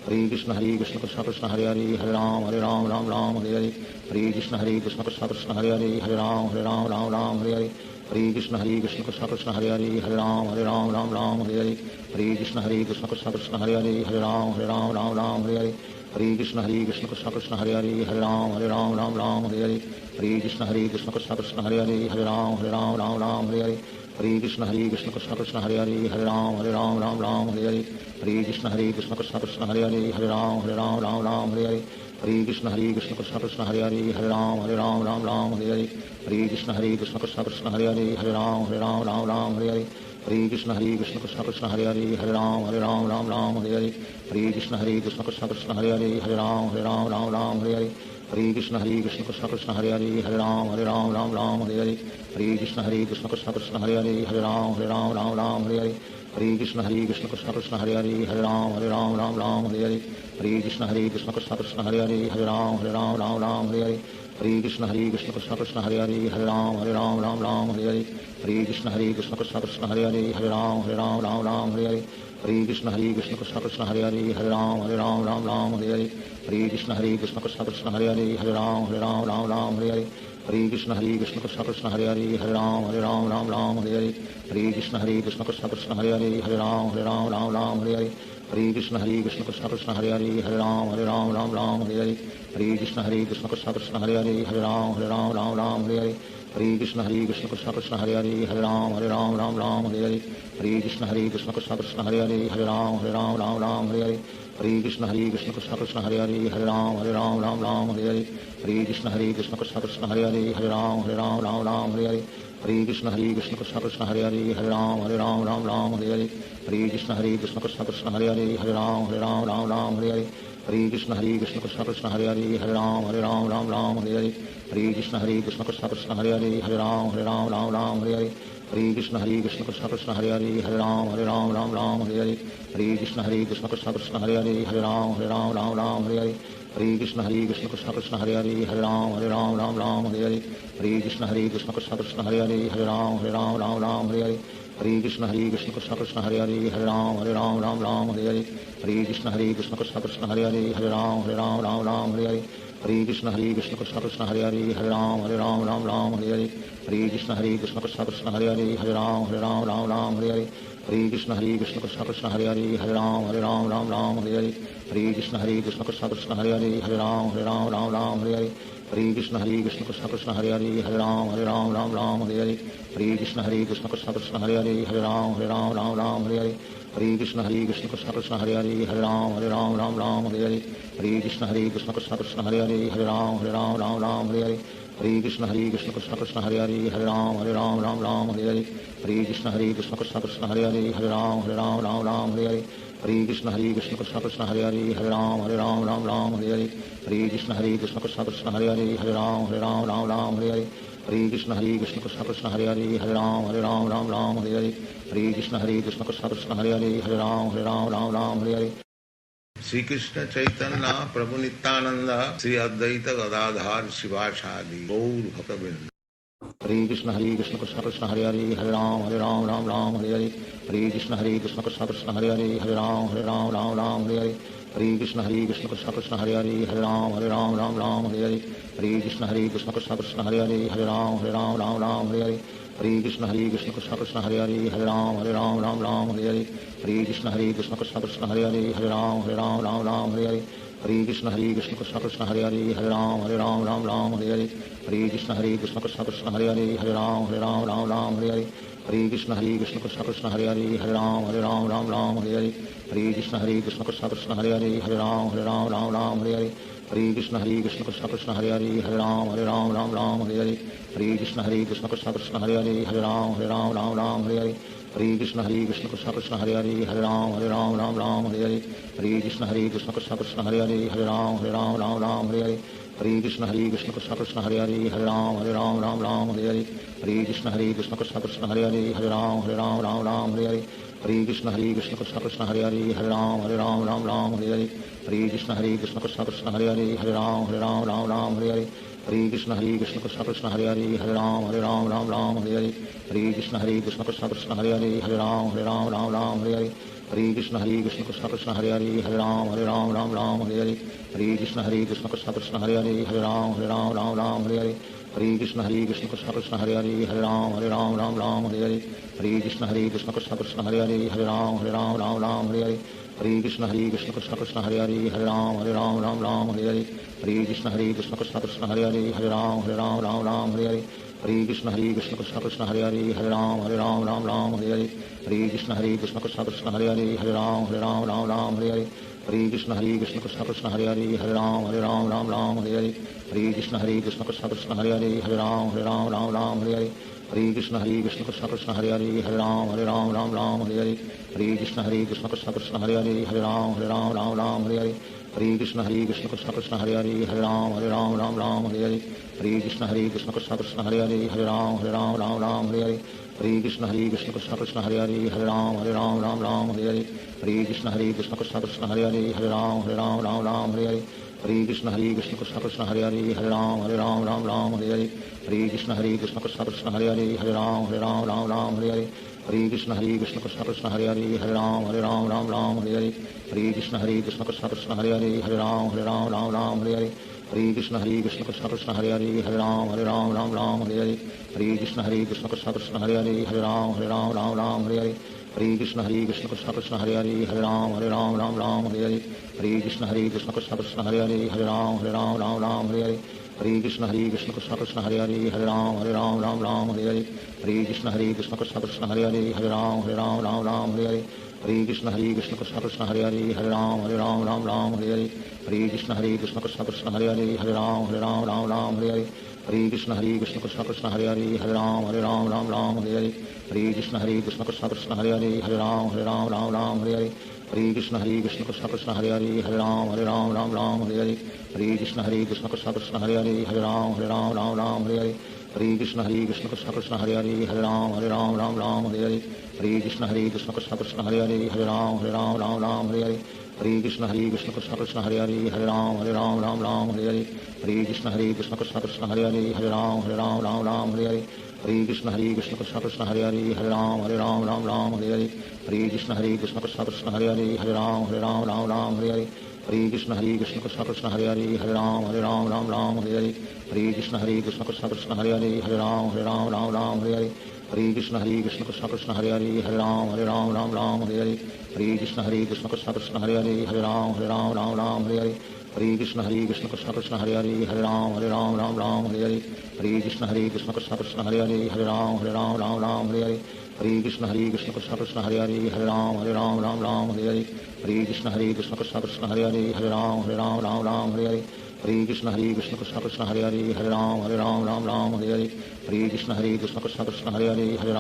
S1: Hare Krishna Krishna Krishna Hare Hare Hare Ram Hare Hare Hare Krishna Krishna Krishna Hare Hare Hare Ram Hare Hare Hare Krishna Krishna Krishna Hare Hare Hare Ram Hare Hare Hare Krishna Krishna Krishna Hare Hare Hare Ram Hare Hare Hare Krishna Krishna Krishna Hare Hare Hare Ram Hare Hare Hare Krishna Krishna Krishna Hare Hare Hare Ram Hare Hare Hare Krishna Krishna Krishna Hare Hare Hare Ram Hare Hare Hare Krishna Krishna Krishna Hare Hare Hare Ram Hare Hare Hare Krishna Krishna Krishna Hare Hare Hare Ram Hare Hare Hare Krishna Krishna Krishna Hare Hare Hare Ram Hare Hare Hare Krishna Krishna Krishna Hare Hare Hare Ram Hare Hare Hare Krishna Krishna Krishna Hare Hare Hare Ram Hare Hare Hare Krishna Krishna Krishna Hare Hare Hare Ram Hare Hare Hare Krishna Krishna Krishna Hare Hare Hare Ram Hare Hare Hare Krishna Krishna Krishna Hare Hare Hare Ram Ram Ram Hare Hare Hare Krishna Krishna Krishna Hare Hare Hare Ram Ram Hare Hare Hare Krishna Krishna Krishna Hare Hare Hare Ram Ram Hare Hare Hare Krishna Krishna Krishna Hare Hare Hare Ram Ram Hare Hare Hare Krishna Krishna Krishna Hare Hare Hare Ram Ram Hare Hare Hare Krishna Krishna Krishna Hare Hare Hare Ram Ram Hare Hare Hare Krishna Krishna Krishna Hare Hare Hare Ram Ram Hare Hare Hare Krishna Krishna Krishna Hare Hare Hare Ram Ram Hare Hare Hare Krishna Krishna Krishna Hare Hare Hare Ram Ram Hare Hare Hare Krishna Krishna Krishna Hare Hare Hare Ram Ram Hare Hare Hare Krishna Krishna Krishna Hare Hare Hare Ram Ram Hare Hare Hare Krishna Krishna Krishna Hare Hare Hare Ram Ram Hare Hare Hare Krishna Krishna Krishna Hare Hare Hare Ram Ram Hare Hare Hare Krishna Krishna Krishna Hare Hare Hare Ram Ram Hare Hare Hare Krishna Krishna Krishna Hare Hare Hare Ram Ram Hare Hare Hare Krishna Krishna Krishna Hare Hare Hare Ram Ram Hare Hare Hare Krishna Krishna Krishna Hare Hare Hare Ram Ram Hare Hare Hare Krishna Krishna Krishna Hare Hare Hare Ram Ram Hare Hare Hare Krishna Krishna Krishna Hare Hare Hare Ram Ram Hare Hare Hare Krishna Krishna Krishna Hare Hare Hare Ram Ram Hare Hare Hare Krishna Krishna Krishna Hare Hare Hare Ram Ram Hare Hare Hare Krishna Krishna Krishna Hare Hare Hare Ram Ram Hare Hare Hare Krishna Krishna Krishna Hare Hare Hare Ram Ram Hare Hare Hare Krishna Krishna Krishna Hare Hare Hare Ram Ram Hare Hare Hare Krishna Krishna Krishna Hare Hare Hare Ram Ram Hare Hare Hare Krishna Krishna Krishna Hare Hare Hare Ram Ram Hare Hare Hare Krishna Krishna Krishna Hare Hare Hare Ram Ram Hare Hare Hare Krishna Krishna Krishna Hare Hare Hare Ram Ram Hare Hare Hare Krishna Krishna Krishna Hare Hare Hare Ram Ram Hare Hare Hare Krishna Krishna Krishna Hare Hare Hare Ram Hare Hare
S5: Shri Krishna Chaitanya Prabhu Nityananda Shri Advaita Gadadhar शिवासादि गौर भक्तवृंद
S1: Hare Krishna Krishna Krishna Hare Hare Hare Ram Hare Hare Hare Krishna Krishna Krishna Hare Hare Hare Ram Hare Hare Hare Krishna Krishna Krishna Hare Hare Hare Ram Hare Hare Hare Krishna Krishna Krishna Hare Hare Hare Ram Hare Hare Hare Krishna Krishna Krishna Hare Hare Hare Ram Hare Hare Hare Krishna Krishna Krishna Hare Hare Hare Ram Hare Hare Hare Krishna Krishna Krishna Hare Hare Hare Ram Hare Hare Hare Krishna Krishna Krishna Hare Hare Hare Ram Hare Hare Hare Krishna Krishna Krishna Hare Hare Hare Ram Hare Hare Hare Krishna Krishna Krishna Hare Hare Hare Ram Hare Hare Hare Krishna Krishna Krishna Hare Hare Hare Ram Hare Hare Hare Krishna Krishna Krishna Hare Hare Hare Ram Hare Hare Hare Krishna Krishna Krishna Hare Hare Hare Ram Hare Hare Hare Krishna Krishna Krishna Hare Hare Hare Ram Hare Hare Hare Krishna Krishna Krishna Hare Hare Hare Ram Hare Hare Hare Krishna Krishna Krishna Hare Hare Hare Ram Hare Hare Hare Krishna Krishna Krishna Hare Hare Hare Ram Hare Hare Hare Krishna Krishna Krishna Hare Hare Hare Ram Hare Hare Hare Krishna Krishna Krishna Hare Hare Hare Ram Hare Hare Hare Krishna Krishna Krishna Hare Hare Hare Ram Hare Hare Hare Krishna Krishna Krishna Hare Hare Hare Ram Hare Hare Hare Krishna Krishna Krishna Hare Hare Hare Ram Hare Hare Hare Krishna Krishna Krishna Hare Hare Hare Ram Hare Hare Hare Krishna Krishna Krishna Hare Hare Hare Ram Hare Hare Hare Krishna Krishna Krishna Hare Hare Hare Ram Hare Hare Hare Krishna Krishna Krishna Hare Hare Hare Ram Hare Hare Hare Krishna Krishna Krishna Hare Hare Hare Ram Hare Hare Hare Krishna Krishna Krishna Hare Hare Hare Ram Hare Hare Hare Krishna Krishna Krishna Hare Hare Hare Ram Hare Hare Hare Krishna Krishna Krishna Hare Hare Hare Ram Hare Hare Hare Krishna Krishna Krishna Hare Hare Hare Ram Hare Hare Hare Krishna Krishna Krishna Hare Hare Hare Ram Hare Hare Hare Krishna Krishna Krishna Hare Hare Hare Ram Hare Hare Hare Krishna Krishna Krishna Hare Hare Hare Ram Hare Hare Hare Krishna Krishna Krishna Hare Hare Hare Ram Hare Hare Hare Krishna Krishna Krishna Hare Hare Hare Ram Hare Hare Hare Krishna Krishna Krishna Hare Hare Hare Ram Hare Hare Hare Krishna Krishna Krishna Hare Hare Hare Ram Hare Hare Hare Krishna Krishna Krishna Hare Hare Hare Ram Hare Hare Hare Krishna Krishna Krishna Hare Hare Hare Ram Hare Hare Hare Krishna Krishna Krishna Hare Hare Hare Ram Hare Hare Hare Krishna Krishna Krishna Hare Hare Hare Ram Hare Hare Hare Krishna Krishna Krishna Hare Hare Hare Ram Hare Hare हरे कृष्ण कृष्ण कृष्ण हरे हरे हरे राम राम राम हरे हरे हरे कृष्ण कृष्ण कृष्ण हरे हरे हरे राम राम हरे हरे हरे कृष्ण कृष्ण कृष्ण हरे हरे हरे राम राम हरे हरे हरे कृष्ण कृष्ण कृष्ण हरे हरे हरे राम राम हरे हरे हरे कृष्ण कृष्ण कृष्ण हरे हरे हरे राम राम हरे हरे हरे कृष्ण कृष्ण कृष्ण हरे हरे हरे राम राम हरे हरे हरे कृष्ण कृष्ण कृष्ण हरे हरे हरे राम राम हरे हरे हरे कृष्ण कृष्ण कृष्ण हरे हरे हरे राम हरे हरे हरे कृष्ण कृष्ण कृष्ण हरे हरे हरे राम हरे हरे हरे कृष्ण कृष्ण कृष्ण हरे हरे हरे राम हरे हरे हरे कृष्ण कृष्ण कृष्ण हरे हरे हरे राम हरे हरे हरे कृष्ण कृष्ण कृष्ण हरे हरे हरे राम हरे हरे हरे कृष्ण कृष्ण कृष्ण हरे हरे हरे राम हरे हरे हरे कृष्ण कृष्ण कृष्ण हरे हरे हरे राम हरे हरे हरे कृष्ण कृष्ण कृष्ण हरे हरे हरे राम हरे हरे हरे कृष्ण कृष्ण कृष्ण हरे हरे हरे राम हरे हरे हरे कृष्ण कृष्ण कृष्ण हरे हरे हरे राम हरे हरे हरे कृष्ण कृष्ण कृष्ण हरे हरे हरे राम हरे हरे हरे कृष्ण कृष्ण कृष्ण हरे हरे हरे राम हरे हरे हरे कृष्ण कृष्ण कृष्ण हरे हरे हरे राम हरे हरे हरे कृष्ण कृष्ण कृष्ण हरे हरे हरे राम हरे हरे हरे कृष्ण कृष्ण कृष्ण हरे हरे हरे राम हरे हरे हरे कृष्ण कृष्ण कृष्ण हरे हरे हरे राम हरे हरे हरे कृष्ण कृष्ण कृष्ण हरे हरे हरे राम हरे हरे हरे कृष्ण कृष्ण कृष्ण हरे हरे हरे राम हरे हरे हरे कृष्ण कृष्ण कृष्ण हरे हरे हरे राम हरे हरे हरे कृष्ण कृष्ण कृष्ण हरे हरे हरे राम हरे हरे हरे कृष्ण कृष्ण कृष्ण हरे हरे हरे राम हरे हरे हरे कृष्ण कृष्ण कृष्ण हरे हरे हरे राम हरे हरे हरे कृष्ण कृष्ण कृष्ण हरे हरे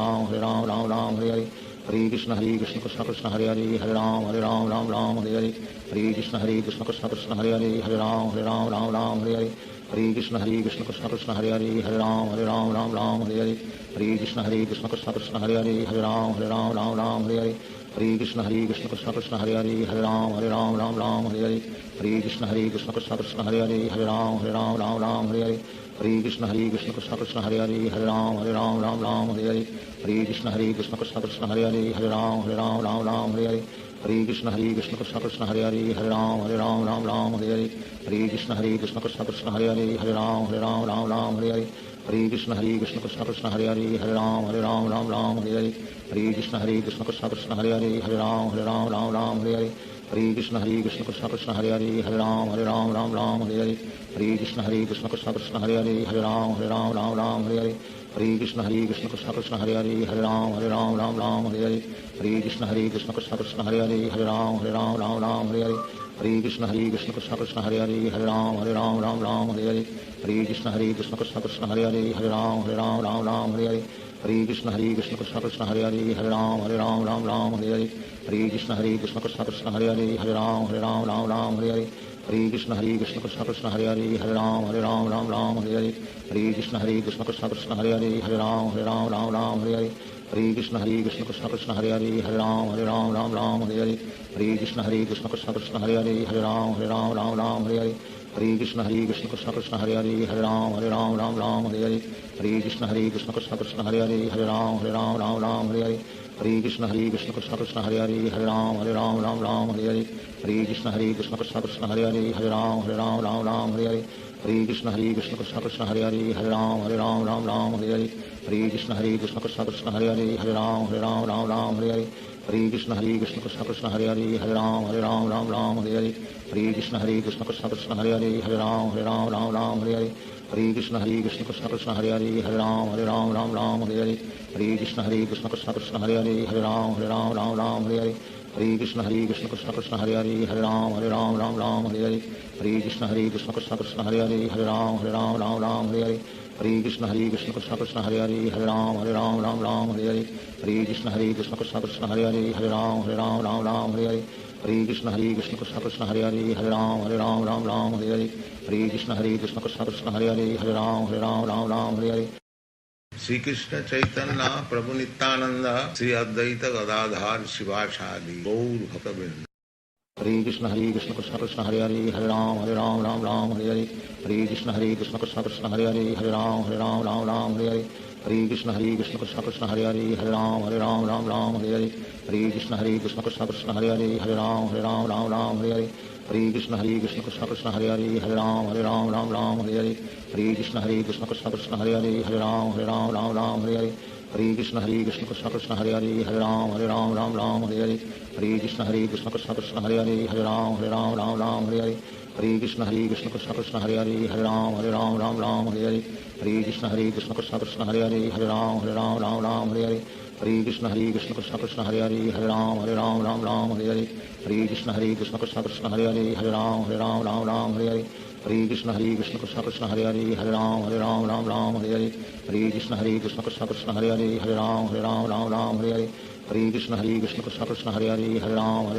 S1: हरे राम हरे हरे हरे कृष्ण कृष्ण कृष्ण हरे हरे हरे राम हरे हरे हरे कृष्ण कृष्ण कृष्ण हरे हरे हरे राम हरे हरे हरे कृष्ण कृष्ण कृष्ण हरे हरे हरे राम हरे हरे हरे कृष्ण कृष्ण कृष्ण हरे हरे हरे राम हरे हरे हरे कृष्ण कृष्ण कृष्ण हरे हरे हरे राम हरे हरे हरे कृष्ण कृष्ण कृष्ण हरे हरे हरे राम हरे हरे हरे कृष्ण कृष्ण कृष्ण हरे हरे हरे राम हरे हरे हरे कृष्ण कृष्ण कृष्ण हरे हरे हरे राम हरे हरे हरे कृष्ण कृष्ण कृष्ण हरे हरे हरे राम हरे हरे हरे कृष्ण कृष्ण कृष्ण हरे हरे हरे राम हरे हरे हरे कृष्ण कृष्ण कृष्ण हरे हरे हरे राम हरे हरे हरे कृष्ण कृष्ण कृष्ण हरे हरे हरे राम हरे हरे हरे कृष्ण कृष्ण कृष्ण हरे हरे हरे राम हरे हरे हरे कृष्ण कृष्ण कृष्ण हरे हरे हरे राम हरे हरे हरे कृष्ण कृष्ण कृष्ण हरे हरे हरे राम हरे हरे हरे कृष्ण कृष्ण कृष्ण हरे हरे हरे राम हरे हरे हरे कृष्ण कृष्ण कृष्ण हरे हरे हरे राम हरे हरे हरे कृष्ण कृष्ण कृष्ण हरे हरे हरे राम हरे हरे हरे कृष्ण कृष्ण कृष्ण हरे हरे हरे राम हरे हरे हरे कृष्ण कृष्ण कृष्ण हरे हरे हरे राम हरे हरे हरे कृष्ण कृष्ण कृष्ण हरे हरे हरे राम हरे हरे हरे कृष्ण कृष्ण कृष्ण हरे हरे हरे राम हरे हरे हरे कृष्ण कृष्ण कृष्ण हरे हरे हरे राम हरे हरे हरे कृष्ण कृष्ण कृष्ण हरे हरे हरे राम हरे हरे हरे कृष्ण कृष्ण कृष्ण हरे हरे हरे राम हरे हरे हरे कृष्ण कृष्ण कृष्ण हरे हरे हरे राम हरे हरे हरे कृष्ण कृष्ण कृष्ण हरे हरे हरे राम हरे हरे हरे कृष्ण कृष्ण कृष्ण हरे हरे हरे राम हरे हरे हरे कृष्ण कृष्ण कृष्ण हरे हरे हरे राम हरे हरे हरे कृष्ण कृष्ण कृष्ण हरे हरे हरे राम हरे हरे हरे कृष्ण कृष्ण कृष्ण हरे हरे हरे राम हरे हरे हरे कृष्ण कृष्ण कृष्ण हरे हरे हरे राम हरे हरे हरे कृष्ण कृष्ण कृष्ण हरे हरे हरे राम हरे हरे हरे कृष्ण कृष्ण कृष्ण हरे हरे हरे राम हरे हरे हरे कृष्ण कृष्ण कृष्ण हरे हरे हरे राम हरे हरे हरे कृष्ण कृष्ण कृष्ण हरे हरे हरे राम हरे हरे श्री कृष्ण चैतन्य प्रभु नित्यानंद श्री अद्वैत गदाधर शिवाचार्य गौर भक्तवृंद हरे कृष्ण कृष्ण कृष्ण हरे हरे हरे राम हरे हरे हरे कृष्ण कृष्ण कृष्ण हरे हरे हरे राम हरे हरे हरे कृष्ण कृष्ण कृष्ण हरे हरे हरे राम हरे हरे हरे कृष्ण कृष्ण कृष्ण हरे हरे हरे राम हरे हरे हरे कृष्ण कृष्ण कृष्ण हरे हरे हरे राम हरे हरे हरे कृष्ण कृष्ण कृष्ण हरे हरे हरे राम हरे हरे हरे कृष्ण कृष्ण कृष्ण हरे हरे हरे राम राम राम हरे हरे हरे कृष्ण कृष्ण कृष्ण हरे हरे हरे राम राम हरे हरे हरे कृष्ण कृष्ण कृष्ण हरे हरे हरे राम राम हरे हरे हरे कृष्ण कृष्ण कृष्ण हरे हरे हरे राम राम हरे हरे हरे कृष्ण कृष्ण कृष्ण हरे हरे हरे राम राम हरे हरे हरे कृष्ण कृष्ण कृष्ण हरे हरे हरे राम राम हरे हरे हरे कृष्ण कृष्ण कृष्ण हरे हरे हरे राम राम हरे हरे हरे कृष्ण कृष्ण कृष्ण हरे हरे हरे राम राम हरे हरे हरे कृष्ण कृष्ण कृष्ण हरे हरे हरे राम राम हरे हरे हरे कृष्ण कृष्ण कृष्ण हरे हरे हरे राम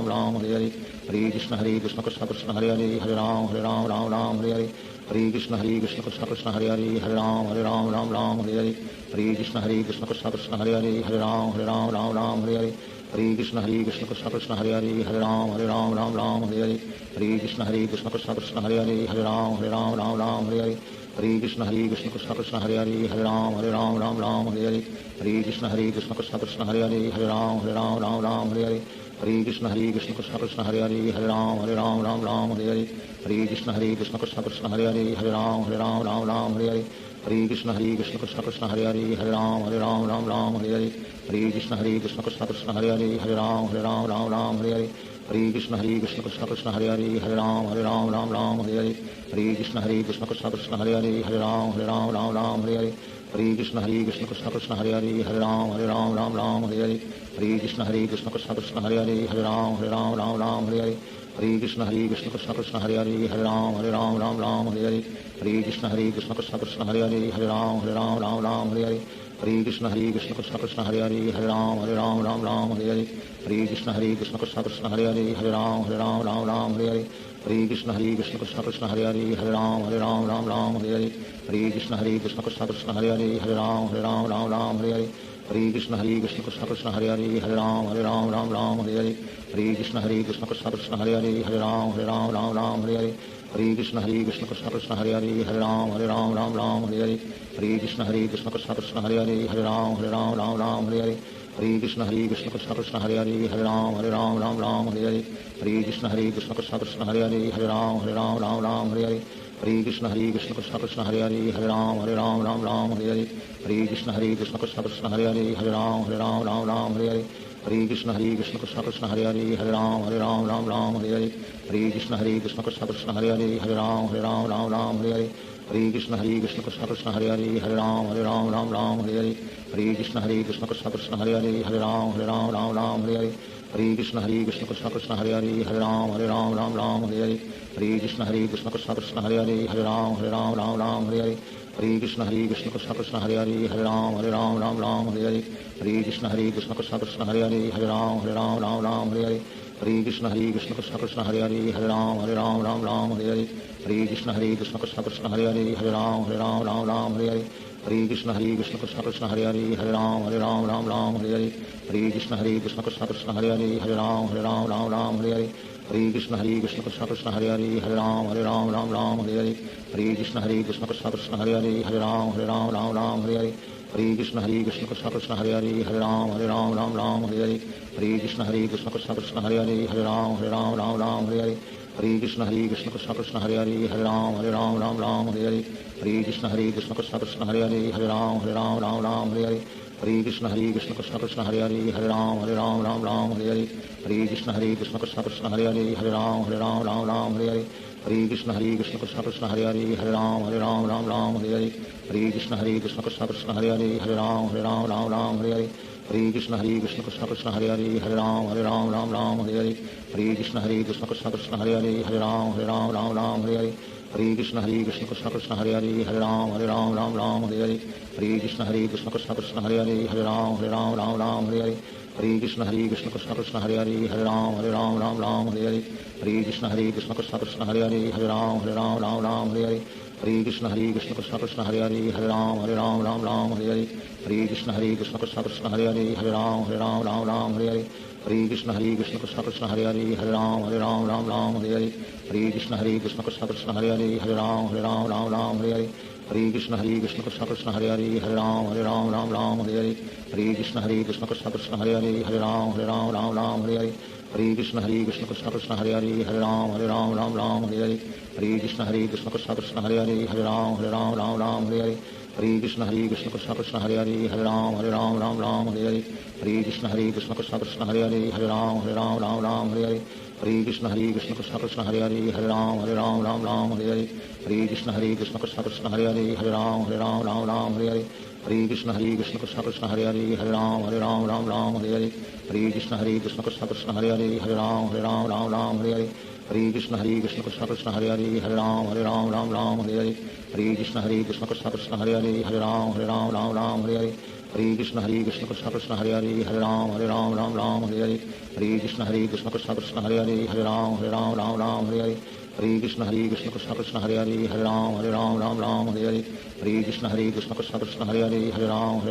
S1: राम हरे हरे हरे कृष्ण कृष्ण कृष्ण हरे हरे हरे राम राम हरे हरे हरे कृष्ण कृष्ण कृष्ण हरे हरे हरे राम राम हरे हरे हरे कृष्ण कृष्ण कृष्ण हरे हरे हरे राम राम हरे हरे हरे कृष्ण कृष्ण कृष्ण हरे हरे हरे राम राम हरे हरे हरे कृष्ण कृष्ण कृष्ण हरे हरे हरे राम राम हरे हरे हरे कृष्ण कृष्ण कृष्ण हरे हरे हरे राम राम हरे हरे हरे कृष्ण कृष्ण कृष्ण हरे हरे हरे राम राम हरे हरे हरे कृष्ण कृष्ण कृष्ण हरे हरे हरे राम राम हरे हरे हरे कृष्ण कृष्ण कृष्ण हरे हरे हरे राम राम हरे हरे हरे कृष्ण कृष्ण कृष्ण हरे हरे हरे राम राम हरे हरे हरे कृष्ण कृष्ण कृष्ण हरे हरे हरे राम राम हरे हरे हरे कृष्ण कृष्ण कृष्ण हरे हरे हरे राम राम हरे हरे हरे कृष्ण कृष्ण कृष्ण हरे हरे हरे राम राम हरे हरे हरे कृष्ण कृष्ण कृष्ण हरे हरे हरे राम राम हरे हरे हरे कृष्ण कृष्ण कृष्ण हरे हरे हरे राम राम हरे हरे हरे कृष्ण कृष्ण कृष्ण हरे हरे हरे राम राम हरे हरे हरे कृष्ण कृष्ण कृष्ण हरे हरे हरे राम राम हरे हरे हरे कृष्ण कृष्ण कृष्ण हरे हरे हरे राम राम हरे हरे हरे कृष्ण कृष्ण कृष्ण हरे हरे हरे राम राम हरे हरे हरे कृष्ण कृष्ण कृष्ण हरे हरे हरे राम राम हरे हरे हरे कृष्ण कृष्ण कृष्ण हरे हरे हरे राम राम हरे हरे हरे कृष्ण कृष्ण कृष्ण हरे हरे हरे राम राम हरे हरे हरे कृष्ण कृष्ण कृष्ण हरे हरे हरे राम राम हरे हरे हरे कृष्ण कृष्ण कृष्ण हरे हरे हरे राम राम हरे हरे हरे कृष्ण कृष्ण कृष्ण हरे हरे हरे राम राम हरे हरे हरे कृष्ण कृष्ण कृष्ण हरे हरे हरे राम राम हरे हरे हरे कृष्ण कृष्ण कृष्ण हरे हरे हरे राम राम हरे हरे हरे कृष्ण कृष्ण कृष्ण हरे हरे हरे राम राम हरे हरे हरे कृष्ण कृष्ण कृष्ण हरे हरे हरे राम राम हरे हरे हरे कृष्ण कृष्ण कृष्ण हरे हरे हरे राम राम हरे हरे हरे कृष्ण कृष्ण कृष्ण हरे हरे हरे राम राम हरे हरे हरे कृष्ण कृष्ण कृष्ण हरे हरे हरे राम राम हरे हरे हरे कृष्ण कृष्ण कृष्ण हरे हरे हरे राम राम हरे हरे हरे कृष्ण कृष्ण कृष्ण हरे हरे हरे राम राम हरे हरे हरे कृष्ण कृष्ण कृष्ण हरे हरे हरे राम राम हरे हरे हरे कृष्ण कृष्ण कृष्ण हरे हरे हरे राम राम हरे हरे हरे कृष्ण कृष्ण कृष्ण हरे हरे हरे राम राम हरे हरे हरे कृष्ण कृष्ण कृष्ण हरे हरे हरे राम राम हरे हरे हरे कृष्ण कृष्ण कृष्ण हरे हरे हरे राम राम हरे हरे हरे कृष्ण कृष्ण कृष्ण हरे हरे हरे राम राम हरे हरे हरे कृष्ण कृष्ण कृष्ण हरे हरे हरे राम राम हरे हरे हरे कृष्ण कृष्ण कृष्ण हरे हरे हरे राम राम हरे हरे हरे कृष्ण कृष्ण कृष्ण हरे हरे हरे राम राम हरे हरे हरे कृष्ण कृष्ण कृष्ण हरे हरे हरे राम राम हरे हरे हरे कृष्ण कृष्ण कृष्ण हरे हरे हरे राम राम हरे हरे हरे कृष्ण कृष्ण कृष्ण हरे हरे हरे राम राम हरे हरे हरे कृष्ण कृष्ण कृष्ण हरे हरे हरे राम राम हरे हरे हरे कृष्ण कृष्ण कृष्ण हरे हरे हरे राम राम हरे हरे हरे कृष्ण कृष्ण कृष्ण हरे हरे हरे राम राम हरे हरे हरे कृष्ण कृष्ण कृष्ण हरे हरे हरे राम राम हरे हरे हरे कृष्ण कृष्ण कृष्ण हरे हरे हरे राम राम हरे हरे हरे कृष्ण कृष्ण कृष्ण हरे हरे हरे राम राम हरे हरे हरे कृष्ण कृष्ण कृष्ण हरे हरे हरे राम राम हरे हरे हरे कृष्ण कृष्ण कृष्ण हरे हरे हरे राम राम हरे हरे हरे कृष्ण कृष्ण कृष्ण हरे हरे हरे राम राम हरे हरे हरे कृष्ण कृष्ण कृष्ण हरे हरे हरे राम राम हरे हरे हरे कृष्ण कृष्ण कृष्ण हरे हरे हरे राम राम हरे हरे हरे कृष्ण कृष्ण कृष्ण हरे हरे हरे राम राम हरे हरे हरे कृष्ण कृष्ण कृष्ण हरे हरे हरे राम राम हरे हरे हरे कृष्ण कृष्ण कृष्ण हरे हरे हरे राम राम हरे हरे हरे कृष्ण कृष्ण कृष्ण हरे हरे हरे राम राम हरे हरे हरे कृष्ण कृष्ण कृष्ण हरे हरे हरे राम राम हरे हरे हरे कृष्ण कृष्ण कृष्ण हरे हरे हरे राम राम हरे हरे हरे कृष्ण कृष्ण कृष्ण हरे हरे हरे राम राम हरे हरे हरे कृष्ण कृष्ण कृष्ण हरे हरे हरे राम हरे कृष्ण कृष्ण कृष्ण हरे हरे राम राम राम हरे हरे हरे कृष्ण कृष्ण कृष्ण हरे हरे राम राम हरे हरे हरे कृष्ण कृष्ण कृष्ण हरे हरे राम राम हरे हरे हरे कृष्ण कृष्ण कृष्ण हरे हरे राम राम हरे हरे हरे कृष्ण कृष्ण कृष्ण हरे हरे राम राम हरे हरे हरे कृष्ण कृष्ण कृष्ण हरे हरे राम राम हरे हरे हरे कृष्ण कृष्ण कृष्ण हरे हरे राम राम हरे हरे हरे कृष्ण कृष्ण कृष्ण हरे हरे राम राम हरे हरे हरे कृष्ण कृष्ण कृष्ण हरे हरे राम राम हरे हरे हरे कृष्ण कृष्ण कृष्ण हरे हरे राम राम हरे हरे हरे कृष्ण कृष्ण कृष्ण हरे हरे राम राम हरे हरे हरे कृष्ण कृष्ण कृष्ण कृष्ण हरे हरे राम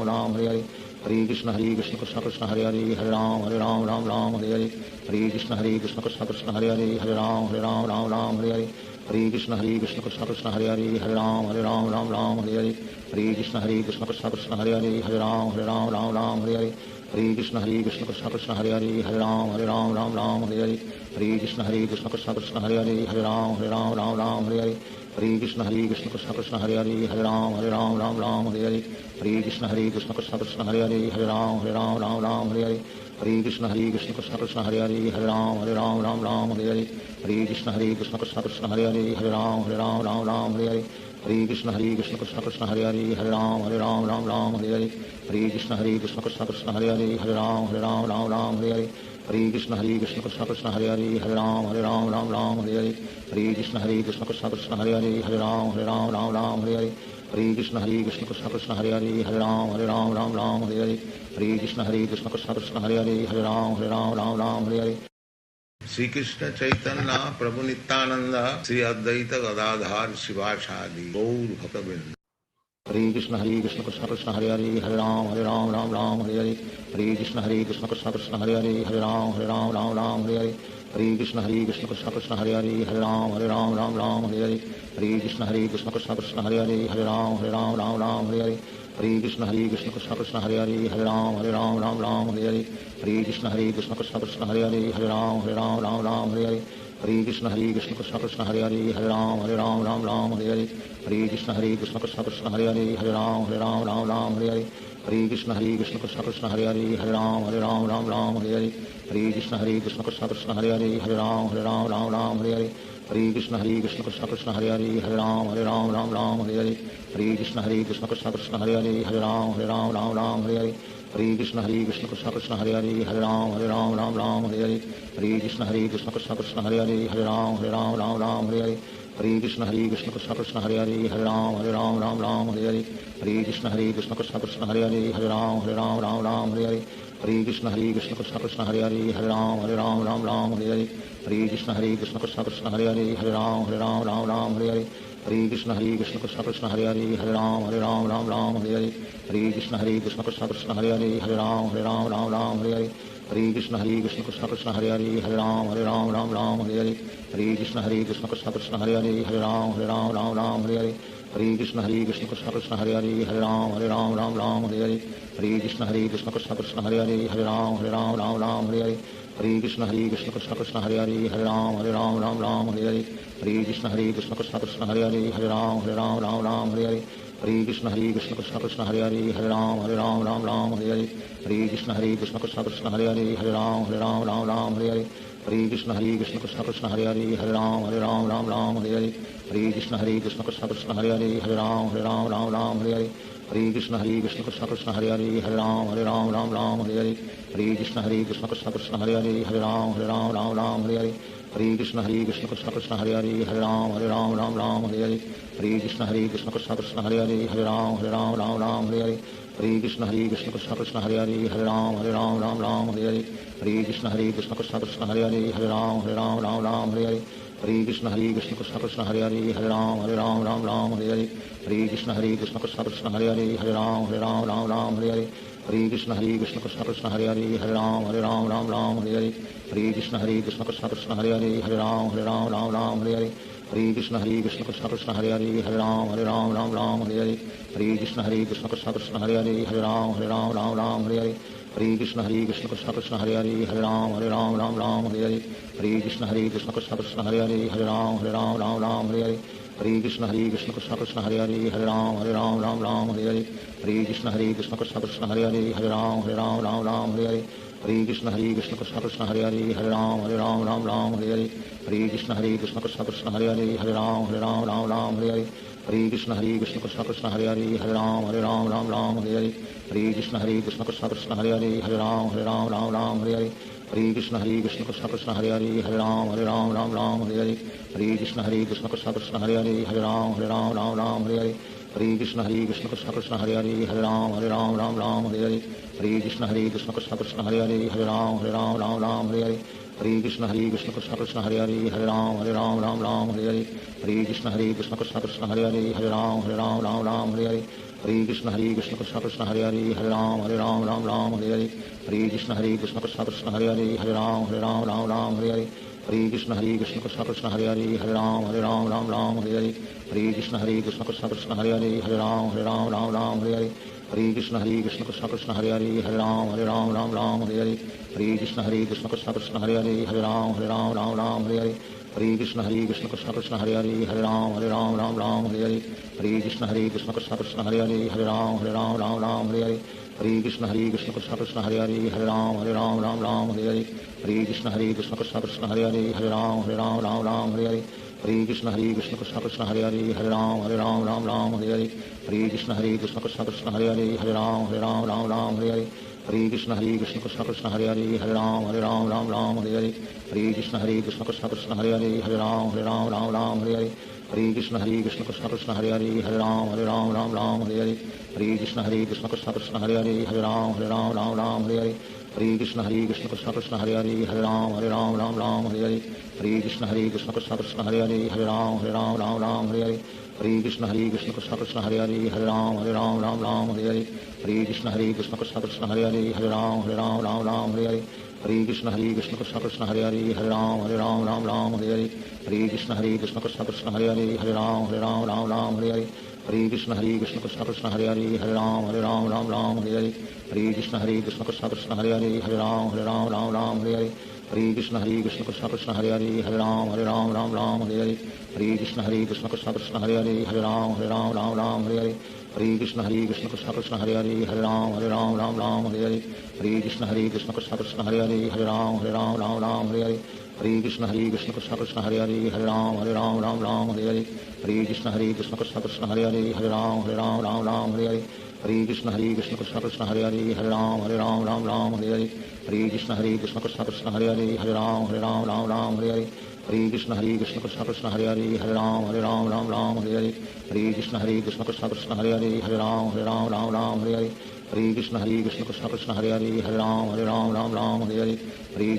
S1: राम हरे हरे हरे कृष्ण कृष्ण कृष्ण कृष्ण हरे हरे राम राम हरे हरे हरे कृष्ण कृष्ण कृष्ण कृष्ण हरे हरे राम राम हरे हरे हरे कृष्ण कृष्ण कृष्ण कृष्ण हरे हरे राम राम हरे हरे हरे कृष्ण कृष्ण कृष्ण कृष्ण हरे हरे राम राम हरे हरे हरे कृष्ण कृष्ण कृष्ण कृष्ण हरे हरे राम राम हरे हरे हरे कृष्ण कृष्ण कृष्ण कृष्ण हरे हरे राम राम हरे हरे हरे कृष्ण कृष्ण कृष्ण कृष्ण हरे हरे राम राम हरे हरे हरे कृष्ण कृष्ण कृष्ण कृष्ण हरे हरे राम राम हरे हरे हरे कृष्ण कृष्ण कृष्ण कृष्ण हरे हरे राम राम हरे हरे हरे कृष्ण कृष्ण कृष्ण कृष्ण हरे हरे राम राम हरे हरे हरे कृष्ण कृष्ण कृष्ण कृष्ण हरे हरे राम राम हरे हरे हरे कृष्ण कृष्ण कृष्ण कृष्ण हरे हरे राम राम हरे हरे हरे कृष्ण कृष्ण कृष्ण कृष्ण हरे हरे राम राम हरे हरे हरे कृष्ण कृष्ण कृष्ण कृष्ण हरे हरे राम राम हरे हरे हरे कृष्ण कृष्ण कृष्ण कृष्ण हरे हरे राम राम हरे हरे हरे कृष्ण कृष्ण कृष्ण कृष्ण हरे हरे राम राम हरे हरे श्री कृष्ण चैतन्य प्रभु नित्यानंद श्री अद्वैत गदाधर शिवासादि गौर भक्तवृंद हरे कृष्ण कृष्ण कृष्ण हरे हरे राम राम हरे हरे हरे कृष्ण कृष्ण कृष्ण कृष्ण हरे हरे राम राम हरे हरे हरे कृष्ण कृष्ण कृष्ण हरे हरे राम राम हरे हरे हरे कृष्ण कृष्ण कृष्ण कृष्ण हरे हरे राम राम हरे हरे हरे कृष्ण कृष्ण कृष्ण हरे हरे राम राम हरे हरे हरे कृष्ण कृष्ण कृष्ण कृष्ण हरे हरे राम राम हरे हरे हरे कृष्ण कृष्ण कृष्ण हरे हरे राम राम हरे हरे हरे कृष्ण कृष्ण कृष्ण कृष्ण हरे हरे राम राम हरे हरे हरे कृष्ण कृष्ण कृष्ण कृष्ण हरे हरे राम राम हरे हरे हरे कृष्ण कृष्ण कृष्ण कृष्ण हरे हरे राम राम हरे हरे हरे कृष्ण कृष्ण कृष्ण कृष्ण हरे हरे राम राम हरे हरे हरे कृष्ण कृष्ण कृष्ण कृष्ण हरे हरे राम राम हरे हरे हरे कृष्ण कृष्ण कृष्ण कृष्ण हरे हरे राम राम हरे हरे हरे कृष्ण कृष्ण कृष्ण कृष्ण हरे हरे राम राम हरे हरे हरे कृष्ण कृष्ण कृष्ण कृष्ण हरे हरे राम राम हरे हरे हरे कृष्ण कृष्ण कृष्ण कृष्ण हरे हरे राम राम हरे हरे हरे कृष्ण कृष्ण कृष्ण कृष्ण हरे हरे राम राम हरे हरे हरे कृष्ण कृष्ण कृष्ण कृष्ण हरे हरे राम राम हरे हरे हरे कृष्ण कृष्ण कृष्ण कृष्ण हरे हरे राम राम हरे हरे हरे कृष्ण कृष्ण कृष्ण कृष्ण हरे हरे राम राम हरे हरे हरे कृष्ण कृष्ण कृष्ण कृष्ण हरे हरे राम राम हरे हरे हरे कृष्ण कृष्ण कृष्ण कृष्ण हरे हरे राम राम हरे हरे हरे कृष्ण कृष्ण कृष्ण कृष्ण हरे हरे राम राम हरे हरे हरे कृष्ण कृष्ण कृष्ण कृष्ण हरे हरे राम राम हरे हरे हरे कृष्ण कृष्ण कृष्ण कृष्ण हरे हरे राम राम हरे हरे हरे कृष्ण कृष्ण कृष्ण कृष्ण हरे हरे राम राम हरे हरे हरे कृष्ण कृष्ण कृष्ण कृष्ण हरे हरे राम राम हरे हरे हरे कृष्ण कृष्ण कृष्ण कृष्ण हरे हरे राम राम हरे हरे हरे कृष्ण कृष्ण कृष्ण कृष्ण हरे हरे राम राम हरे हरे हरे कृष्ण कृष्ण कृष्ण कृष्ण हरे हरे राम राम हरे हरे हरे कृष्ण कृष्ण कृष्ण कृष्ण हरे हरे राम राम हरे हरे हरे कृष्ण कृष्ण कृष्ण कृष्ण हरे हरे राम राम हरे हरे हरे कृष्ण कृष्ण कृष्ण कृष्ण हरे हरे राम राम हरे हरे हरे कृष्ण कृष्ण कृष्ण कृष्ण हरे हरे राम राम हरे हरे हरे कृष्ण कृष्ण कृष्ण कृष्ण हरे हरे राम राम हरे हरे हरे कृष्ण कृष्ण कृष्ण कृष्ण हरे हरे राम राम हरे हरे हरे कृष्ण कृष्ण कृष्ण कृष्ण हरे हरे राम राम हरे हरे हरे कृष्ण कृष्ण कृष्ण कृष्ण हरे हरे राम राम हरे हरे हरे कृष्ण कृष्ण कृष्ण कृष्ण हरे हरे राम राम हरे हरे हरे कृष्ण कृष्ण कृष्ण कृष्ण हरे हरे राम राम हरे हरे हरे कृष्ण कृष्ण कृष्ण कृष्ण हरे हरे राम राम हरे हरे हरे कृष्ण कृष्ण कृष्ण कृष्ण हरे हरे राम राम हरे हरे हरे कृष्ण कृष्ण कृष्ण कृष्ण हरे हरे राम राम हरे हरे हरे कृष्ण कृष्ण कृष्ण कृष्ण हरे हरे राम राम हरे हरे हरे कृष्ण कृष्ण कृष्ण हरे हरे हरे राम राम राम हरे हरे हरे कृष्ण कृष्ण कृष्ण हरे हरे हरे राम राम हरे हरे हरे कृष्ण कृष्ण कृष्ण हरे हरे हरे राम राम हरे हरे हरे कृष्ण कृष्ण कृष्ण हरे हरे हरे राम राम हरे हरे हरे कृष्ण कृष्ण कृष्ण हरे हरे हरे राम हरे हरे हरे कृष्ण कृष्ण कृष्ण हरे हरे हरे राम हरे हरे हरे कृष्ण कृष्ण कृष्ण हरे हरे हरे राम हरे हरे हरे कृष्ण कृष्ण कृष्ण हरे हरे हरे राम हरे हरे हरे कृष्ण कृष्ण कृष्ण हरे हरे हरे राम हरे हरे हरे कृष्ण कृष्ण कृष्ण हरे हरे हरे राम हरे हरे हरे कृष्ण कृष्ण कृष्ण हरे हरे हरे राम हरे हरे हरे कृष्ण कृष्ण कृष्ण हरे हरे हरे राम हरे हरे हरे कृष्ण कृष्ण कृष्ण हरे हरे हरे राम हरे हरे हरे कृष्ण कृष्ण कृष्ण हरे हरे हरे राम हरे हरे हरे कृष्ण कृष्ण कृष्ण हरे हरे हरे राम हरे हरे हरे कृष्ण कृष्ण कृष्ण हरे हरे हरे राम हरे हरे हरे कृष्ण कृष्ण कृष्ण हरे हरे हरे राम हरे हरे हरे कृष्ण कृष्ण कृष्ण हरे हरे हरे राम हरे हरे हरे कृष्ण कृष्ण कृष्ण हरे हरे हरे राम हरे हरे हरे कृष्ण कृष्ण कृष्ण हरे हरे हरे राम हरे हरे हरे कृष्ण कृष्ण कृष्ण हरे हरे हरे राम हरे हरे हरे कृष्ण कृष्ण कृष्ण हरे हरे हरे राम हरे हरे हरे कृष्ण कृष्ण कृष्ण हरे हरे हरे राम हरे हरे हरे कृष्ण कृष्ण कृष्ण हरे हरे हरे राम हरे हरे हरे कृष्ण कृष्ण कृष्ण हरे हरे हरे राम हरे हरे हरे कृष्ण कृष्ण कृष्ण हरे हरे हरे राम हरे हरे हरे कृष्ण कृष्ण कृष्ण हरे हरे हरे राम हरे हरे हरे कृष्ण कृष्ण कृष्ण हरे हरे हरे राम हरे हरे हरे कृष्ण कृष्ण कृष्ण हरे हरे हरे राम हरे हरे हरे कृष्ण कृष्ण कृष्ण हरे हरे हरे राम हरे हरे हरे कृष्ण कृष्ण कृष्ण हरे हरे हरे राम हरे हरे हरे कृष्ण कृष्ण कृष्ण हरे हरे हरे राम हरे हरे हरे कृष्ण कृष्ण कृष्ण हरे हरे हरे राम हरे हरे हरे कृष्ण कृष्ण कृष्ण हरे हरे हरे राम हरे हरे हरे कृष्ण कृष्ण कृष्ण हरे हरे हरे राम हरे हरे हरे कृष्ण कृष्ण कृष्ण हरे हरे हरे राम हरे हरे हरे कृष्ण कृष्ण कृष्ण हरे हरे हरे राम हरे हरे हरे कृष्ण कृष्ण कृष्ण हरे हरे हरे राम हरे हरे हरे कृष्ण कृष्ण कृष्ण हरे हरे हरे राम हरे हरे हरे कृष्ण कृष्ण कृष्ण हरे हरे हरे राम हरे हरे हरे कृष्ण कृष्ण कृष्ण हरे हरे हरे राम हरे हरे हरे कृष्ण कृष्ण कृष्ण हरे हरे हरे राम हरे हरे हरे कृष्ण कृष्ण कृष्ण हरे हरे हरे राम हरे हरे हरे कृष्ण कृष्ण कृष्ण हरे हरे हरे राम हरे हरे हरे कृष्ण कृष्ण कृष्ण हरे हरे हरे राम हरे हरे हरे कृष्ण कृष्ण कृष्ण हरे हरे हरे राम हरे हरे हरे कृष्ण कृष्ण कृष्ण हरे हरे हरे राम हरे हरे हरे कृष्ण कृष्ण कृष्ण हरे हरे हरे राम हरे हरे हरे कृष्ण कृष्ण कृष्ण हरे हरे हरे राम हरे हरे हरे कृष्ण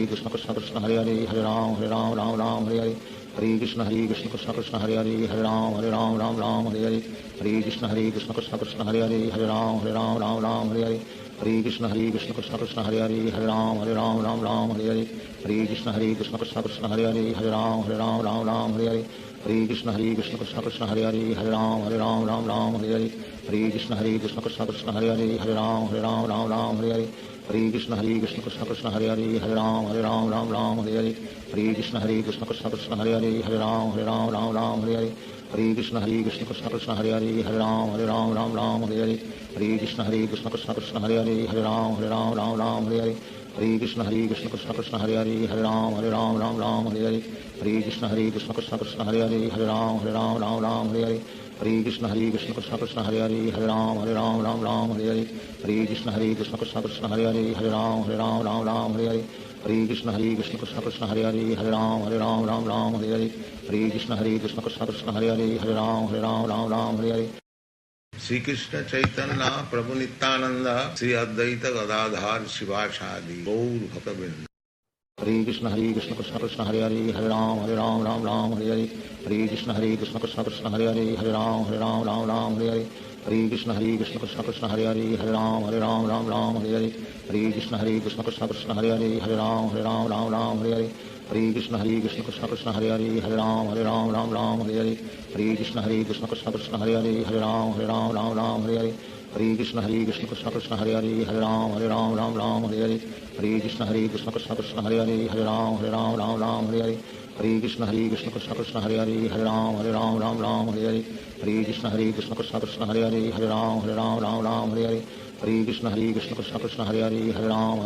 S1: कृष्ण कृष्ण हरे हरे हरे राम हरे हरे हरे कृष्ण कृष्ण कृष्ण हरे हरे हरे राम हरे हरे हरे कृष्ण कृष्ण कृष्ण हरे हरे हरे राम हरे हरे हरे कृष्ण कृष्ण कृष्ण हरे हरे हरे राम हरे हरे हरे कृष्ण कृष्ण कृष्ण हरे हरे हरे राम हरे हरे हरे कृष्ण कृष्ण कृष्ण हरे हरे हरे राम हरे हरे हरे कृष्ण कृष्ण कृष्ण हरे हरे हरे राम हरे हरे हरे कृष्ण कृष्ण कृष्ण हरे हरे हरे राम हरे हरे हरे कृष्ण कृष्ण कृष्ण हरे हरे हरे राम हरे हरे हरे कृष्ण कृष्ण कृष्ण हरे हरे हरे राम हरे हरे हरे कृष्ण कृष्ण कृष्ण हरे हरे हरे राम हरे हरे हरे कृष्ण कृष्ण कृष्ण हरे हरे हरे राम हरे हरे हरे कृष्ण कृष्ण कृष्ण हरे हरे हरे राम हरे हरे हरे कृष्ण कृष्ण कृष्ण हरे हरे हरे राम हरे हरे हरे कृष्ण कृष्ण कृष्ण हरे हरे हरे राम हरे हरे
S5: श्री कृष्ण चैतन्य प्रभु नित्यानंद श्री अद्वैत गदाधर शिवासादि गौर भक्तवृंद।
S1: हरे कृष्ण कृष्ण कृष्ण हरे हरे हरे राम हरे हरे हरे कृष्ण कृष्ण कृष्ण हरे हरे हरे राम हरे हरे हरे कृष्ण कृष्ण कृष्ण हरे हरे हरे राम हरे हरे हरे कृष्ण कृष्ण कृष्ण हरे हरे हरे राम हरे हरे हरे कृष्ण कृष्ण कृष्ण हरे हरे हरे राम हरे हरे हरे कृष्ण कृष्ण कृष्ण हरे हरे हरे राम हरे हरे हरे कृष्ण कृष्ण कृष्ण हरे हरे हरे राम राम राम हरे हरे हरे कृष्ण कृष्ण कृष्ण हरे हरे हरे राम राम हरे हरे हरे कृष्ण कृष्ण कृष्ण हरे हरे हरे राम राम हरे हरे हरे कृष्ण कृष्ण कृष्ण हरे हरे हरे राम राम हरे हरे हरे कृष्ण कृष्ण कृष्ण हरे हरे हरे राम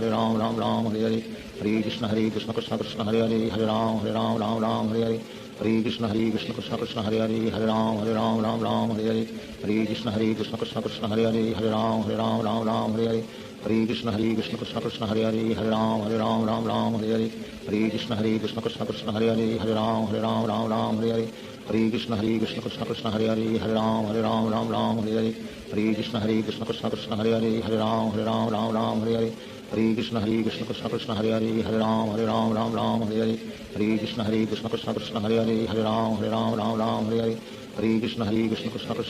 S1: राम हरे हरे हरे कृष्ण कृष्ण कृष्ण हरे हरे हरे राम राम हरे हरे हरे कृष्ण कृष्ण कृष्ण हरे हरे हरे राम राम हरे हरे हरे कृष्ण कृष्ण कृष्ण हरे हरे हरे राम राम हरे हरे हरे कृष्ण कृष्ण कृष्ण हरे हरे हरे राम राम हरे हरे हरे कृष्ण कृष्ण कृष्ण हरे हरे हरे राम राम हरे हरे हरे कृष्ण कृष्ण कृष्ण हरे हरे हरे राम राम हरे हरे हरे कृष्ण कृष्ण कृष्ण हरे हरे हरे राम राम हरे हरे हरे कृष्ण कृष्ण कृष्ण हरे हरे हरे राम राम हरे हरे हरे कृष्ण कृष्ण कृष्ण हरे हरे हरे राम राम हरे हरे हरे कृष्ण कृष्ण कृष्ण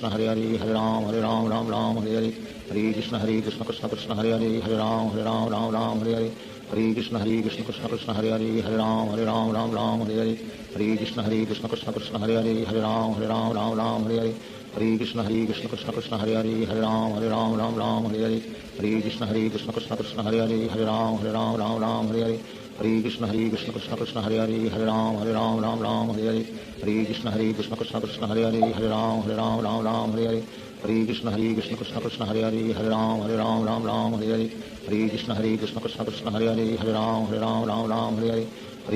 S1: हरे हरे हरे राम राम हरे हरे हरे कृष्ण कृष्ण कृष्ण हरे हरे हरे राम राम हरे हरे हरे कृष्ण कृष्ण कृष्ण हरे हरे हरे राम राम हरे हरे हरे कृष्ण कृष्ण कृष्ण हरे हरे हरे राम राम हरे हरे हरे कृष्ण कृष्ण कृष्ण हरे हरे हरे राम राम हरे हरे हरे कृष्ण कृष्ण कृष्ण हरे हरे हरे राम राम हरे हरे हरे कृष्ण कृष्ण कृष्ण हरे हरे हरे राम राम हरे हरे हरे कृष्ण कृष्ण कृष्ण हरे हरे हरे राम राम हरे हरे हरे कृष्ण कृष्ण कृष्ण हरे हरे हरे राम राम हरे हरे हरे कृष्ण कृष्ण कृष्ण हरे हरे हरे राम राम हरे हरे हरे कृष्ण कृष्ण कृष्ण हरे हरे हरे राम राम हरे हरे हरे कृष्ण कृष्ण कृष्ण हरे हरे हरे राम राम हरे हरे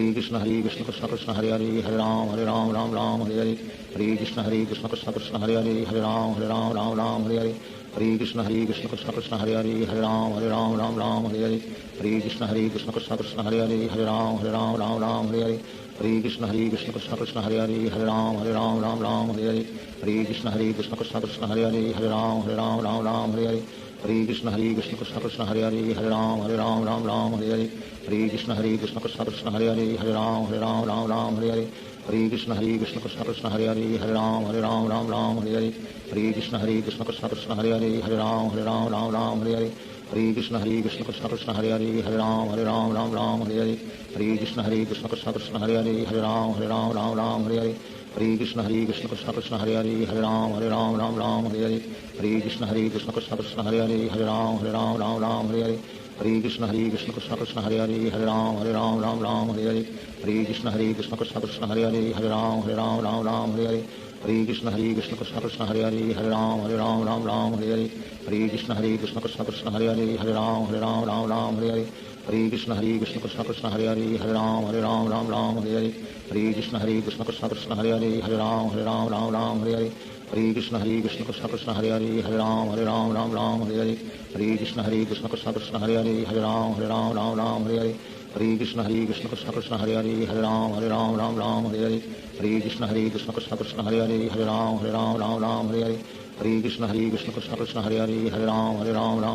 S1: हरे कृष्ण कृष्ण कृष्ण हरे हरे हरे राम राम हरे हरे हरे कृष्ण कृष्ण कृष्ण हरे हरे हरे राम राम हरे हरे हरे कृष्ण कृष्ण कृष्ण हरे हरे हरे राम राम हरे हरे हरे कृष्ण कृष्ण कृष्ण हरे हरे हरे राम राम हरे हरे हरे कृष्ण कृष्ण कृष्ण हरे हरे हरे राम राम हरे हरे हरे कृष्ण कृष्ण कृष्ण हरे हरे हरे राम राम हरे हरे हरे कृष्ण कृष्ण कृष्ण हरे हरे हरे राम राम हरे हरे हरे कृष्ण कृष्ण कृष्ण हरे हरे हरे राम राम हरे हरे हरे कृष्ण कृष्ण कृष्ण हरे हरे हरे राम राम हरे हरे हरे कृष्ण कृष्ण कृष्ण हरे हरे हरे राम राम हरे हरे हरे कृष्ण कृष्ण कृष्ण हरे हरे हरे राम राम हरे हरे हरे कृष्ण कृष्ण कृष्ण हरे हरे हरे राम राम हरे हरे हरे कृष्ण कृष्ण कृष्ण हरे हरे हरे राम राम हरे हरे हरे कृष्ण कृष्ण कृष्ण हरे हरे हरे राम राम हरे हरे हरे कृष्ण कृष्ण कृष्ण हरे हरे हरे राम राम हरे हरे हरे कृष्ण कृष्ण कृष्ण हरे हरे हरे राम राम हरे हरे हरे कृष्ण कृष्ण कृष्ण हरे हरे हरे राम राम हरे हरे हरे कृष्ण कृष्ण कृष्ण हरे हरे हरे राम राम हरे हरे हरे कृष्ण कृष्ण कृष्ण हरे हरे हरे राम राम हरे हरे हरे कृष्ण कृष्ण कृष्ण हरे हरे हरे राम राम हरे हरे हरे कृष्ण कृष्ण कृष्ण हरे हरे हरे राम राम हरे हरे हरे कृष्ण कृष्ण कृष्ण हरे हरे हरे राम राम हरे हरे हरे कृष्ण कृष्ण कृष्ण हरे हरे हरे राम राम हरे हरे हरे कृष्ण कृष्ण कृष्ण हरे हरे हरे राम राम हरे हरे हरे कृष्ण कृष्ण कृष्ण हरे हरे हरे राम राम हरे हरे हरे कृष्ण कृष्ण कृष्ण हरे हरे हरे राम राम हरे हरे हरे कृष्ण कृष्ण कृष्ण हरे हरे हरे राम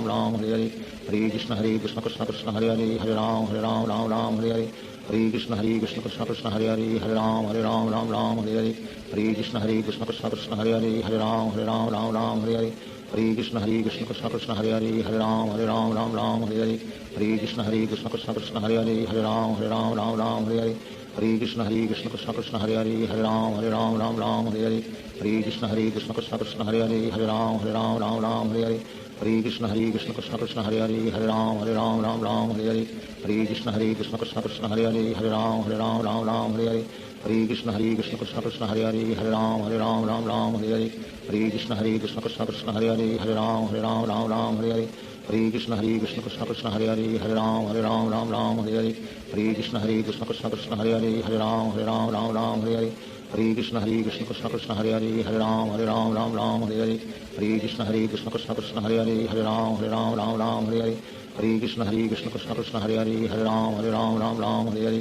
S1: राम हरे हरे हरे कृष्ण कृष्ण कृष्ण हरे हरे हरे राम राम हरे हरे हरे कृष्ण कृष्ण कृष्ण हरे हरे हरे राम राम हरे हरे हरे कृष्ण कृष्ण कृष्ण हरे हरे हरे राम राम हरे हरे हरे कृष्ण कृष्ण कृष्ण हरे हरे हरे राम राम हरे हरे हरे कृष्ण कृष्ण कृष्ण हरे हरे हरे राम राम हरे हरे हरे कृष्ण कृष्ण कृष्ण हरे हरे हरे राम राम हरे हरे हरे कृष्ण कृष्ण कृष्ण हरे हरे हरे राम राम हरे हरे हरे कृष्ण कृष्ण कृष्ण हरे हरे हरे राम राम हरे हरे हरे कृष्ण कृष्ण कृष्ण हरे हरे हरे राम राम हरे हरे हरे कृष्ण कृष्ण कृष्ण हरे हरे हरे राम राम हरे हरे हरे कृष्ण कृष्ण कृष्ण हरे हरे हरे राम राम हरे हरे हरे कृष्ण कृष्ण कृष्ण हरे हरे हरे राम राम हरे हरे हरे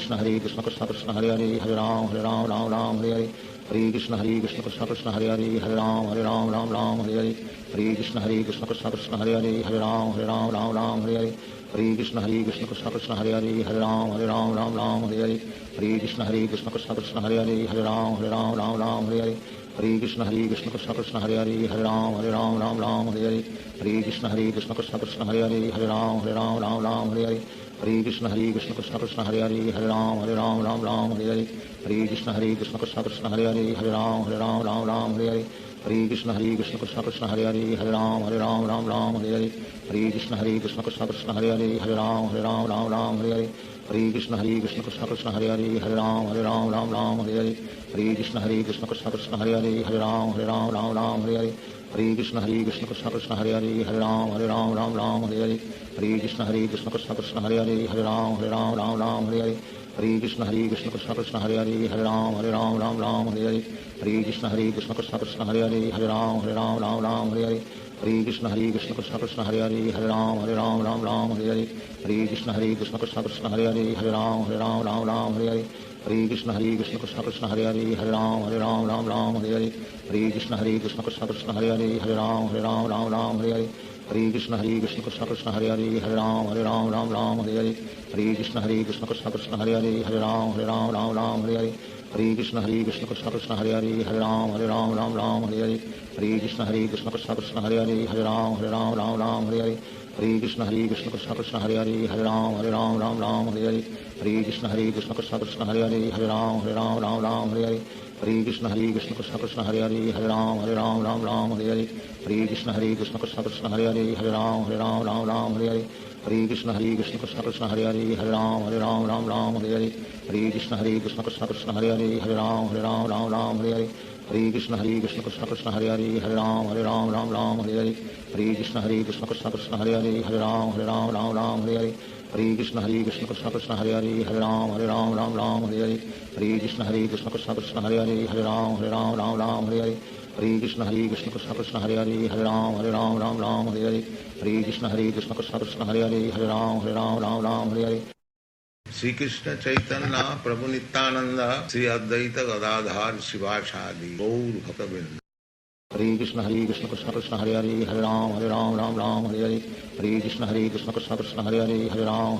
S1: कृष्ण कृष्ण कृष्ण हरे हरे हरे राम राम हरे हरे हरे कृष्ण कृष्ण कृष्ण हरे हरे हरे राम राम हरे हरे हरे कृष्ण कृष्ण कृष्ण हरे हरे हरे राम राम हरे हरे हरे कृष्ण कृष्ण कृष्ण हरे हरे हरे राम राम हरे हरे हरे कृष्ण कृष्ण कृष्ण हरे हरे हरे राम राम हरे हरे हरे कृष्ण कृष्ण कृष्ण हरे हरे हरे राम राम हरे हरे हरे कृष्ण कृष्ण कृष्ण हरे हरे हरे राम राम हरे हरे हरे कृष्ण कृष्ण कृष्ण हरे हरे हरे राम राम हरे हरे हरे कृष्ण कृष्ण कृष्ण हरे हरे हरे राम राम हरे हरे हरे कृष्ण कृष्ण कृष्ण हरे हरे हरे राम राम राम हरे हरे हरे कृष्ण कृष्ण कृष्ण हरे हरे हरे राम राम हरे हरे हरे कृष्ण कृष्ण कृष्ण हरे हरे हरे राम राम हरे हरे हरे कृष्ण कृष्ण कृष्ण हरे हरे हरे राम राम हरे हरे हरे कृष्ण कृष्ण कृष्ण हरे हरे हरे राम राम हरे हरे हरे कृष्ण कृष्ण कृष्ण हरे हरे हरे राम राम हरे हरे हरे कृष्ण कृष्ण कृष्ण हरे हरे हरे राम राम हरे हरे हरे कृष्ण कृष्ण कृष्ण हरे हरे हरे राम राम हरे हरे हरे कृष्ण कृष्ण कृष्ण हरे हरे हरे राम राम हरे हरे हरे कृष्ण कृष्ण कृष्ण हरे हरे हरे राम राम हरे हरे हरे कृष्ण कृष्ण कृष्ण हरे हरे हरे राम राम हरे हरे हरे कृष्ण कृष्ण कृष्ण हरे हरे हरे राम राम हरे हरे हरे कृष्ण कृष्ण कृष्ण हरे हरे हरे राम राम हरे हरे हरे कृष्ण कृष्ण कृष्ण हरे हरे हरे राम राम हरे हरे हरे कृष्ण कृष्ण कृष्ण हरे हरे हरे राम राम हरे हरे हरे कृष्ण कृष्ण कृष्ण हरे हरे हरे राम राम हरे हरे हरे कृष्ण कृष्ण कृष्ण हरे हरे हरे राम राम हरे हरे हरे कृष्ण कृष्ण कृष्ण हरे हरे हरे राम राम हरे हरे हरे कृष्ण कृष्ण कृष्ण हरे हरे हरे राम राम हरे हरे हरे कृष्ण कृष्ण कृष्ण हरे हरे हरे राम राम हरे हरे हरे कृष्ण कृष्ण कृष्ण हरे हरे हरे राम राम हरे हरे हरे कृष्ण कृष्ण कृष्ण हरे हरे हरे राम राम हरे हरे हरे कृष्ण कृष्ण कृष्ण हरे हरे हरे राम राम हरे हरे हरे कृष्ण कृष्ण कृष्ण हरे हरे हरे राम राम हरे हरे हरे कृष्ण कृष्ण कृष्ण हरे हरे हरे राम राम हरे हरे हरे कृष्ण कृष्ण कृष्ण हरे हरे हरे राम राम हरे हरे हरे कृष्ण कृष्ण कृष्ण हरे हरे हरे राम राम हरे हरे हरे कृष्ण कृष्ण कृष्ण हरे हरे हरे राम राम हरे हरे
S5: श्री कृष्ण चैतन्य प्रभु नित्यानंद श्री अद्वैत गदाधार शिवासादि गौर भक्तवृंद।
S1: हरे कृष्ण कृष्ण कृष्ण हरे हरे हरे राम राम हरे हरे हरे कृष्ण कृष्ण कृष्ण हरे हरे हरे राम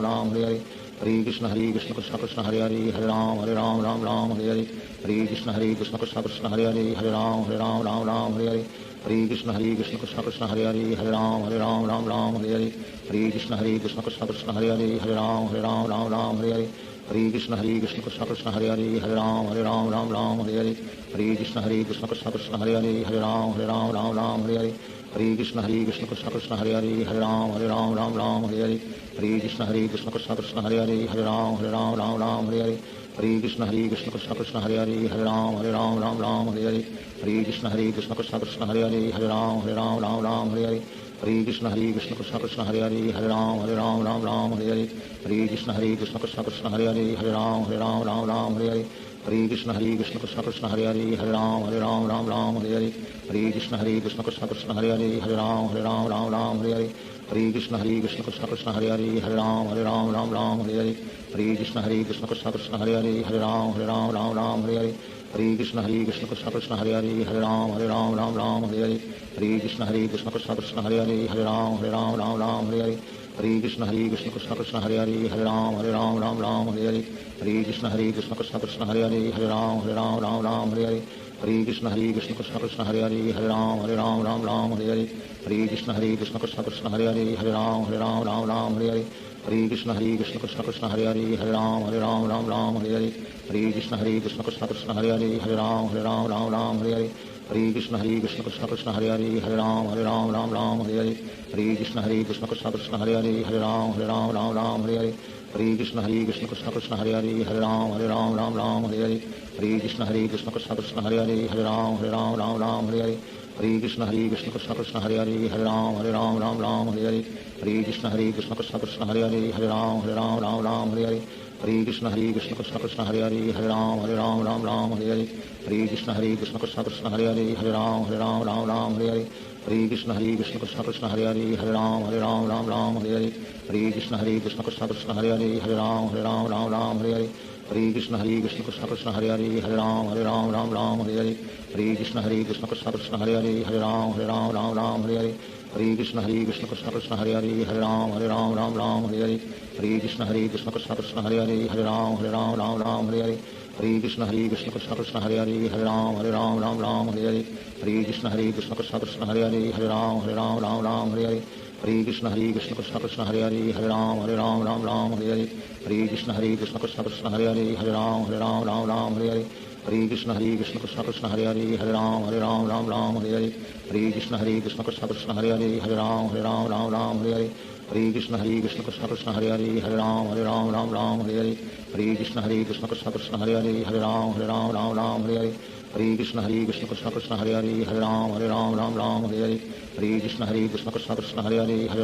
S1: राम हरे हरे हरे कृष्ण कृष्ण कृष्ण हरे हरे हरे राम राम हरे हरे हरे कृष्ण कृष्ण कृष्ण हरे हरे हरे राम राम हरे हरे हरे कृष्ण कृष्ण कृष्ण हरे हरे हरे राम राम हरे हरे हरे कृष्ण कृष्ण कृष्ण हरे हरे हरे राम राम हरे हरे हरे कृष्ण कृष्ण कृष्ण हरे हरे हरे राम राम हरे हरे हरे कृष्ण कृष्ण कृष्ण हरे हरे हरे राम राम हरे हरे हरे कृष्ण कृष्ण कृष्ण हरे हरे हरे राम राम हरे हरे हरे कृष्ण कृष्ण कृष्ण हरे हरे हरे राम राम हरे हरे हरे कृष्ण कृष्ण कृष्ण हरे हरे हरे राम राम हरे हरे हरे कृष्ण कृष्ण कृष्ण हरे हरे हरे राम राम हरे हरे हरे कृष्ण कृष्ण कृष्ण हरे हरे हरे राम राम हरे हरे हरे कृष्ण कृष्ण कृष्ण हरे हरे हरे राम राम हरे हरे हरे कृष्ण कृष्ण कृष्ण हरे हरे हरे राम राम हरे हरे हरे कृष्ण कृष्ण कृष्ण हरे हरे हरे राम राम हरे हरे हरे कृष्ण कृष्ण कृष्ण हरे हरे हरे राम राम हरे हरे हरे कृष्ण कृष्ण कृष्ण हरे हरे हरे राम राम हरे हरे हरे कृष्ण कृष्ण कृष्ण हरे हरे हरे राम राम हरे हरे हरे कृष्ण कृष्ण कृष्ण हरे हरे हरे राम राम हरे हरे हरे कृष्ण कृष्ण कृष्ण हरे हरे हरे राम राम हरे हरे हरे कृष्ण कृष्ण कृष्ण हरे हरे हरे राम राम हरे हरे हरे कृष्ण कृष्ण कृष्ण हरे हरे हरे राम राम हरे हरे हरे कृष्ण कृष्ण कृष्ण हरे हरे हरे राम राम हरे हरे हरे कृष्ण कृष्ण कृष्ण हरे हरे हरे राम राम हरे हरे हरे कृष्ण कृष्ण कृष्ण हरे हरे हरे राम राम हरे हरे हरे कृष्ण कृष्ण कृष्ण हरे हरे हरे राम राम हरे हरे हरे कृष्ण कृष्ण कृष्ण हरे हरे हरे राम राम हरे हरे हरे कृष्ण कृष्ण कृष्ण हरे हरे हरे राम राम हरे हरे हरे कृष्ण कृष्ण कृष्ण हरे हरे हरे राम राम हरे हरे हरे कृष्ण कृष्ण कृष्ण हरे हरे हरे राम राम हरे हरे हरे कृष्ण कृष्ण कृष्ण हरे हरे हरे राम राम हरे हरे हरे कृष्ण कृष्ण कृष्ण हरे हरे हरे राम राम हरे हरे हरे कृष्ण कृष्ण कृष्ण हरे हरे हरे राम राम हरे हरे हरे कृष्ण कृष्ण कृष्ण हरे हरे हरे राम राम हरे हरे हरे कृष्ण कृष्ण कृष्ण हरे हरे हरे राम राम हरे हरे हरे कृष्ण कृष्ण कृष्ण हरे हरे हरे राम राम हरे हरे हरे कृष्ण कृष्ण कृष्ण हरे हरे हरे राम राम हरे हरे हरे कृष्ण कृष्ण कृष्ण हरे हरे हरे राम राम हरे हरे हरे कृष्ण कृष्ण कृष्ण हरे हरे हरे राम राम हरे हरे हरे कृष्ण कृष्ण कृष्ण हरे हरे हरे राम राम हरे हरे हरे कृष्ण कृष्ण कृष्ण हरे हरे हरे राम राम हरे हरे हरे कृष्ण कृष्ण कृष्ण हरे हरे हरे राम राम हरे हरे हरे कृष्ण कृष्ण कृष्ण हरे हरे हरे राम राम हरे हरे हरे कृष्ण कृष्ण कृष्ण हरे हरे हरे राम राम राम हरे हरे हरे कृष्ण कृष्ण कृष्ण हरे हरे हरे राम राम हरे हरे हरे कृष्ण कृष्ण कृष्ण हरे हरे हरे राम राम हरे हरे हरे कृष्ण कृष्ण कृष्ण हरे हरे हरे राम राम हरे हरे हरे कृष्ण कृष्ण कृष्ण हरे हरे हरे राम राम हरे हरे हरे कृष्ण कृष्ण कृष्ण हरे हरे हरे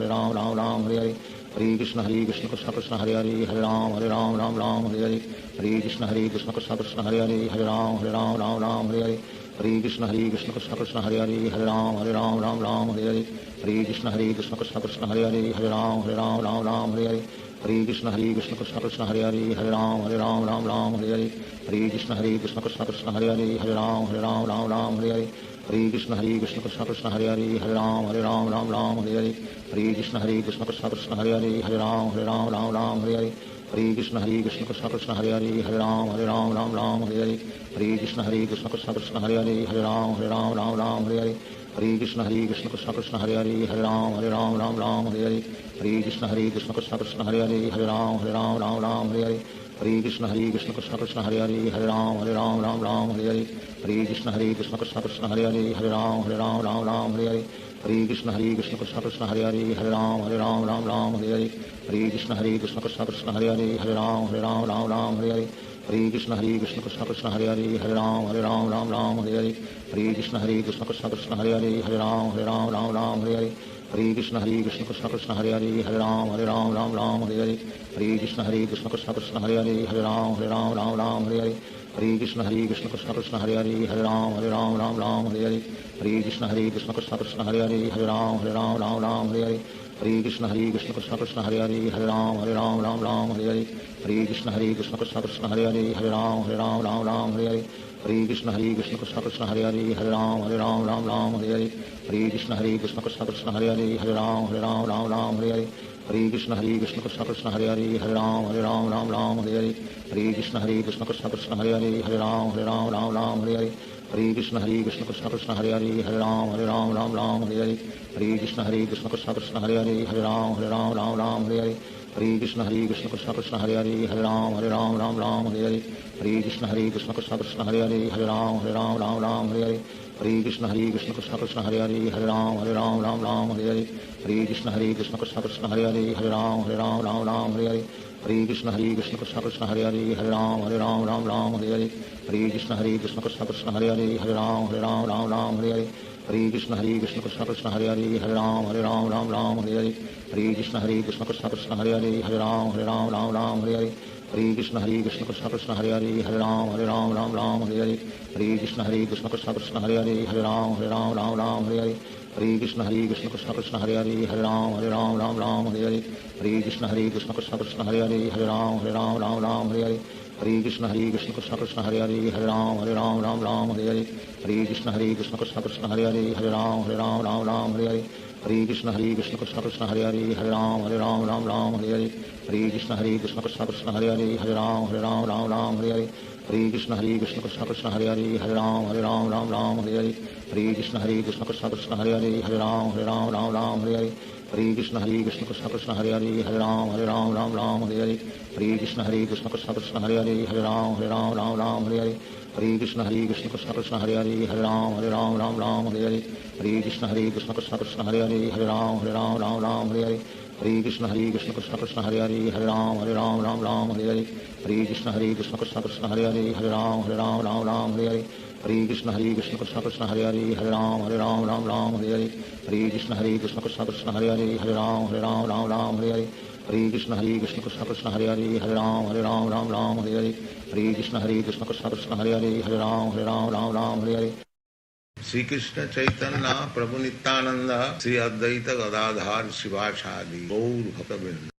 S1: राम राम हरे हरे हरे कृष्ण कृष्ण कृष्ण हरे हरे हरे राम राम हरे हरे हरे कृष्ण कृष्ण कृष्ण हरे हरे हरे राम राम हरे हरे हरे कृष्ण कृष्ण कृष्ण हरे हरे हरे राम राम हरे हरे हरे कृष्ण कृष्ण कृष्ण हरे हरे हरे राम राम हरे हरे हरे कृष्ण कृष्ण कृष्ण हरे हरे हरे राम हरे हरे हरे कृष्ण कृष्ण कृष्ण हरे हरे हरे राम हरे हरे हरे कृष्ण कृष्ण कृष्ण हरे हरे हरे राम हरे हरे हरे कृष्ण कृष्ण कृष्ण हरे हरे हरे राम हरे हरे हरे कृष्ण कृष्ण कृष्ण हरे हरे हरे राम हरे हरे हरे कृष्ण कृष्ण कृष्ण हरे हरे हरे राम हरे हरे हरे कृष्ण कृष्ण कृष्ण हरे हरे हरे राम हरे हरे हरे कृष्ण कृष्ण कृष्ण हरे हरे हरे राम हरे हरे हरे कृष्ण कृष्ण कृष्ण हरे हरे हरे राम हरे हरे हरे कृष्ण कृष्ण कृष्ण हरे हरे हरे राम हरे हरे हरे कृष्ण कृष्ण कृष्ण हरे हरे हरे राम हरे हरे हरे कृष्ण कृष्ण कृष्ण हरे हरे हरे राम हरे हरे हरे कृष्ण कृष्ण कृष्ण हरे हरे हरे राम हरे हरे हरे कृष्ण कृष्ण कृष्ण हरे हरे हरे राम हरे हरे हरे कृष्ण कृष्ण कृष्ण हरे हरे हरे राम हरे हरे हरे कृष्ण कृष्ण कृष्ण हरे हरे हरे राम हरे हरे हरे कृष्ण कृष्ण कृष्ण हरे हरे हरे राम हरे हरे हरे कृष्ण कृष्ण कृष्ण हरे हरे हरे राम हरे हरे हरे कृष्ण कृष्ण कृष्ण हरे हरे हरे राम हरे हरे हरे कृष्ण कृष्ण कृष्ण हरे हरे हरे राम हरे हरे हरे कृष्ण कृष्ण कृष्ण हरे हरे हरे राम हरे हरे हरे कृष्ण कृष्ण कृष्ण हरे हरे हरे राम हरे हरे हरे कृष्ण कृष्ण कृष्ण हरे हरे हरे राम हरे हरे हरे कृष्ण कृष्ण कृष्ण हरे हरे हरे राम हरे हरे हरे कृष्ण कृष्ण कृष्ण हरे हरे हरे राम हरे हरे हरे कृष्ण कृष्ण कृष्ण हरे हरे हरे राम हरे हरे हरे कृष्ण कृष्ण कृष्ण हरे हरे हरे राम हरे हरे हरे कृष्ण कृष्ण कृष्ण हरे हरे हरे राम हरे हरे हरे कृष्ण कृष्ण कृष्ण हरे हरे हरे राम हरे हरे हरे कृष्ण कृष्ण कृष्ण हरे हरे हरे राम हरे हरे हरे कृष्ण कृष्ण कृष्ण हरे हरे हरे राम हरे हरे हरे कृष्ण कृष्ण कृष्ण हरे हरे हरे राम हरे हरे हरे कृष्ण कृष्ण कृष्ण हरे हरे हरे राम हरे हरे हरे कृष्ण कृष्ण कृष्ण हरे हरे हरे राम हरे हरे हरे कृष्ण कृष्ण कृष्ण हरे हरे हरे राम हरे हरे हरे कृष्ण कृष्ण कृष्ण हरे हरे हरे राम हरे हरे हरे कृष्ण कृष्ण कृष्ण हरे हरे हरे राम हरे हरे हरे कृष्ण कृष्ण कृष्ण हरे हरे हरे राम हरे हरे हरे कृष्ण कृष्ण कृष्ण हरे हरे हरे राम हरे हरे हरे कृष्ण कृष्ण कृष्ण हरे हरे हरे राम हरे हरे हरे कृष्ण कृष्ण कृष्ण हरे हरे हरे राम हरे हरे हरे कृष्ण कृष्ण कृष्ण हरे हरे हरे राम हरे हरे हरे कृष्ण कृष्ण कृष्ण हरे हरे हरे राम हरे हरे हरे कृष्ण कृष्ण कृष्ण हरे हरे हरे राम हरे हरे हरे कृष्ण कृष्ण कृष्ण हरे हरे हरे राम हरे हरे हरे कृष्ण कृष्ण कृष्ण हरे हरे हरे राम हरे हरे हरे कृष्ण कृष्ण कृष्ण हरे हरे हरे राम हरे हरे हरे कृष्ण कृष्ण कृष्ण हरे हरे हरे राम हरे हरे हरे कृष्ण कृष्ण कृष्ण हरे हरे हरे राम हरे हरे हरे कृष्ण कृष्ण कृष्ण हरे हरे हरे राम हरे हरे हरे कृष्ण कृष्ण कृष्ण हरे हरे हरे राम हरे हरे हरे कृष्ण कृष्ण कृष्ण हरे हरे हरे राम हरे हरे हरे कृष्ण कृष्ण कृष्ण हरे हरे हरे राम हरे हरे हरे कृष्ण कृष्ण कृष्ण हरे हरे हरे राम हरे हरे
S5: श्री कृष्ण चैतन्य प्रभु नित्यानंद श्री अद्वैत गदाधार शिवाचार्य गौर भक्तवृंद।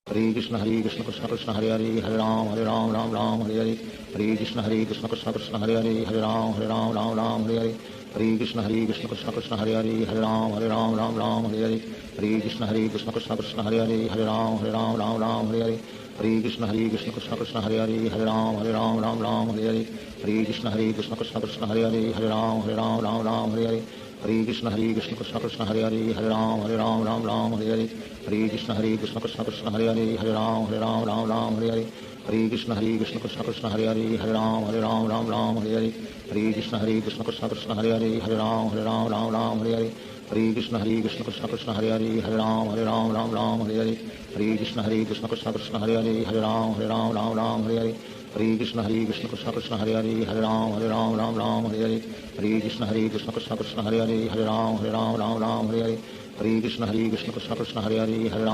S1: हरे Krishna Krishna Krishna Hare Hare Hare Ram Hare Hare Hare Krishna Krishna Krishna Hare Hare Hare Ram Hare Hare Hare Krishna Krishna Krishna Hare Hare Hare Ram Hare Hare Hare Krishna Krishna Krishna Hare Hare Hare Ram Hare Hare Hare Krishna Krishna Krishna Hare Hare Hare Ram Hare Hare Hare Krishna Krishna Krishna Hare Hare Hare Ram Hare Hare Hare Krishna Krishna Krishna Hare Hare Hare Ram Hare Hare Hare Krishna Krishna Krishna Hare Hare Hare Ram Hare Hare Hare Krishna Krishna Krishna Hare Hare Hare Ram Ram Ram Hare Hare Hare Krishna Krishna Krishna Hare Hare Hare Ram Ram Hare Hare Hare Krishna Krishna Krishna Hare Hare Hare Ram Ram Hare Hare Hare Krishna Krishna Krishna Hare Hare Hare Ram Ram Hare Hare Hare Krishna Krishna Krishna Hare Hare Hare Ram Ram Hare Hare Hare Krishna Krishna Krishna Hare Hare Hare Ram Ram Hare Hare Hare Krishna Krishna Krishna Hare Hare Hare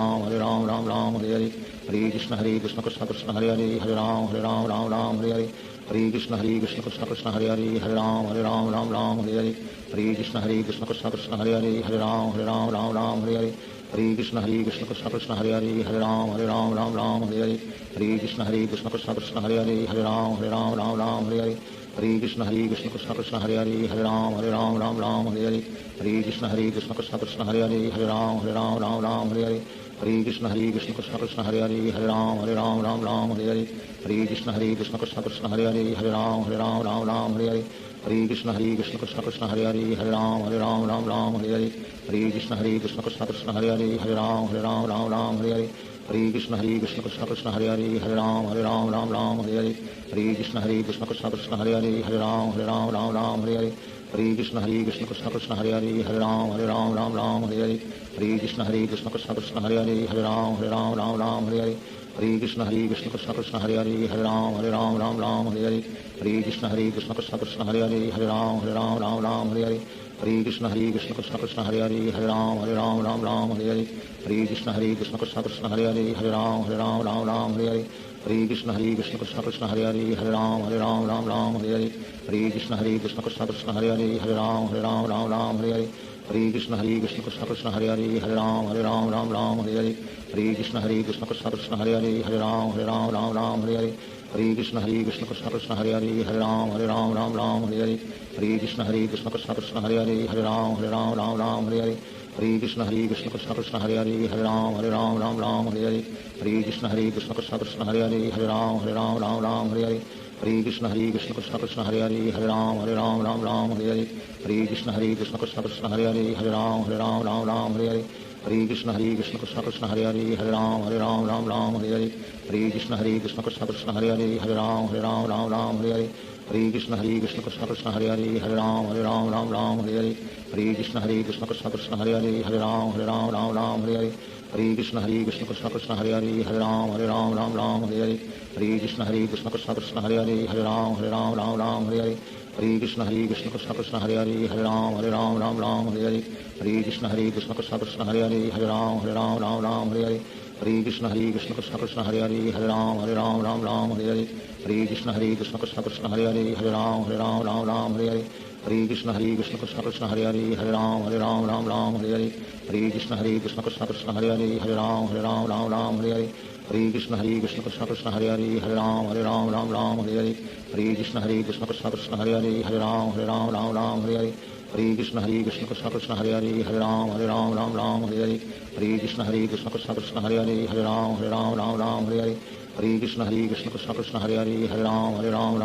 S1: Ram Ram Hare Hare Hare Krishna Krishna Krishna Hare Hare Hare Ram Ram Hare Hare Hare Krishna Krishna Krishna Hare Hare Hare Ram Ram Hare Hare Hare Krishna Krishna Krishna Hare Hare Hare Ram Ram Hare Hare Hare Krishna Krishna Krishna Hare Hare Hare Ram Ram Hare Hare Hare Krishna Krishna Krishna Hare Hare Hare Ram Ram Hare Hare Hare Krishna Krishna Krishna Hare Hare Hare Ram Ram Hare Hare Hare Krishna Krishna Krishna Hare Hare Hare Ram Ram Hare Hare Hare Krishna Krishna Krishna Hare Hare Hare Ram Ram Hare Hare Hare Krishna Krishna Krishna Hare Hare Hare Ram Ram Hare Hare Hare Krishna Krishna Krishna Hare Hare Hare Ram Ram Hare Hare Hare Krishna Krishna Krishna Hare Hare Hare Ram Ram Hare Hare Hare Krishna Krishna Krishna Hare Hare Hare Ram Ram Hare Hare Hare Krishna Krishna Krishna Hare Hare Hare Ram Ram Hare Hare Hare Krishna Krishna Krishna Hare Hare Hare Ram Ram Hare Hare Hare Krishna Krishna Krishna Hare Hare Hare Ram Ram Hare Hare Hare Krishna Krishna Krishna Hare Hare Hare Ram Ram Hare Hare Hare Krishna Krishna Krishna Hare Hare Hare Ram Ram Hare Hare Hare Krishna Krishna Krishna Hare Hare Hare Ram Ram Hare Hare Hare Krishna Krishna Krishna Hare Hare Hare Ram Ram Hare Hare Hare Krishna Krishna Krishna Hare Hare Hare Ram Ram Hare Hare Hare Krishna Krishna Krishna Hare Hare Hare Ram Ram Hare Hare Hare Krishna Krishna Krishna Hare Hare Hare Ram Ram Hare Hare Hare Krishna Krishna Krishna Hare Hare Hare Ram Ram Hare Hare Hare Krishna Krishna Krishna Hare Hare Hare Ram Ram Hare Hare Hare Krishna Krishna Krishna Hare Hare Hare Ram Ram Hare Hare Hare Krishna Krishna Krishna Hare Hare Hare Ram Ram Hare Hare Hare Krishna Krishna Krishna Hare Hare Hare Ram Ram Hare Hare Hare Krishna Krishna Krishna Hare Hare Hare Ram Ram Hare Hare Hare Krishna Krishna Krishna Hare Hare Hare Ram Ram Hare Hare Hare Krishna Krishna Krishna Hare Hare Hare Ram Ram Hare Hare Hare Krishna Krishna Krishna Hare Hare Hare Ram Ram Hare Hare Hare Krishna Krishna Krishna Hare Hare Hare Ram Ram Hare Hare Hare Krishna Krishna Krishna Hare Hare Hare Ram Ram Hare Hare Hare Krishna Krishna Krishna Hare Hare Hare Ram Ram Hare Hare Hare Krishna Krishna Krishna Hare Hare Hare Ram Ram Hare Hare Hare Krishna Krishna Krishna Hare Hare Hare Ram Ram Hare Hare Hare Krishna Krishna Krishna Hare Hare Hare Ram Ram Hare Hare Hare Krishna Krishna Krishna Hare Hare Hare Ram Ram Hare Hare Hare Krishna Krishna Krishna Hare Hare Hare Ram Ram Hare Hare Hare Krishna Krishna Krishna Hare Hare Hare Ram Ram Hare Hare Hare Krishna Krishna Krishna Hare Hare Hare Ram Ram Hare Hare Hare Krishna Krishna Krishna Hare Hare Hare Ram Ram Hare Hare Hare Krishna Krishna Krishna Hare Hare Hare Ram Ram Hare Hare Hare Krishna Krishna Krishna Hare Hare Hare Ram Ram Hare Hare Hare Krishna Krishna Krishna Hare Hare Hare Ram Ram Hare Hare Hare Krishna Krishna Krishna Hare Hare Hare Ram Ram Hare Hare Hare Krishna Krishna Krishna Hare Hare Hare Ram Ram Hare Hare Hare Krishna Krishna Krishna Hare Hare Hare Ram Ram Hare Hare Hare Krishna Krishna Krishna Hare Hare Hare Ram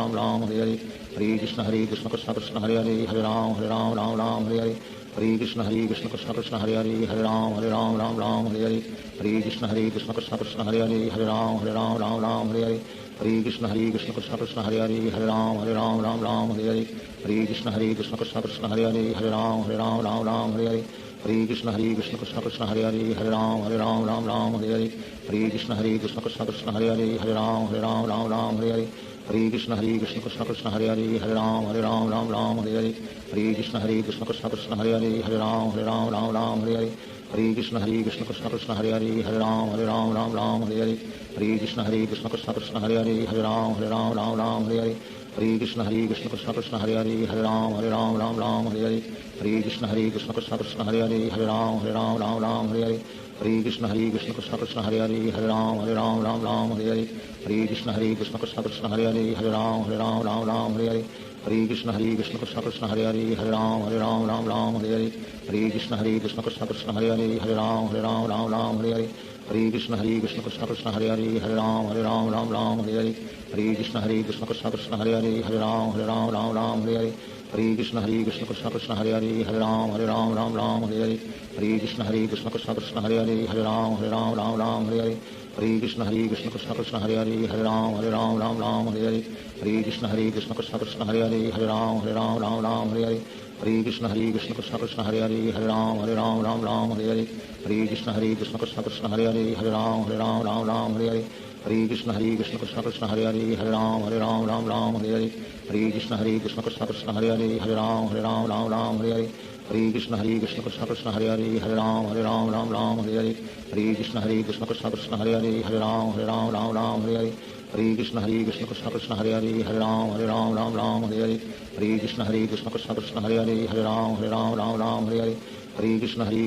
S1: Ram Hare Hare Hare Krishna Krishna Krishna Hare Hare Hare Ram Ram Hare Hare Hare Krishna Krishna Krishna Hare Hare Hare Ram Ram Hare Hare Hare Krishna Krishna Krishna Hare Hare Hare Ram Ram Hare Hare Hare Krishna Krishna Krishna Hare Hare Hare Ram Ram Hare Hare Hare Krishna Krishna Krishna Hare Hare Hare Ram Ram Hare Hare Hare Krishna Krishna Krishna Hare Hare Hare Ram Ram Hare Hare Hare Krishna Krishna Krishna Hare Hare Hare Ram Ram Hare Hare Hare Krishna Krishna Krishna Hare Hare Hare Ram Ram Hare Hare Hare Krishna Krishna Krishna Hare Hare Hare Ram Ram Hare Hare Hare Krishna Krishna Krishna Hare Hare Hare Ram Ram Hare Hare Hare Krishna Krishna Krishna Hare Hare Hare Ram Ram Hare Hare Hare Krishna Krishna Krishna Hare Hare Hare Ram Ram Hare Hare Hare Krishna Krishna Krishna Hare Hare Hare Ram Ram Hare Hare Hare Krishna Krishna Krishna Hare Hare Hare Ram Ram Hare Hare Hare Krishna Krishna Krishna Hare Hare Hare Ram Ram Hare Hare Hare Hare Krishna Krishna Krishna Hare Hare Ram Ram Ram Hare Hare Hare Krishna Krishna Krishna Hare Hare Ram Ram Hare Hare Hare Krishna Krishna Krishna Hare Hare Ram Ram Hare Hare Hare Krishna Krishna Krishna Hare Hare Ram Ram Hare Hare Hare Krishna Krishna Krishna Hare Hare Ram Ram Hare Hare Hare Krishna Krishna Krishna Hare Hare Ram Ram Hare Hare Hare Krishna Krishna Krishna Hare Hare Ram Ram Hare Hare Hare Krishna Krishna Krishna Hare Hare Ram Ram Hare Hare Hare Krishna Krishna Krishna Hare Hare Ram Ram Hare Hare Hare Krishna Krishna Krishna Hare Hare Ram Ram Hare Hare Hare Krishna Krishna Krishna Hare Hare Ram Ram Hare Hare Hare Krishna Krishna Krishna Hare Hare Ram Ram Hare Hare Hare Krishna Krishna Krishna Hare Hare Ram Ram Hare Hare Hare Krishna Krishna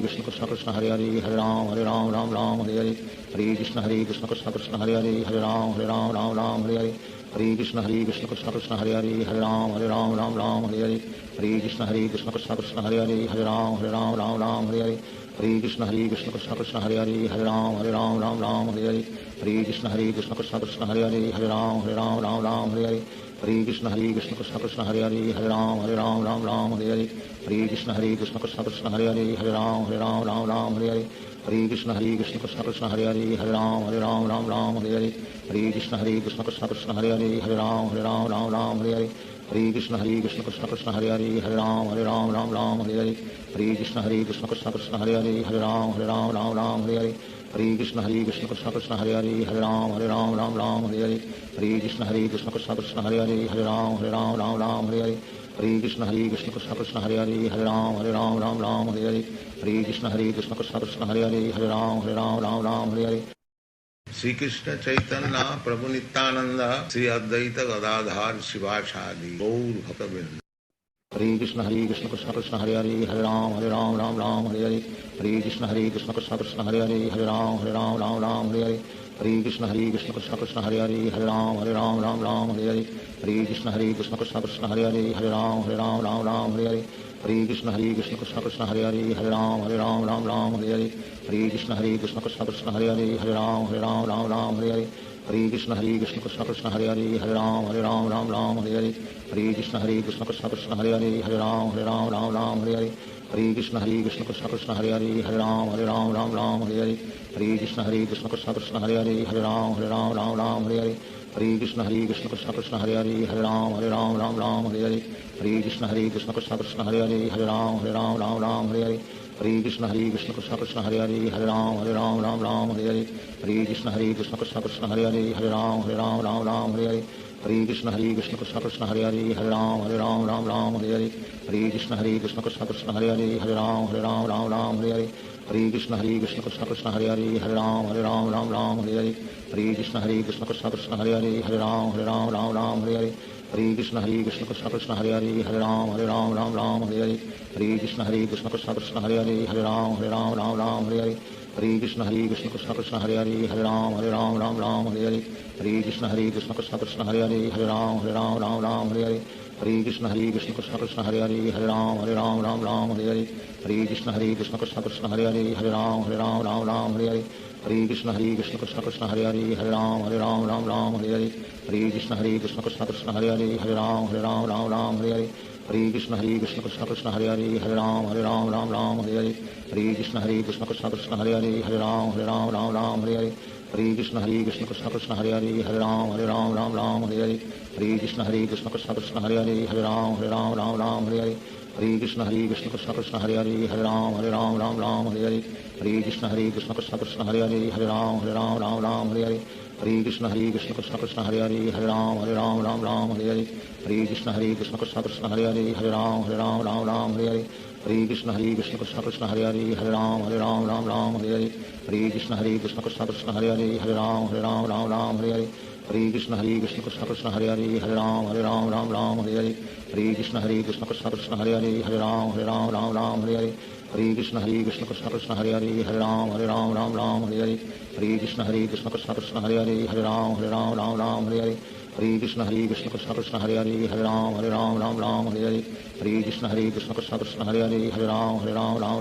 S1: Krishna Hare Hare Ram Ram Hare Hare Hare Krishna Krishna Krishna Hare Hare Ram Ram Hare Hare Hare Krishna Krishna Krishna Hare Hare Ram Ram Hare Hare Hare Krishna Krishna Krishna Hare Hare Ram Ram Hare Hare Hare Krishna Krishna Krishna Hare Hare Ram Ram Hare Hare Hare Krishna Krishna Krishna Hare Hare Ram Ram Hare Hare Hare Krishna Krishna Krishna Hare Hare Ram Ram Hare Hare Hare Krishna Krishna Krishna Hare Hare Ram Ram Hare Hare Hare Krishna Krishna Krishna Hare Hare Ram Ram Hare Hare Hare Krishna Krishna Krishna Hare Hare Ram Ram Hare Hare Hare Krishna Krishna Krishna Hare Hare Ram Ram Hare Hare Hare Krishna Krishna Krishna Hare Hare Ram Ram Hare Hare Hare Krishna Krishna Krishna Hare Hare Ram Ram Hare Hare Hare Krishna Krishna Krishna Hare Hare Ram Ram Hare Hare Hare Krishna Krishna Krishna Hare Hare Ram Ram Hare Hare Hare Krishna Krishna Krishna Hare Hare Ram Ram Hare Hare Hare Krishna Krishna Krishna Hare Hare Ram Ram Hare Hare
S5: Shri Krishna Chaitanya Prabhu Nityananda Shri Advaita Gadadhar Shivacharya Gaur भक्तवृंद।
S1: Hare Krishna Krishna Krishna Hare Hare Ram Ram Hare Hare Hare Krishna Krishna Krishna Hare Hare Ram Ram Hare Hare Hare Krishna Krishna Krishna Hare Hare Ram Ram Hare Hare Hare Krishna Krishna Krishna Hare Hare Ram Ram Hare Hare Hare Krishna Krishna Krishna Hare Hare Ram Ram Hare Hare Hare Krishna Krishna Krishna Hare Hare Ram Ram Hare Hare Hare Krishna Krishna Krishna Hare Hare Ram Ram Hare Hare Hare Krishna Krishna Krishna Hare Hare Ram Ram Hare Hare Hare Krishna Krishna Krishna Hare Hare Ram Ram Hare Hare Hare Krishna Krishna Krishna Hare Hare Ram Ram Hare Hare Hare Krishna Krishna Krishna Hare Hare Ram Ram Hare Hare Hare Krishna Krishna Krishna Hare Hare Ram Ram Hare Hare Hare Krishna Krishna Krishna Hare Hare Ram Ram Hare Hare Hare Krishna Krishna Krishna Hare Hare Ram Ram Hare Hare Hare Krishna Krishna Krishna Hare Hare Ram Ram Hare Hare Hare Krishna Krishna Krishna Hare Hare Ram Ram Hare Hare Hare Krishna Krishna Krishna Hare Hare Ram Ram Hare Hare Hare Krishna Krishna Krishna Hare Hare Ram Ram Hare Hare Hare Krishna Krishna Krishna Hare Hare Ram Ram Hare Hare Hare Krishna Krishna Krishna Hare Hare Ram Ram Hare Hare Hare Krishna Krishna Krishna Hare Hare Ram Ram Hare Hare Hare Krishna Krishna Krishna Hare Hare Ram Ram Hare Hare Hare Krishna Krishna Krishna Hare Hare Ram Ram Hare Hare Hare Krishna Krishna Krishna Hare Hare Ram Ram Hare Hare Hare Krishna Krishna Krishna Hare Hare Ram Ram Hare Hare Hare Krishna Krishna Krishna Hare Hare Ram Ram Hare Hare Hare Krishna Krishna Krishna Hare Hare Ram Ram Hare Hare Hare Krishna Krishna Krishna Hare Hare Ram Ram Hare Hare Hare Krishna Krishna Krishna Hare Hare Ram Ram Hare Hare Hare Krishna Krishna Krishna Hare Hare Ram Ram Hare Hare Hare Krishna Krishna Krishna Hare Hare Ram Ram Hare Hare Hare Krishna Krishna Krishna Hare Hare Ram Ram Hare Hare Hare Krishna Krishna Krishna Hare Hare Ram Ram Hare Hare Hare Krishna Krishna Krishna Hare Hare Ram Ram Hare Hare Hare Krishna Krishna Krishna Hare Hare Ram Ram Hare Hare Hare Krishna Krishna Krishna Hare Hare Ram Ram Hare Hare Hare Krishna Krishna Krishna Hare Hare Ram Ram Hare Hare Hare Krishna Krishna Krishna Hare Hare Ram Ram Hare Hare Hare Krishna Krishna Krishna Hare Hare Ram Ram Hare Hare Hare Krishna Krishna Krishna Hare Hare Ram Ram Hare Hare Hare Krishna Krishna Krishna Hare Hare Ram Ram Hare Hare Hare Krishna Krishna Krishna Hare Hare Ram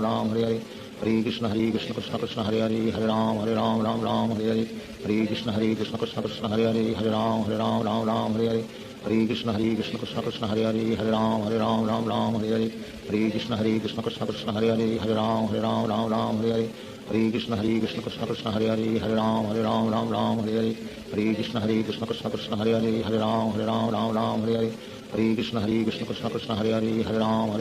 S1: Ram Hare Hare Hare Hare Krishna Krishna Krishna Hare Hare Ram Ram Ram Hare Hare Hare Krishna Krishna Krishna Hare Hare Ram Ram Hare Hare Hare Krishna Krishna Krishna Hare Hare Ram Ram Hare Hare Hare Krishna Krishna Krishna Hare Hare Ram Ram Hare Hare Hare Krishna Krishna Krishna Hare Hare Ram Ram Hare Hare Hare Krishna Krishna Krishna Hare Hare Ram Ram Hare Hare Hare Krishna Krishna Krishna Hare Hare Ram Ram Hare Hare Hare Krishna Krishna Krishna Hare Hare Ram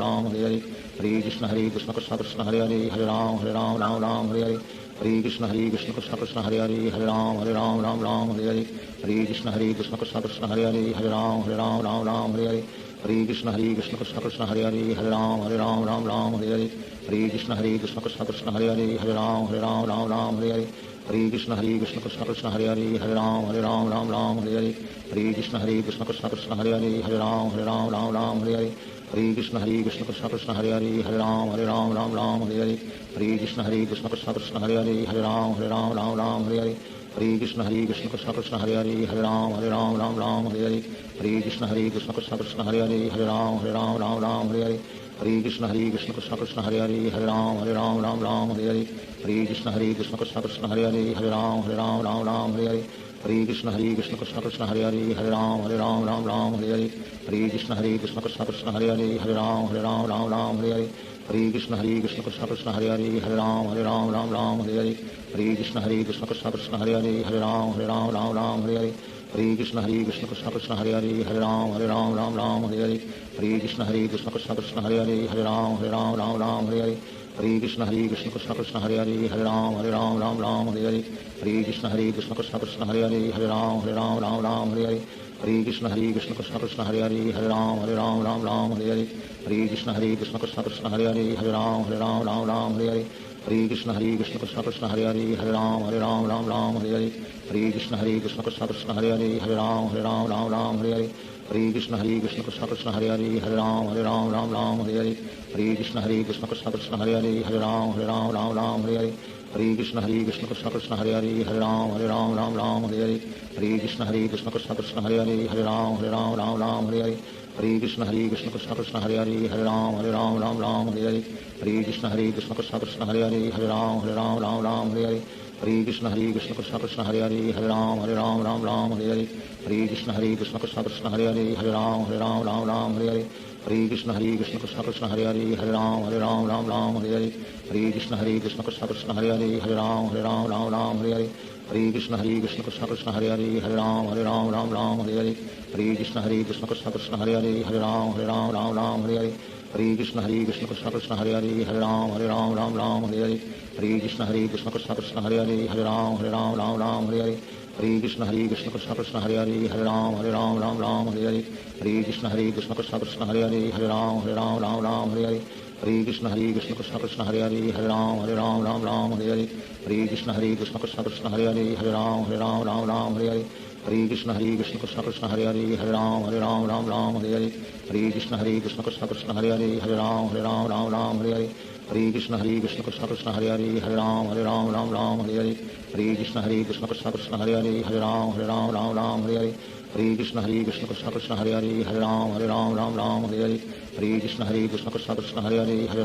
S1: Ram Hare Hare Hare Krishna Krishna Krishna Hare Hare Ram Ram Hare Hare Hare Krishna Krishna Krishna Hare Hare Ram Ram Hare Hare Hare Krishna Krishna Krishna Hare Hare Ram Ram Hare Hare Hare Krishna Krishna Krishna Krishna Hare Hare Ram Ram Hare Hare Hare Krishna Krishna Krishna Hare Hare Ram Ram Hare Hare Hare Krishna Krishna Krishna Krishna Hare Hare Ram Ram Hare Hare Hare Krishna Krishna Krishna Hare Hare Ram Ram Hare Hare Hare Krishna Krishna Krishna Krishna Hare Hare Ram Ram Hare Hare Hare Krishna Krishna Krishna Hare Hare Ram Ram Hare Hare Hare Krishna Krishna Krishna Krishna Hare Hare Ram Ram Hare Hare Hare Krishna Krishna Krishna Hare Hare Ram Ram Hare Hare Hare Krishna Krishna Krishna Krishna Hare Hare Ram Ram Hare Hare Hare Krishna Krishna Krishna Hare Hare Ram Ram Hare Hare Hare Krishna Krishna Krishna Krishna Hare Hare Ram Ram Hare Hare Hare Krishna Krishna Krishna Hare Hare Ram Ram Hare Hare Hare Krishna Krishna Krishna Krishna Hare Hare Ram Ram Hare Hare Hare Krishna Krishna Krishna Hare Hare Ram Ram Hare Hare Hare Krishna Krishna Krishna Krishna Hare Hare Ram Ram Hare Hare Hare Krishna Krishna Krishna Krishna Hare Hare Ram Ram Hare Hare Hare Krishna Krishna Krishna Krishna Hare Hare Ram Ram Hare Hare Hare Krishna Krishna Krishna Krishna Hare Hare Ram Ram Hare Hare Hare Krishna Krishna Krishna Krishna Hare Hare Ram Ram Hare Hare Hare Krishna Krishna Krishna Hare Hare Ram Ram Hare Hare Hare Krishna Krishna Krishna Krishna Hare Hare Ram Ram Hare Hare Hare Krishna Krishna Krishna Hare Hare Ram Ram Hare Hare Hare Krishna Krishna Krishna Krishna Hare Hare Ram Ram Hare Hare Hare Krishna Krishna Krishna Hare Hare Ram Ram Hare Hare Hare Krishna Krishna Krishna Krishna Hare Hare Ram Ram Hare Hare Hare Krishna Krishna Krishna Krishna Hare Hare Ram Ram Hare Hare Hare Krishna Krishna Krishna Krishna Hare Hare Ram Ram Hare Hare Hare Krishna Krishna Krishna Krishna Hare Hare Ram Ram Hare Hare Hare Krishna Krishna Krishna Krishna Hare Hare Ram Ram Hare Hare Hare Krishna Krishna Krishna Hare Hare Ram Ram Hare Hare Hare Krishna Krishna Krishna Krishna Hare Hare Ram Ram Hare Hare Hare Krishna Krishna Krishna Hare Hare Ram Ram Hare Hare Hare Krishna Krishna Krishna Krishna Hare Hare Ram Ram Hare Hare Hare Krishna Krishna Krishna Hare Hare Ram Ram Hare Hare Hare Krishna Krishna Krishna Krishna Hare Hare Ram Ram Hare Hare Hare Krishna Krishna Krishna Krishna Hare Hare Ram Ram Hare Hare Hare Krishna Krishna Krishna Krishna Hare Hare Ram Ram Hare Hare Hare Krishna Krishna Krishna Krishna Hare Hare Ram Ram Hare Hare Hare Krishna Krishna Krishna Krishna Hare Hare Ram Ram Hare Hare Hare Krishna Krishna Krishna Hare Hare Ram Ram Hare Hare Hare Krishna Krishna Krishna Krishna Hare Hare Ram Ram Hare Hare Hare Krishna Krishna Krishna Hare Hare Ram Ram Hare Hare Hare Krishna Krishna Krishna Krishna Hare Hare Ram Ram Hare Hare Hare Krishna Krishna Krishna Hare Hare Ram Ram Hare Hare Hare Krishna Krishna Krishna Krishna Hare Hare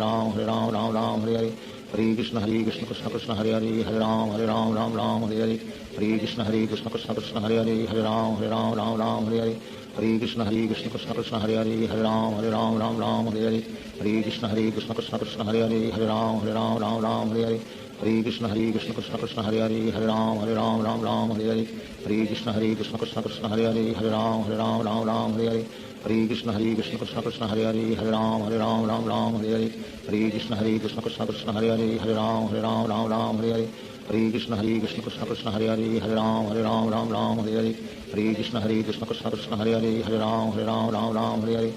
S1: Ram Ram Hare Hare Hare Krishna Krishna Krishna Krishna Hare Hare Ram Ram Hare Hare Hare Krishna Krishna Krishna Krishna Hare Hare Ram Ram Hare Hare Hare Krishna Krishna Krishna Krishna Hare Hare Ram Ram Hare Hare Hare Krishna Krishna Krishna Krishna Hare Hare Ram Ram Hare Hare Hare Krishna Krishna Krishna Krishna Hare Hare Ram Ram Hare Hare Hare Krishna Krishna Krishna Krishna Hare Hare Ram Ram Hare Hare Hare Krishna Krishna Krishna Krishna Hare Hare Ram Ram Hare Hare Hare Krishna Krishna Krishna Krishna Hare Hare Ram Ram Hare Hare Hare Krishna Krishna Krishna Krishna Hare Hare Ram Ram Hare Hare Hare Krishna Krishna Krishna Krishna Hare Hare Ram Ram Hare Hare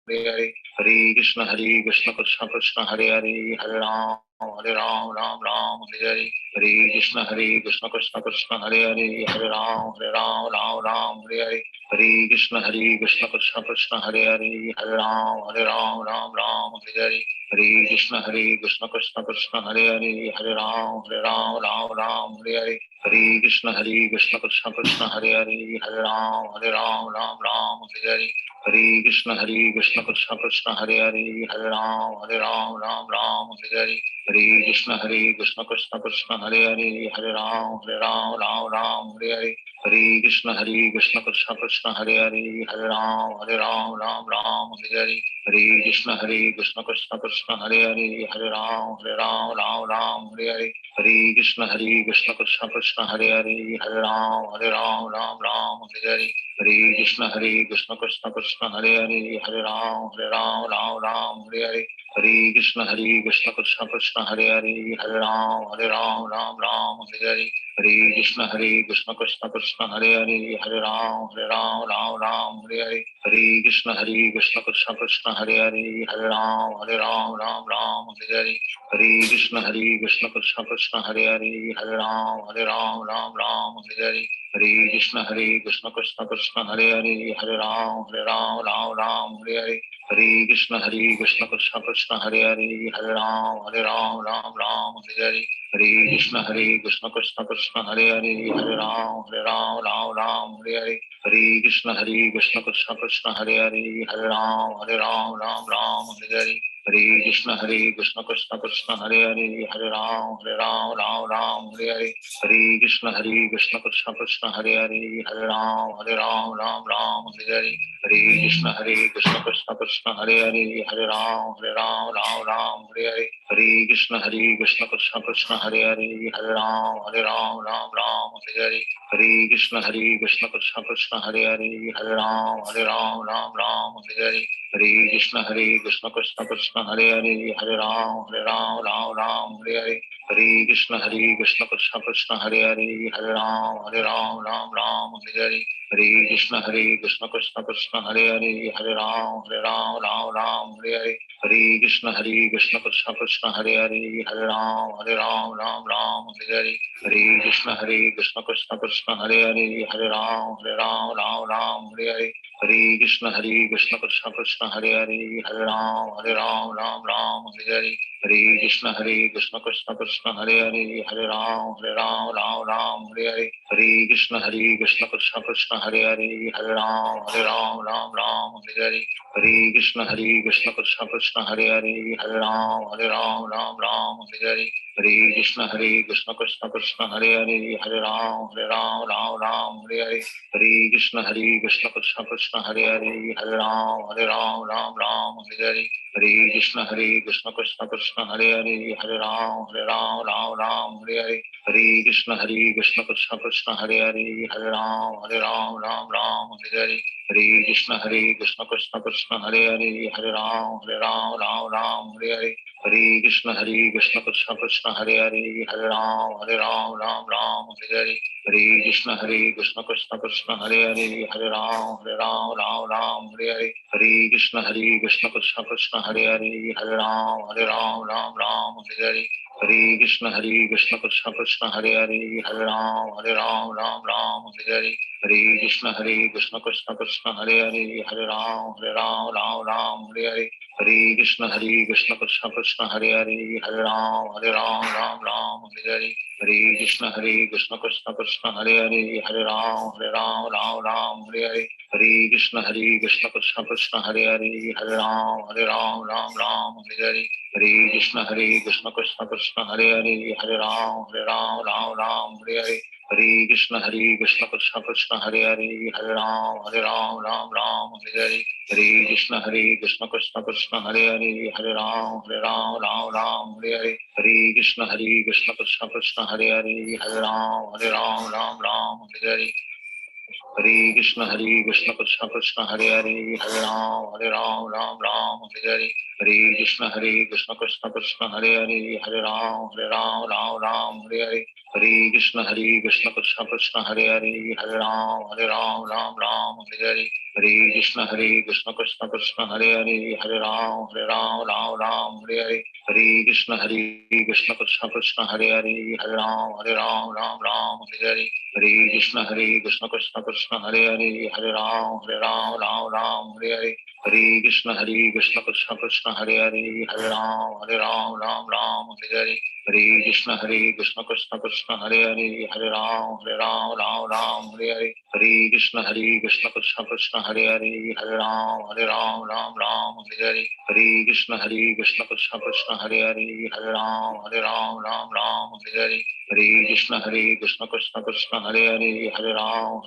S1: Hare Hare Krishna Krishna Krishna Hare Hare Hare Ram Ram Ram Hare Hare Hare Krishna Krishna Krishna Hare Hare Hare Ram Ram Hare Hare Hare Krishna Krishna Krishna Hare Hare Hare Ram Ram Hare Hare Hare Krishna Krishna Krishna Hare Hare Hare Ram Ram Hare Hare Hare Krishna Krishna Krishna Hare Hare Hare Ram Ram Hare Hare Hare Krishna Krishna Krishna Hare Hare Hare Ram Ram Hare Hare Hare Krishna Krishna Krishna Hare Hare Hare Ram Ram Hare Hare Hare Krishna Krishna Krishna Hare Hare Hare Ram Ram Hare Hare Hare Krishna Krishna Krishna Hare Hare Hare Ram Hare Hare Hare Krishna Krishna Krishna Hare Hare Hare Ram Hare Hare Hare Krishna Krishna Krishna Hare Hare Hare Ram Hare Hare Hare Krishna Krishna Krishna Hare Hare Hare Ram Hare Hare Hare Krishna Krishna Krishna Hare Hare Hare Ram Hare Hare Hare Krishna Krishna Krishna Hare Hare Hare Ram Hare Hare Hare Krishna Krishna Krishna Hare Hare Hare Ram Hare Hare Hare Krishna Krishna Krishna Hare Hare Hare Ram Hare Hare Hare Krishna Krishna Krishna Hare Hare Hare Ram Hare Hare Hare Krishna Krishna Krishna Hare Hare Hare Ram Hare Hare Hare Krishna Krishna Krishna Hare Hare Hare Ram Hare Hare Hare Krishna Krishna Krishna Hare Hare Hare Ram Hare Hare Hare Krishna Krishna Krishna Hare Hare Hare Ram Hare Hare Hare Krishna Krishna Krishna Hare Hare Hare Ram Hare Hare Hare Krishna Krishna Krishna Hare Hare Hare Ram Hare Hare Hare Krishna Krishna Krishna Hare Hare Hare Ram Hare Hare Hare Krishna Krishna Krishna Hare Hare Hare Ram Hare Hare Hare Krishna Krishna Krishna Hare Hare Hare Ram Hare Hare Hare Krishna Krishna Krishna Hare Hare Hare Ram Hare Hare Hare Krishna Krishna Krishna Hare Hare Hare Ram Hare Hare Hare Krishna Krishna Krishna Hare Hare Hare Ram Hare Hare Hare Krishna Krishna Krishna Hare Hare Hare Ram Hare Hare Hare Krishna Krishna Krishna Hare Hare Hare Ram Hare Hare Hare Krishna Krishna Krishna Hare Hare Hare Ram Hare Hare Hare Krishna Krishna Krishna Hare Hare Hare Ram Hare Hare Hare Krishna Krishna Krishna Hare Hare Hare Ram Hare Hare Hare Krishna Krishna Krishna Hare Hare Hare Ram Hare Hare Hare Krishna Krishna Krishna Hare Hare Hare Ram Hare Hare Hare Krishna Krishna Krishna Hare Hare Hare Ram Hare Hare Hare Krishna Krishna Krishna Hare Hare Hare Ram Hare Hare Hare Krishna Krishna Krishna Hare Hare Hare Ram Hare Hare Hare Krishna Krishna Krishna Hare Hare Hare Ram Hare Hare Hare Krishna Krishna Krishna Hare Hare Hare Ram Hare Hare Hare Krishna Krishna Krishna Hare Hare Hare Ram Hare Hare Hare Krishna Krishna Krishna Hare Hare Hare Ram Hare Hare Hare Krishna Krishna Krishna Hare Hare Hare Ram Hare Hare Hare Krishna Krishna Krishna Hare Hare Hare Ram Hare Hare Hare Krishna Krishna Krishna Hare Hare Hare Ram Hare Hare Hare Krishna Krishna Krishna Hare Hare Hare Ram Hare Hare Hare Krishna Krishna Krishna Hare Hare Hare Ram Hare Hare Hare Krishna Krishna Krishna Hare Hare Hare Ram Hare Hare Hare Krishna Krishna Krishna Hare Hare Hare Ram Hare Hare Hare Krishna Krishna Krishna Hare Hare Ram Ram Ram Hare Hare Hare Krishna Krishna Krishna Hare Ram Ram Ram Hare Hare Hare Krishna Krishna Krishna Hare Ram Ram Ram Hare Hare Hare Krishna Krishna Krishna Hare Ram Ram Ram Hare Hare Hare Krishna Krishna Krishna Hare Ram Ram Ram Hare Hare Hare Krishna Krishna Krishna Hare Ram Ram Ram Hare Hare Hare Krishna Krishna Krishna Hare Ram Ram Hare Hare Hare Krishna Krishna Krishna Hare Ram Ram Hare Hare Hare Krishna Krishna Krishna Hare Ram Ram Hare Hare Hare Krishna Krishna Krishna Krishna Hare Ram Ram Hare Hare Hare Krishna Krishna Krishna Krishna Hare Ram Ram Hare Hare Hare Krishna Krishna Krishna Krishna Hare Ram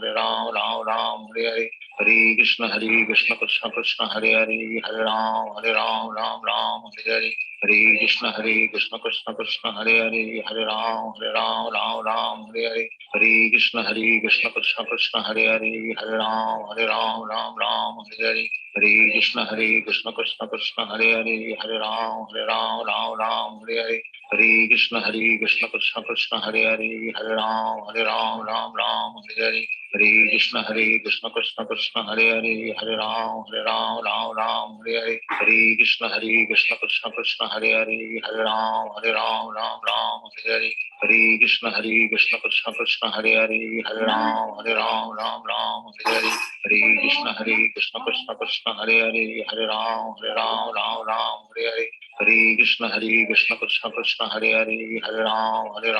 S1: Ram Hare Hare Hare Krishna Krishna Krishna Krishna Hare Ram Ram Hare Hare Hare Krishna Krishna Krishna Krishna Hare Ram Ram Hare Hare Hare Krishna Krishna Krishna Krishna Hare Ram Hare Hare Hare Krishna Krishna Krishna Krishna Hare Ram Ram Hare Hare Hare Krishna Krishna Krishna Krishna Hare Ram Hare Hare Hare Krishna Krishna Krishna Krishna Hare Ram Ram Hare Hare Hare Krishna Krishna Krishna Krishna Hare Ram Ram Hare Hare Hare Krishna Krishna Krishna Krishna Hare Ram Hare Hare Hare Krishna Krishna Krishna Krishna Hare Ram Ram Hare Hare Hare Krishna Krishna Krishna Krishna Hare Ram Hare Hare Hare Krishna Krishna Krishna Krishna Hare Ram Hare Hare Hare Krishna Krishna Krishna Krishna Hare Ram Hare Hare Hare Krishna Krishna Krishna Krishna Hare Ram Hare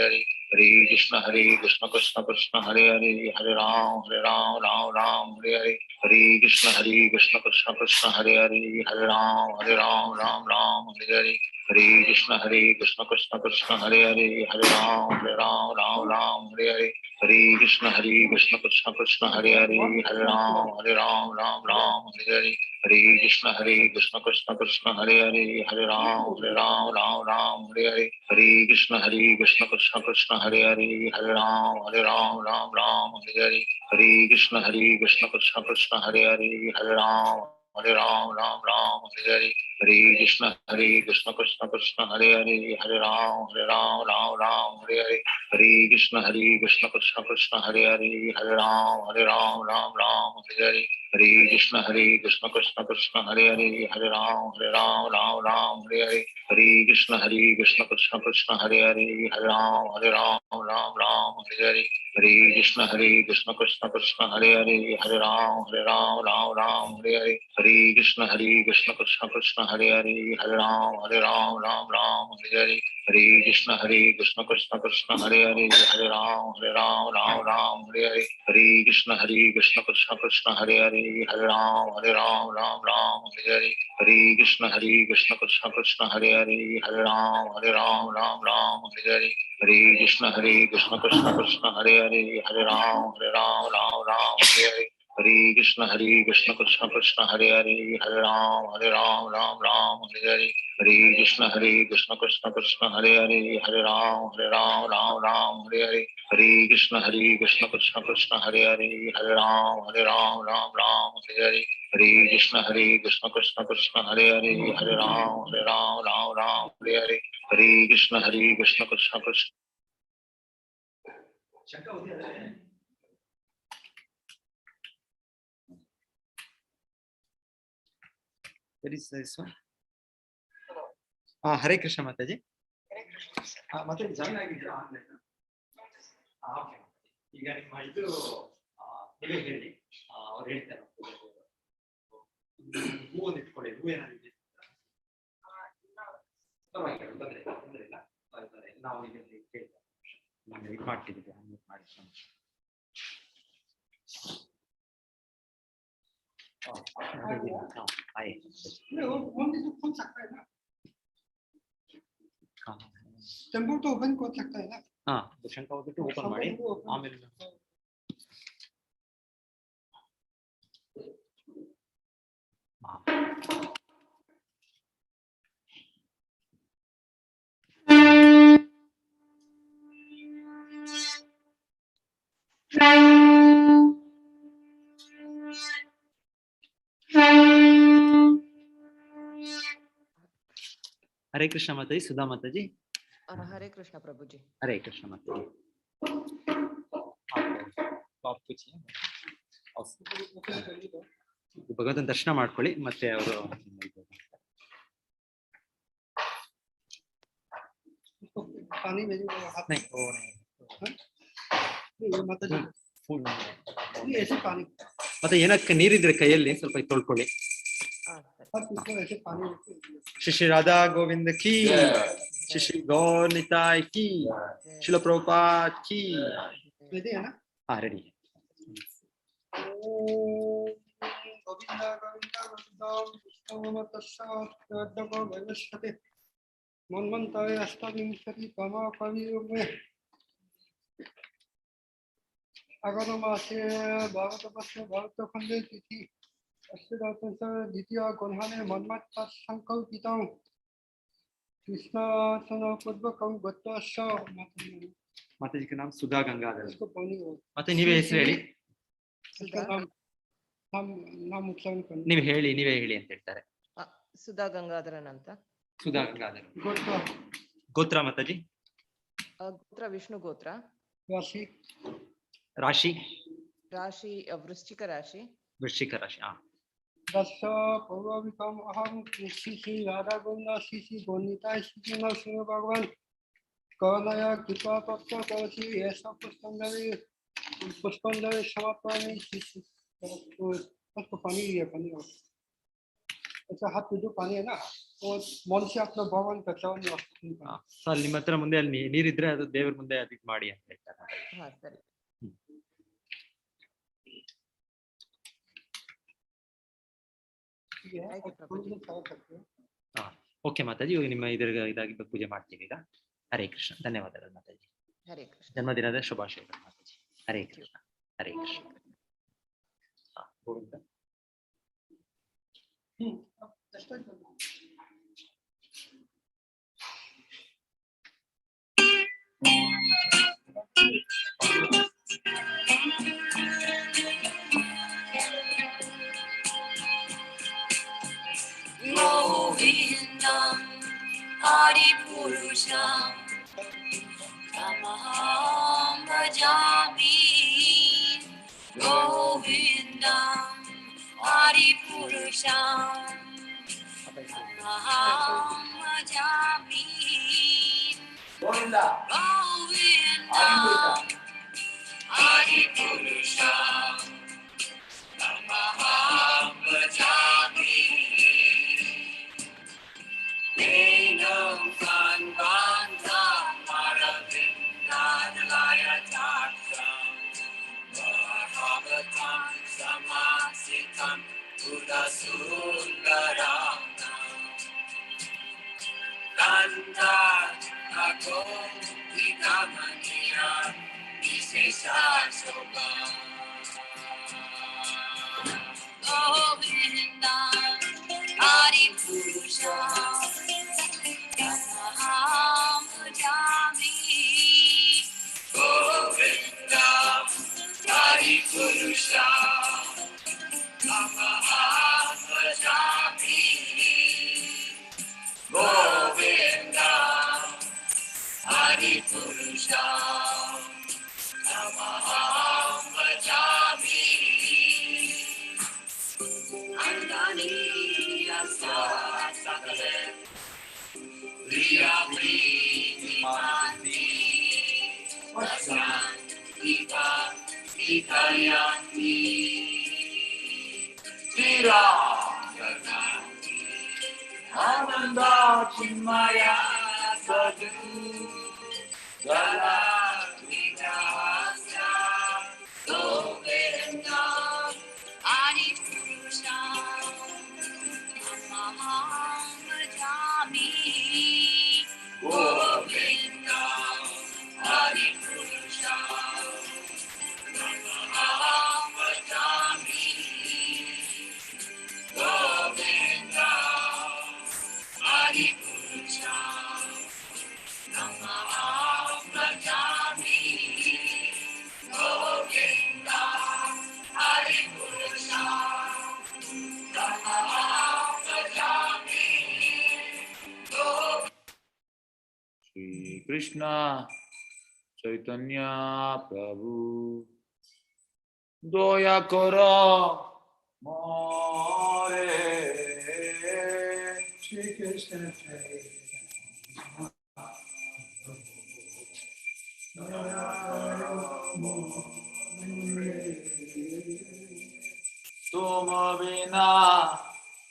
S1: Hare Hare Krishna Krishna Krishna Krishna Hare Ram Hare Hare Hare Krishna Krishna Krishna Krishna Hare Ram Hare Hare Hare Krishna Krishna Krishna Krishna Hare Ram Hare Hare Hare Krishna Krishna Krishna Krishna Hare Ram Hare Hare Hare Krishna Krishna Krishna Krishna Hare Ram Hare Hare Hare Krishna Krishna Krishna Krishna Hare Ram Hare Hare Hare Krishna Krishna Krishna Krishna Hare Ram Hare Hare Hare Krishna Krishna Krishna Krishna Hare Ram Hare Hare Hare Krishna Krishna Krishna Krishna Hare Ram Hare Hare Hare Krishna Krishna Krishna Krishna Hare Ram Hare Hare Hare Krishna Krishna Krishna Krishna Hare Ram Hare Hare Hare Krishna Krishna Krishna Krishna Hare Ram Hare Hare Hare Krishna Krishna Krishna Krishna Hare Ram Hare Hare Hare Krishna Krishna Krishna Krishna Hare Ram Hare Hare Hare Krishna Krishna Krishna Krishna Hare Ram Hare Hare Hare Krishna Krishna Krishna Krishna Hare Ram Hare Hare Hare Krishna Krishna Krishna Krishna Hare Ram Hare Hare Hare Krishna Krishna Krishna
S3: Where is this one? Hare Krishna Mataji. ಮತ್ತೆ join ಆಗಿದ್ದೀರಾ online? Okay. ಈಗ ನಿಮ್ಮ ಇದು ನೀವೇ ಹೇಳಿ, ಅವ್ರು ಹೇಳ್ತಾರೆ. ಹೂ ಒಂದು ಇಟ್ಕೊಳ್ಳಿ, ಹೂ ಏನಾದ್ರು ಇದೆ? ಪರವಾಗಿಲ್ಲ, ತೊಂದರೆ ಇಲ್ಲ. ನಾವು ಈಗ ಕೇಳ್ತೇವೆ. ನಾನು ಇದು ಮಾಡ್ತಿದ್ದೀವಿ, ಅನ್ಮ್ಯೂಟ್ ಮಾಡಿ.
S4: ಟೆಂಪಲ್ ಟು ಓಪನ್ ಕೋಡ್ ಆಗ್ತಾ ಇಲ್ಲ.
S3: ಶಂಕ ಹೋಗ್ಬಿಟ್ಟು ಓಪನ್ ಮಾಡಿ ಆಮೇಲೆ हरे कृष्ण माताजी, सुधा माताजी।
S6: हरे कृष्ण प्रभु जी।
S3: हरे कृष्ण माताजी। आप पूछिए। ಭಗವಂತನ ದರ್ಶನ ಮಾಡ್ಕೊಳ್ಳಿ ಮತ್ತೆ ಅವರು
S4: पानी में हाथ नहीं ऐसे पानी
S3: ಮತ್ತೆ ಏನಕ್ಕೆ ನೀರಿದ್ರೆ ಕೈಯಲ್ಲಿ ಸ್ವಲ್ಪ ತೊಳ್ಕೊಳ್ಳಿ.
S4: ऐसे पानी
S3: श्री श्री राधा गोविंद की, श्री श्री गौर निताय की, शिल प्रभुपाद की।
S4: रेडी है ना?
S3: हाँ रेडी।
S4: गोविंदा गोविंदा गोविंदा मन्वन्तरे अष्टविंशति तमः कलियुगे आगतमासे भागवतस्य भरतखण्डे तिथि अस्य दातस्य द्वितीयगृहाणे मन्मथः संकल्पितं कृष्णार्चनपूर्वकं गत्वा
S3: माताजी का नाम सुधा गंगाधर।
S4: इसको पानी
S3: ಮತ್ತೆ ನೀವೇ ಹೆಸರು ಹೇಳಿ. ನೀವೇ ಹೇಳಿ ಅಂತ ಹೇಳ್ತಾರೆ.
S6: ಸುಧಾ ಗಂಗಾಧರನ್ ಅಂತ.
S3: ಸುಧಾ ಗಂಗಾಧರ್. ಗೋತ್ರ ಮಾತಾಜಿ?
S6: ಗೋತ್ರ ವಿಷ್ಣು ಗೋತ್ರ.
S3: ರಾಶಿ
S6: ವೃಶ್ಚಿಕ ರಾಶಿ.
S3: ವೃಶ್ಚಿಕ ರಾಶಿ. ಹಾ.
S4: दश पौर्वविकम अहम श्री श्री राधा गोविंद श्री श्री गोनिता श्री नरसिंह भगवान कवनय कृपा पत्र कवची ऐसा पुष्पंजलि समापनी श्री श्री उसको पानी लिया पानी ऐसा हाथ में जो पानी है ना वो मन से अपना भगवान का चरण
S3: ಸರ್ ನಿಮ್ಮ ಹತ್ರ ಮುಂದೆ ಅಲ್ಲಿ ನೀರಿದ್ರೆ ಅದು ದೇವರ ಮುಂದೆ ಅದಕ್ಕೆ ಮಾಡಿ ಅಂತ ಹೇಳ್ತಾರೆ.
S6: ಹಾ ಸರಿ.
S3: ಓಕೆ ಮಾತಾಜಿ, ಇವಾಗ ನಿಮ್ಮ ಇದಾಗಿ ಪೂಜೆ ಮಾಡ್ತೀವಿ ಈಗ. ಹರೇ ಕೃಷ್ಣ. ಧನ್ಯವಾದಗಳು ಮಾತಾಜಿ.
S6: ಹರೇ ಕೃಷ್ಣ.
S3: ಜನ್ಮದಿನದ ಶುಭಾಶಯಗಳು Mataji. Hare Krishna. Hare Krishna. Govinda.
S9: Govindam Hari Purusham Tamaham Bhajami. Govindam Hari Purusham Tamaham Bhajami. Govindam Hari Purusham Tamaham Bhajami. Enam Sanbandha Maravindadalaya Chakram Bhagavatam Samasitam Udasundaram Kanda Kako Vikamaniya Visesha Shobham Govindam Hari Purusham Tamaham Bhajami. Govindam Hari Purusham Tamaham Bhajami. Govindam Hari Purusham Tamaham Bhajami. Andani Asa Sakale Riya Primanti Vasantika Ikayanti Tira Gananti Ananda Chinmaya Sadhu Gala Vidasya Govindam Hari Purusham Tamaham Bhajami. Govindam Hari Purusham Tamaham Bhajami. Govindam Hari Purusham Tamaham Bhajami. Govindam Hari Purusham Tamaham Bhajami. Govindam
S5: Shri Krishna Chaitanya Prabhu Doya Koro More Shri Krishna तुम बिना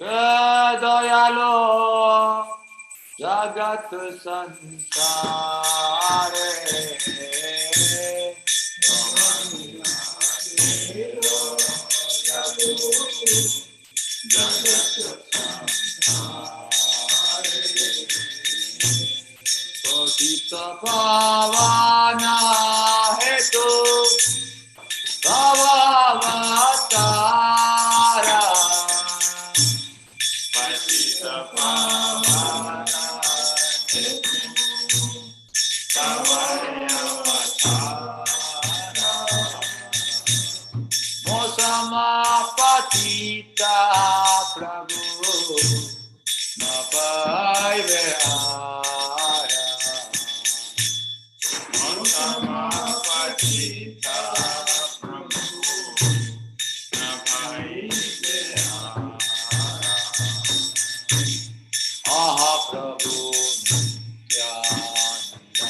S5: के दयालो जगत संसार पतित पावना है तो भवतारा पतित पावना है मोसमा पतिता प्रभु न पाइबे आरा मोसमा पतिता प्रभु न पाइबे आरा आहा प्रभु नित्यानंदा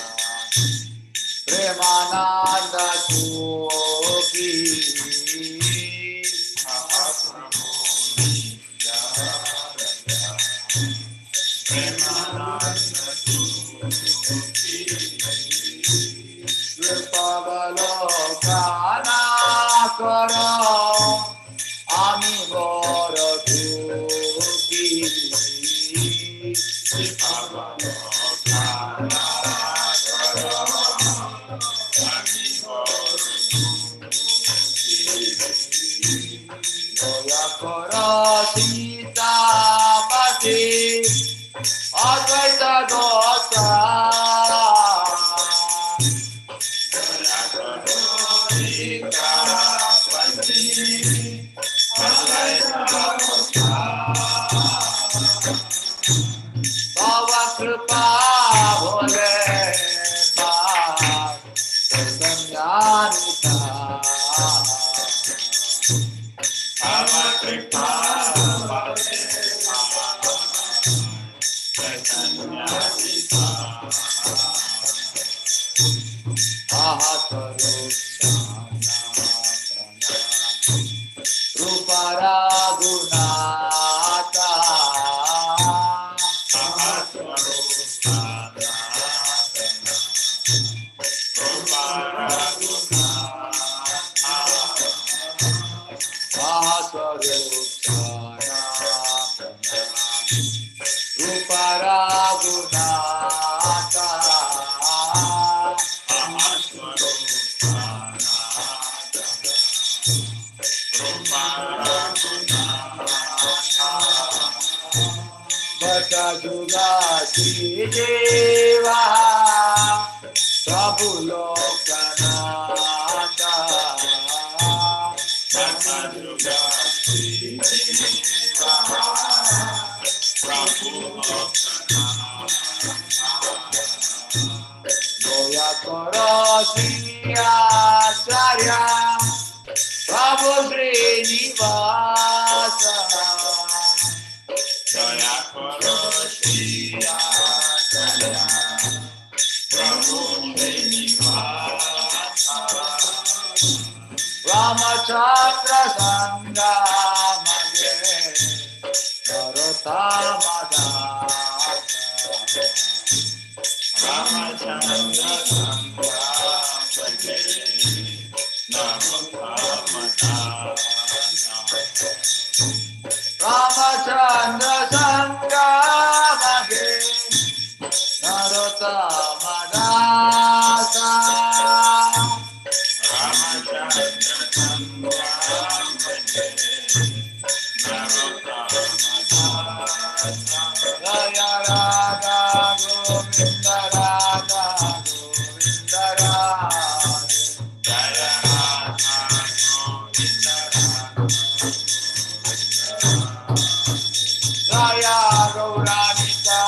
S5: प्रेमानंद कोकी Pavalokkana karo ami boro dukhi Pavalokkana karo ami boro dukhi Doya karo Sita Pati Advaita Goswami Bhava Kripa Bhole Bhaat Sanyanita Bhava Kripa Bhole Bhaat Sanyanita Aha Rupa Raghunatha Rupa Raghunatha Bata Juga Deva Prabhu Lokanata Bata Juga Deva Prabhu Lokanata Doya Koro Acharya Prabhu Srinivasa Doya Koro Acharya Prabhu Srinivasa Ramachandra Sangha Mage Narottama Ramachandra Sangha Mage Narottama Ramachandra Sangha Mage Narottama Dasa Ramachandra Sangha Mage Narottama Dasa Jaya Radha Govinda Radha Govinda Radha Jaya Radha Govinda Radha Jaya Gauranita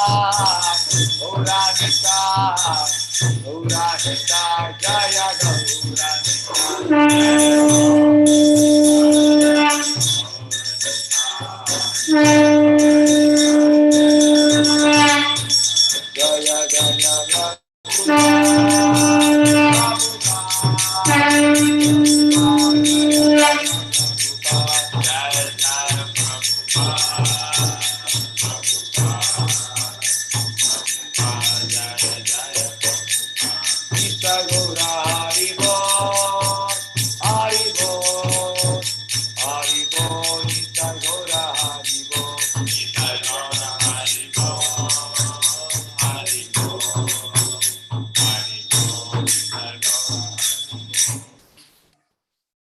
S5: Gauranita
S2: Gaura Nitai Jaya Gaura Jaya Jaya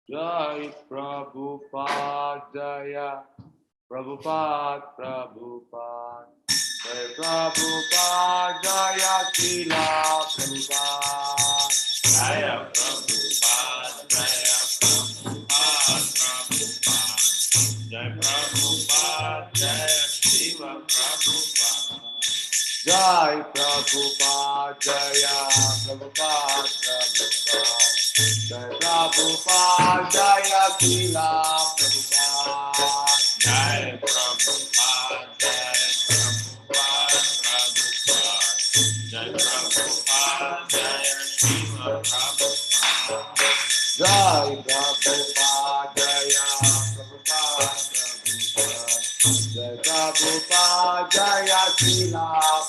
S2: Jai Prabhupada Jaya Prabhupada Prabhupada Jai Prabhupada Jaya Srila Prabhupada Jaya Prabhupada Jaya Prabhupada Prabhupada Jai Prabhupada Jaya Srila Prabhupada Jai Prabhupada Jaya Prabhupada Prabhupada Jai Prabhupada Jaya Srila Prabhupada Jai Prabhupada Jai Prabhupada Prabhupada Jai Prabhupada Jaya Srila Prabhupada Jai Prabhupada Jaya Prabhupada Prabhupada Jai Prabhupada Jaya Srila Prabhupada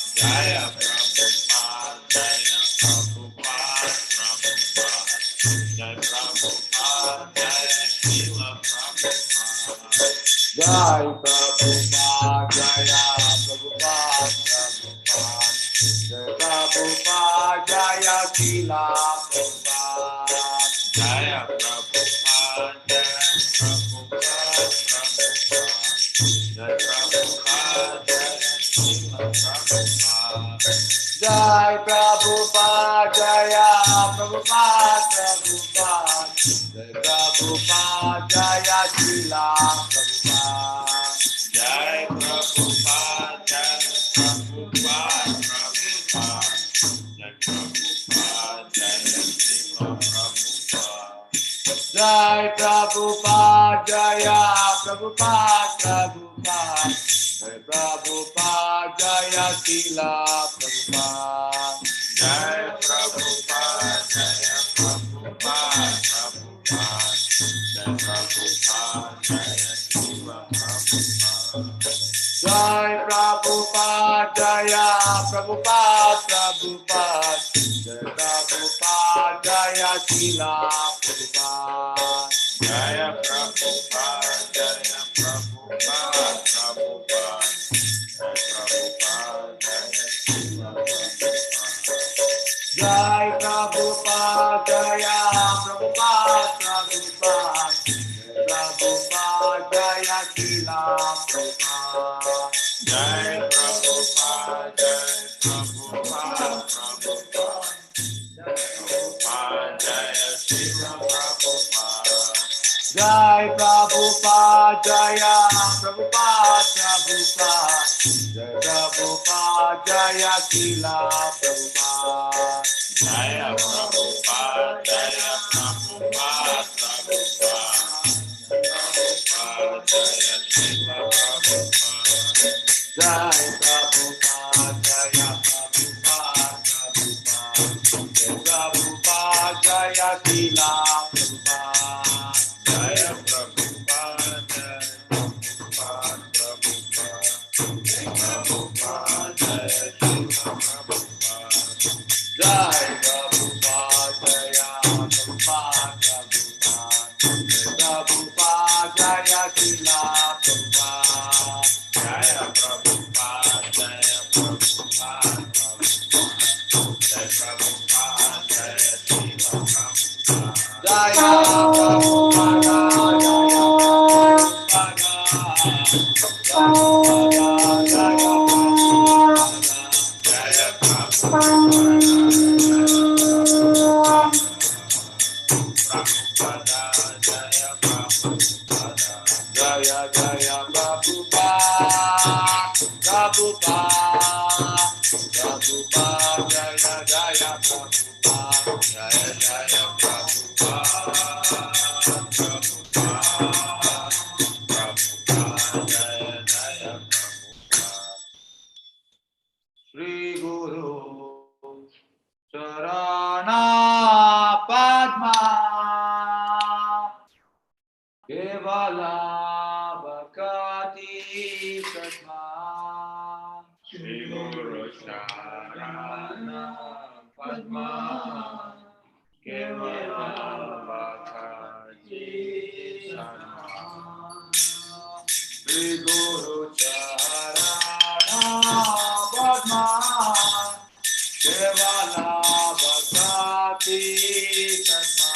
S2: Jaya Prabhupada Jaya Prabhupada Jai Prabhupada Jaya Srila Prabhupada Jai Prabhupada Jaya Prabhupada Prabhupada Jai Prabhupada Jaya Srila Prabhupada Jaya Prabhupada Jaya Prabhupada Prabhupada Jai Prabhupada Jaya Srila Prabhupada Jai Prabhupada Jaya Prabhupada Prabhupada Jai Prabhupada Jaya Srila Prabhupada Jai Prabhupada Jaya Prabhupada Prabhupada Jai Prabhupada Jaya Srila Prabhupada Jai Prabhupada Jaya Prabhupada Prabhupada Jai Prabhupada Jaya Srila Prabhupada Jai Prabhupada Jaya Prabhupada Prabhupada Jai Prabhupada Jaya Srila Prabhupada Jai Prabhupada Jaya Prabhupada Prabhupada Jai Prabhupada Jaya Srila Prabhupada Jaya Prabhupada Jaya Prabhupada Prabhupada Jai Prabhupada Jaya Srila Prabhupada Jai Prabhupada Jaya Prabhupada Prabhupada Jai Prabhupada Jaya Srila Prabhupada Jai Prabhupada Jai Prabhupada Prabhupada Prabhupada Jaya Srila Prabhupada Jai Prabhupada Jaya Prabhupada Prabhupada Jai Prabhupada Jaya Srila Prabhupada Jaya Prabhupada Jaya Prabhupada Prabhupada Prabhupada Jaya Srila Prabhupada Jai Prabhupada Jaya Prabhupada Prabhupada Jai Prabhupada Jaya Srila Prabhupada Jaya Prabhupada Jaya Prabhupada Prabhupada Jai Prabhupada Jaya Srila Prabhupada Jai Prabhupada Jaya Prabhupada Prabhupada Jai Prabhupada Jaya Srila Prabhupada Jaya Prabhupada Jaya Prabhupada Prabhupada Jai Prabhupada Jaya Srila Prabhupada Jaya Prabhupada Jaya Prabhupada Prabhupada Prabhupada Jaya Jaya Prabhupada Jaya Jaya Prabhupada Prabhupada Jaya Jaya Prabhupada Shri Guru Charana Padma Kevala Bhakati Satma Shri Guru Charana Padma Kevala Bhakati Satma Shri Guru Charana Padma Kevala Bhakati Satma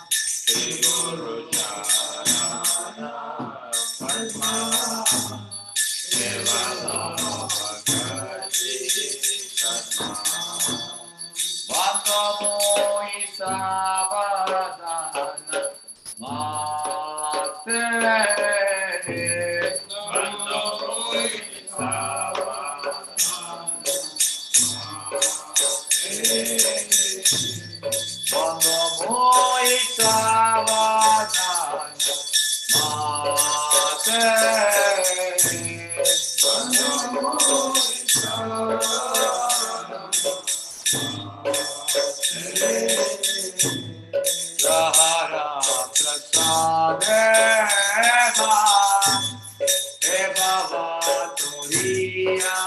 S2: Shri Guru Charana Padma Kevala Bhakati Satma Bhakta Moisa Varadana Mate Bhakta Moisa Bhakta Moisa Varadana Mate Rahara Prasadeva He Baba Turiya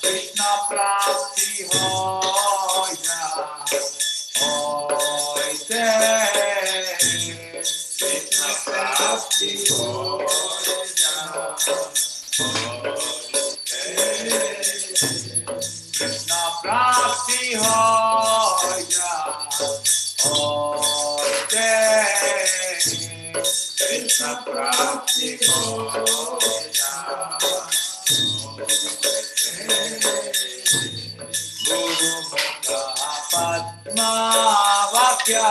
S2: Krishna Prapti Hoya Hoite Krishna Prapti Hoya Krishna Prapti Hoya Hoite Krishna Prapti Hoya Guru Mukha Padma Vakya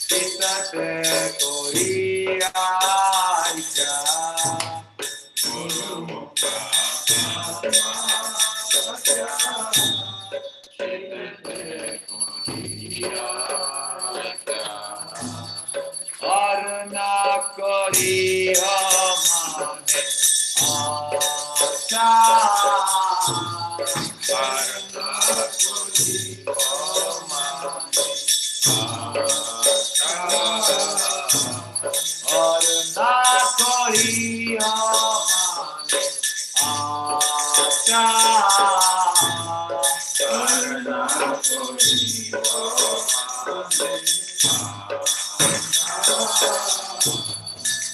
S2: Sitate Koriya Isha Guru Mukha Padma Vakya Sitate Koriya Isha Aruna Koriya Mane Asha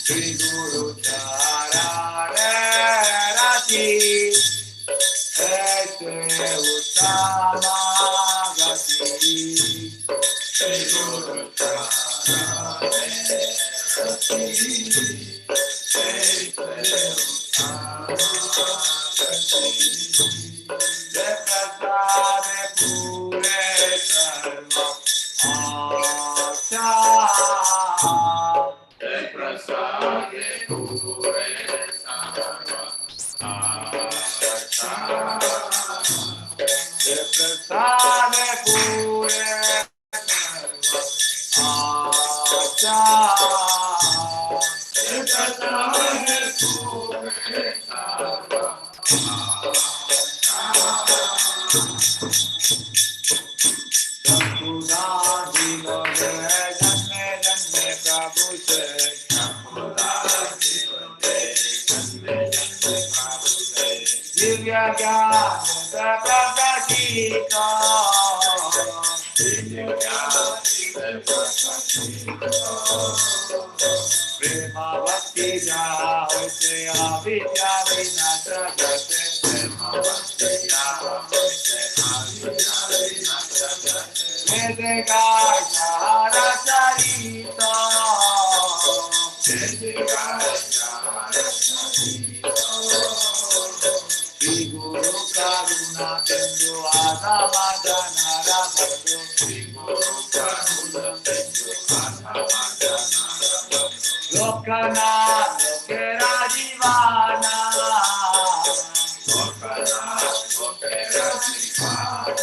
S2: Shri Guru Charana Rati Aise Uttama Gati Shri Guru Charana Rati Aise Uttama Gati Jai Prasade Pure Sarva Asha Jai Prasade Pure Sarva Asha Jai Prasade Pure Sarva Asha Jai Prasade Pure Sarva Prabhuji Lore Janme Janme Prabhu Se Prabhuji Lore Janme Janme Prabhu Se Divya Gyan Prabhakita Divya Gyan Prabhakita Prema Bhakti Jao Se Avidya Vinasha Jate Prema Bhakti Jao Se Avidya Vinasha Jate Vedegaya Charita Vedegaya Charita Shri Guru Karuna Sindhu Lokanath lokera divana, Lokanath lokera divana,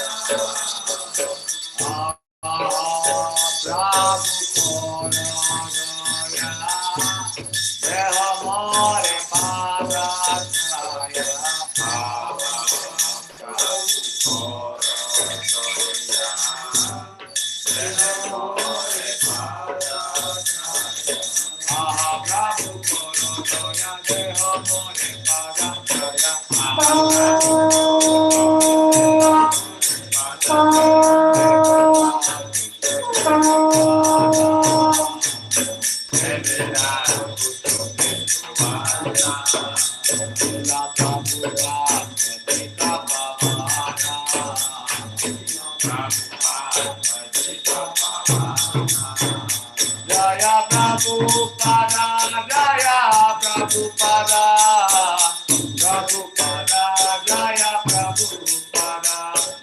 S2: Prabhu Dehamare Padasaya, Jaya Prabhupada, Jaya Prabhupada, Prabhupada, Jaya Prabhupada,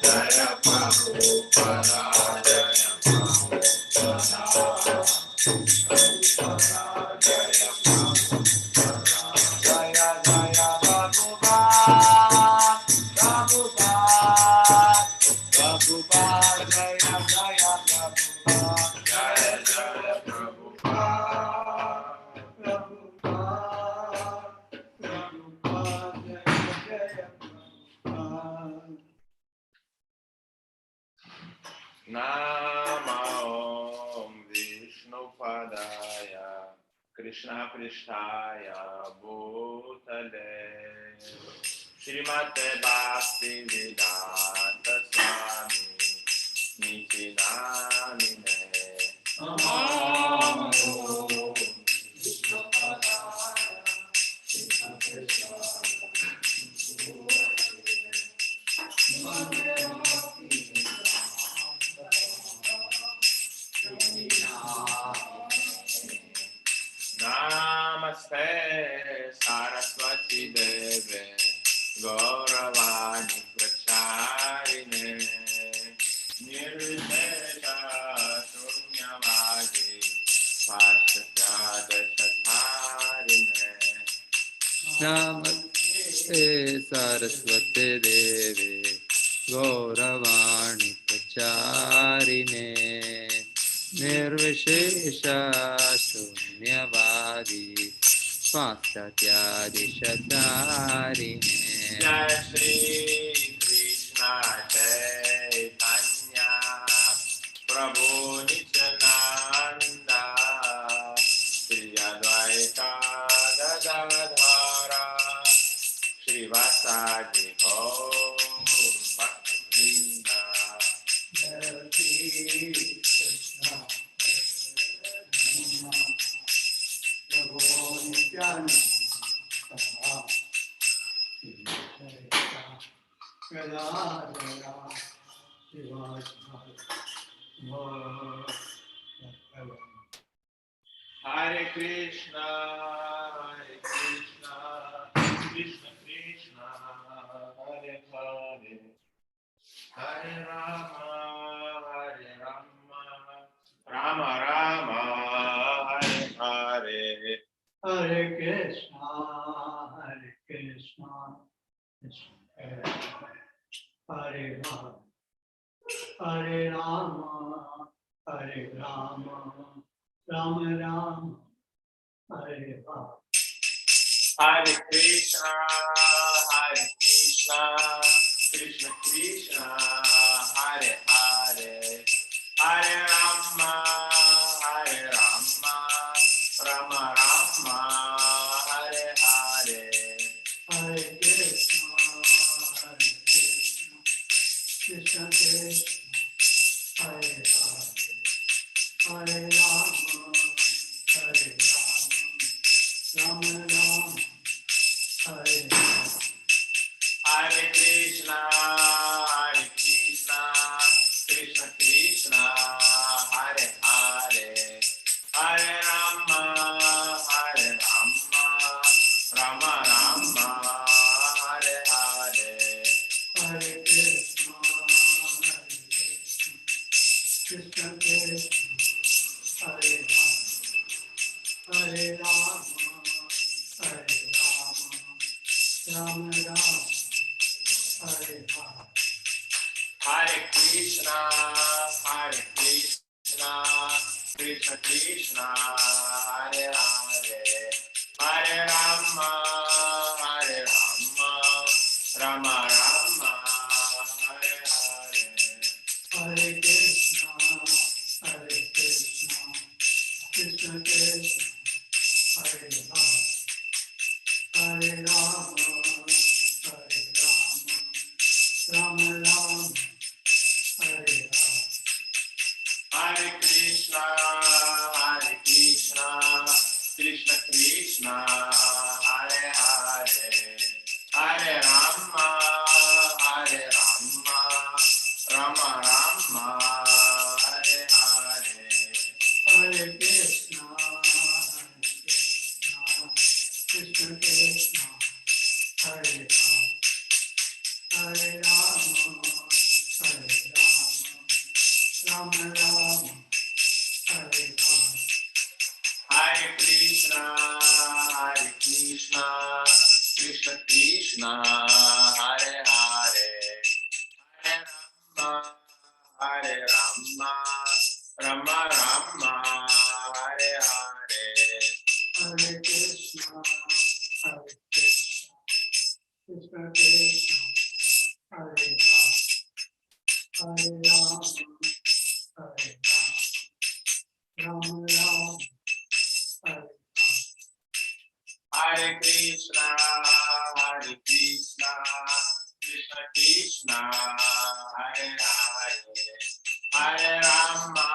S2: Jaya Prabhupada, Jaya Jaya Jaya Prabhupada, Prabhupada, Prabhupada, Jaya Jaya Prabhupada, Jaya Jaya Prabhupada, Prabhupada, Jaya Jaya Prabhupada.
S5: Namo Vishnupadaya Krishna Prishtaya Bhutale Srimate Bhakti Vedanta Swami Niti Namine Namaste Saraswati Deve Gauravani Pracharine Nirvishesha Shunyavadi Paschatyadesatarine
S3: Namaste Saraswate Devi Gauravani Pracharine Nirvishesha Shunyavadi Paschatyadesatarine.
S5: Jai Shri Krishna Chaitanya Prabhu Nityananda Shri Advaita Gadadhara Shri Vasadi Gaur Bhaktivinoda Hare Krishna, Krishna Krishna, Hare Hare, Hare Rama, Rama Rama, Hare Hare.
S2: Hare Krishna, Krishna Hare Rama, Hare Rama, Hare Rama, Rama Rama, Hare Hare.
S5: Hare Krishna, Krishna Krishna, Hare Hare, Hare Rama, Rama Rama, Hare Hare.
S2: Hare Krishna, Krishna Krishna, Hare Hare, Hare Rama, Rama Rama, Hare Hare.
S5: Hare Krishna, Krishna Krishna, Hare Hare, Hare Rama, Rama Rama, Hare Hare.
S2: Hare Krishna,
S4: Krishna Krishna Hare Hare Rama Hare Rama Rama Rama Hare Hare.
S5: Hare Krishna, Krishna Krishna, Hare Hare, Hare Rama, Rama Rama, Hare Hare.
S4: Hare Krishna, Krishna Krishna, Hare Hare, Hare Rama, Rama Rama, Hare Hare.
S5: Hare Krishna, Krishna Krishna, Hare Hare, Hare Rama, Rama Rama, Hare Hare.
S4: Hare Krishna, Krishna Krishna, Hare Hare, Hare Rama, Rama Rama, Hare Hare.
S5: Hare Krishna, Krishna Krishna, Hare Hare, Hare Rama, Rama Rama, Hare Hare.
S4: Hare Krishna, Krishna Krishna, Hare Hare, Hare Rama, Rama Rama, Hare
S5: Hare Krishna, Krishna Krishna, Hare Hare, Hare Rama,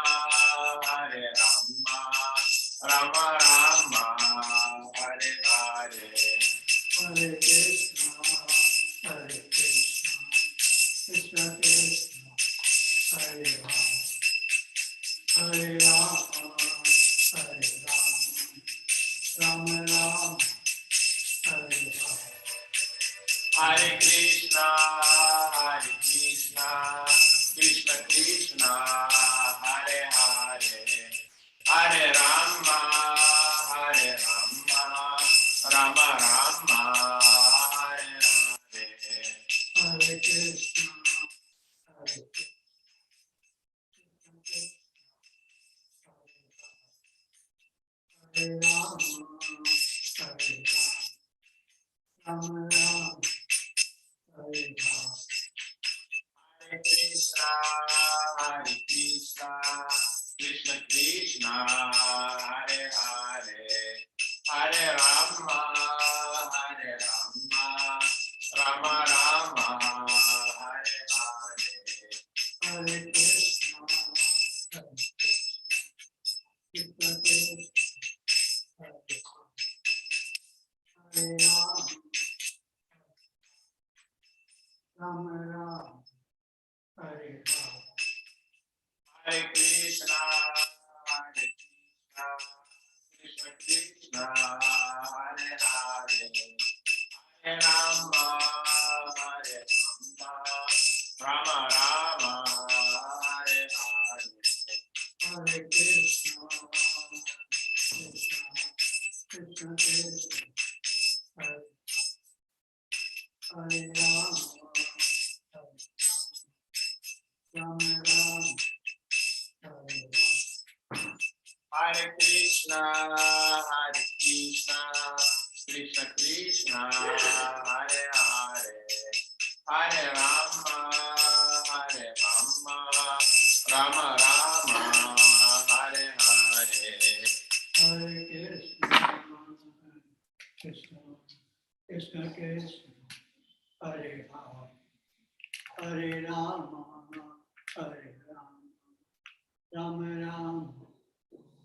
S5: Rama Rama, Hare Hare.
S4: Hare Krishna, Krishna Krishna, Hare Hare, Hare Rama, Rama Rama, Hare Hare.
S5: Hare Krishna, Krishna Krishna, Hare Hare, Hare Rama, Rama Rama, Hare Hare.
S4: Hare Krishna, Hare Rama, Rama Rama, Hare Hare.
S5: Hare Krishna, Krishna Krishna, Hare Hare, Hare Rama, Rama Rama, Hare Hare.
S4: Hare Krishna, Krishna Krishna, Hare Rama, Rama Rama, Hare Hare.
S5: Hare Krishna, Krishna Krishna, Hare Hare, Hare Rama, Rama Rama, Hare Hare.
S4: Hare Krishna, Krishna Krishna, Hare Rama, Rama Rama, Hare Hare.
S5: Hare Krishna, Krishna Krishna, Hare Hare, Hare Rama, Rama Rama, Hare Hare.
S4: Hare Krishna, Krishna Krishna, Hare Hare, Hare Rama, Rama Rama,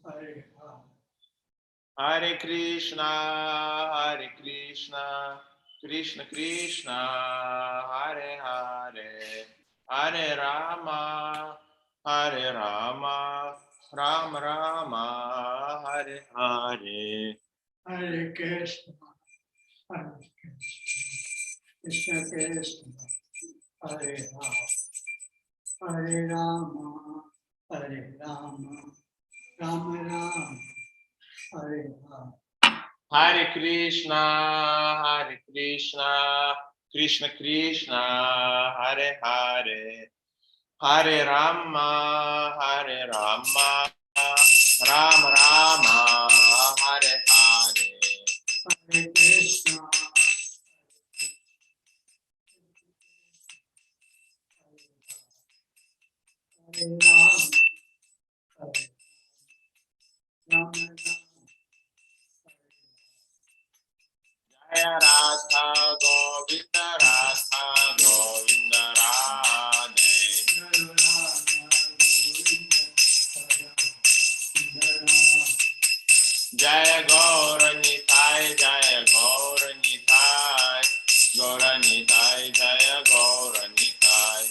S4: Hare Hare.
S5: Hare Krishna, Krishna Krishna, Hare Hare, Hare Rama, Rama Rama, Hare Hare.
S4: Hare Krishna, Krishna Krishna, Hare Hare, Hare Rama, Hare Ram Ram Ram Hare Hare
S5: Hare Krishna, Krishna Krishna, Hare Hare, Hare Rama, Rama Rama, Hare Hare.
S4: Hare Krishna Hare Ram Hare Ram
S5: Jaya Radha Govinda Radha Govinda Radhe. Jaya Gauranitai, Jaya Gauranitai, Gauranitai, Jaya Gauranitai.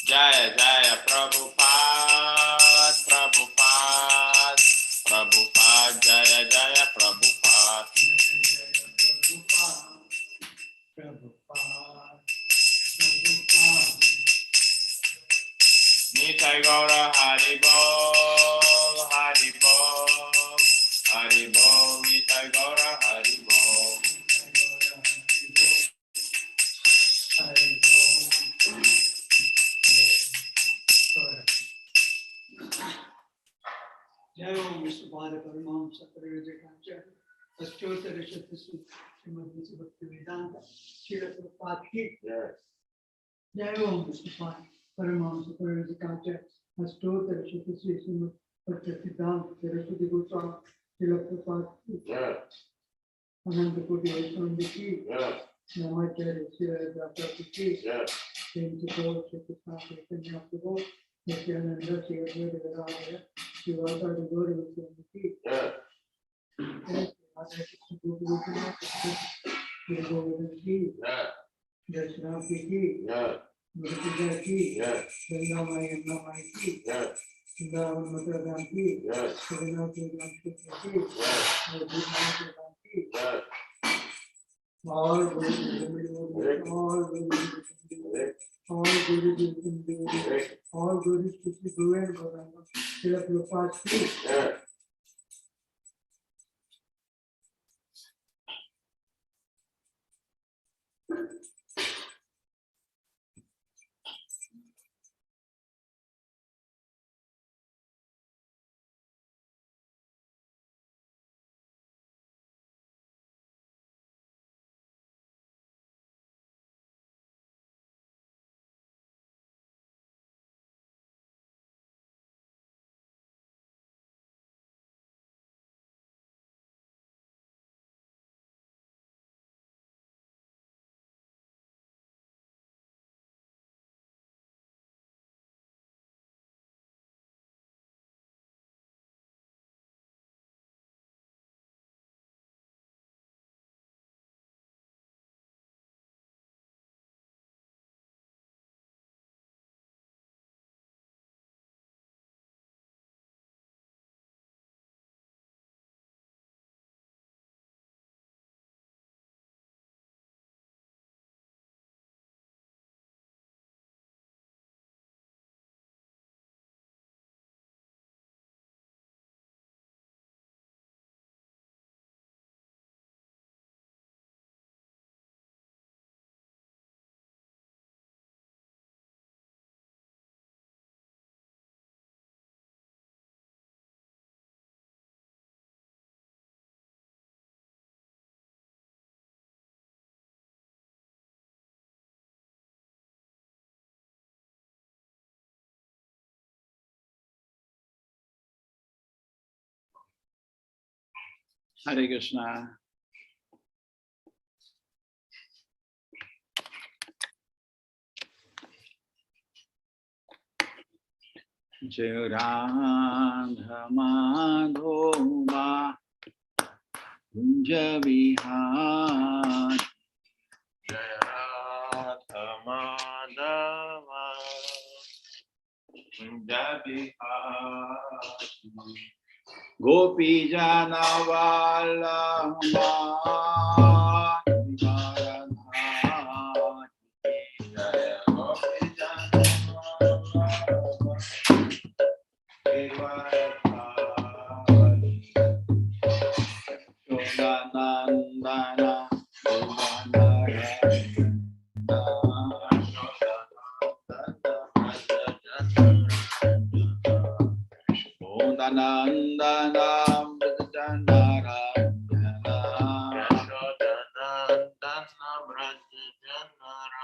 S5: Jaya Jaya Prabhupada, Prabhupada, Prabhupada, Jaya Jaya Prabhupada. Nitai Gaura Haribo, Haribo, Haribo, Nitai Gaura Haribo.
S4: जय ओम विष्णुपाद परमहंस परिव्राजकाचार्य अष्टोत्तर शतसु श्रीमद् भक्तिवेदांत श्रील प्रभुपाद की जय ओम विष्णुपाद परमहंस परिव्राजकाचार्य अष्टोत्तर शतसु श्रीमद् भक्तिवेदांत सरस्वती गोस्वामी श्रील प्रभुपाद की अनंत कोटि वैष्णव की नमाचार्य श्री प्रभु की जय चैतन्य प्रभु नित्यानंद श्री अद्वैत गदाधर शिवाचार्य गौर वैष्णव की राधा कृष्ण गोपिनाथ श्री गोविंद की जय श्री राम की गुरुपूजा की गंगा माई यमुना माई की वृंदावन मथुरा धाम की जगन्नाथ जी राम कृष्ण की और गुरु कृष्ण गोविंद गोविंद श्री प्रभुपाद की
S5: Hare Krishna. Jai Radha Madhova Kunja Vihar. Jai Radha Madhava Kunja Vihar. Gopi Jana Vallabha Nandana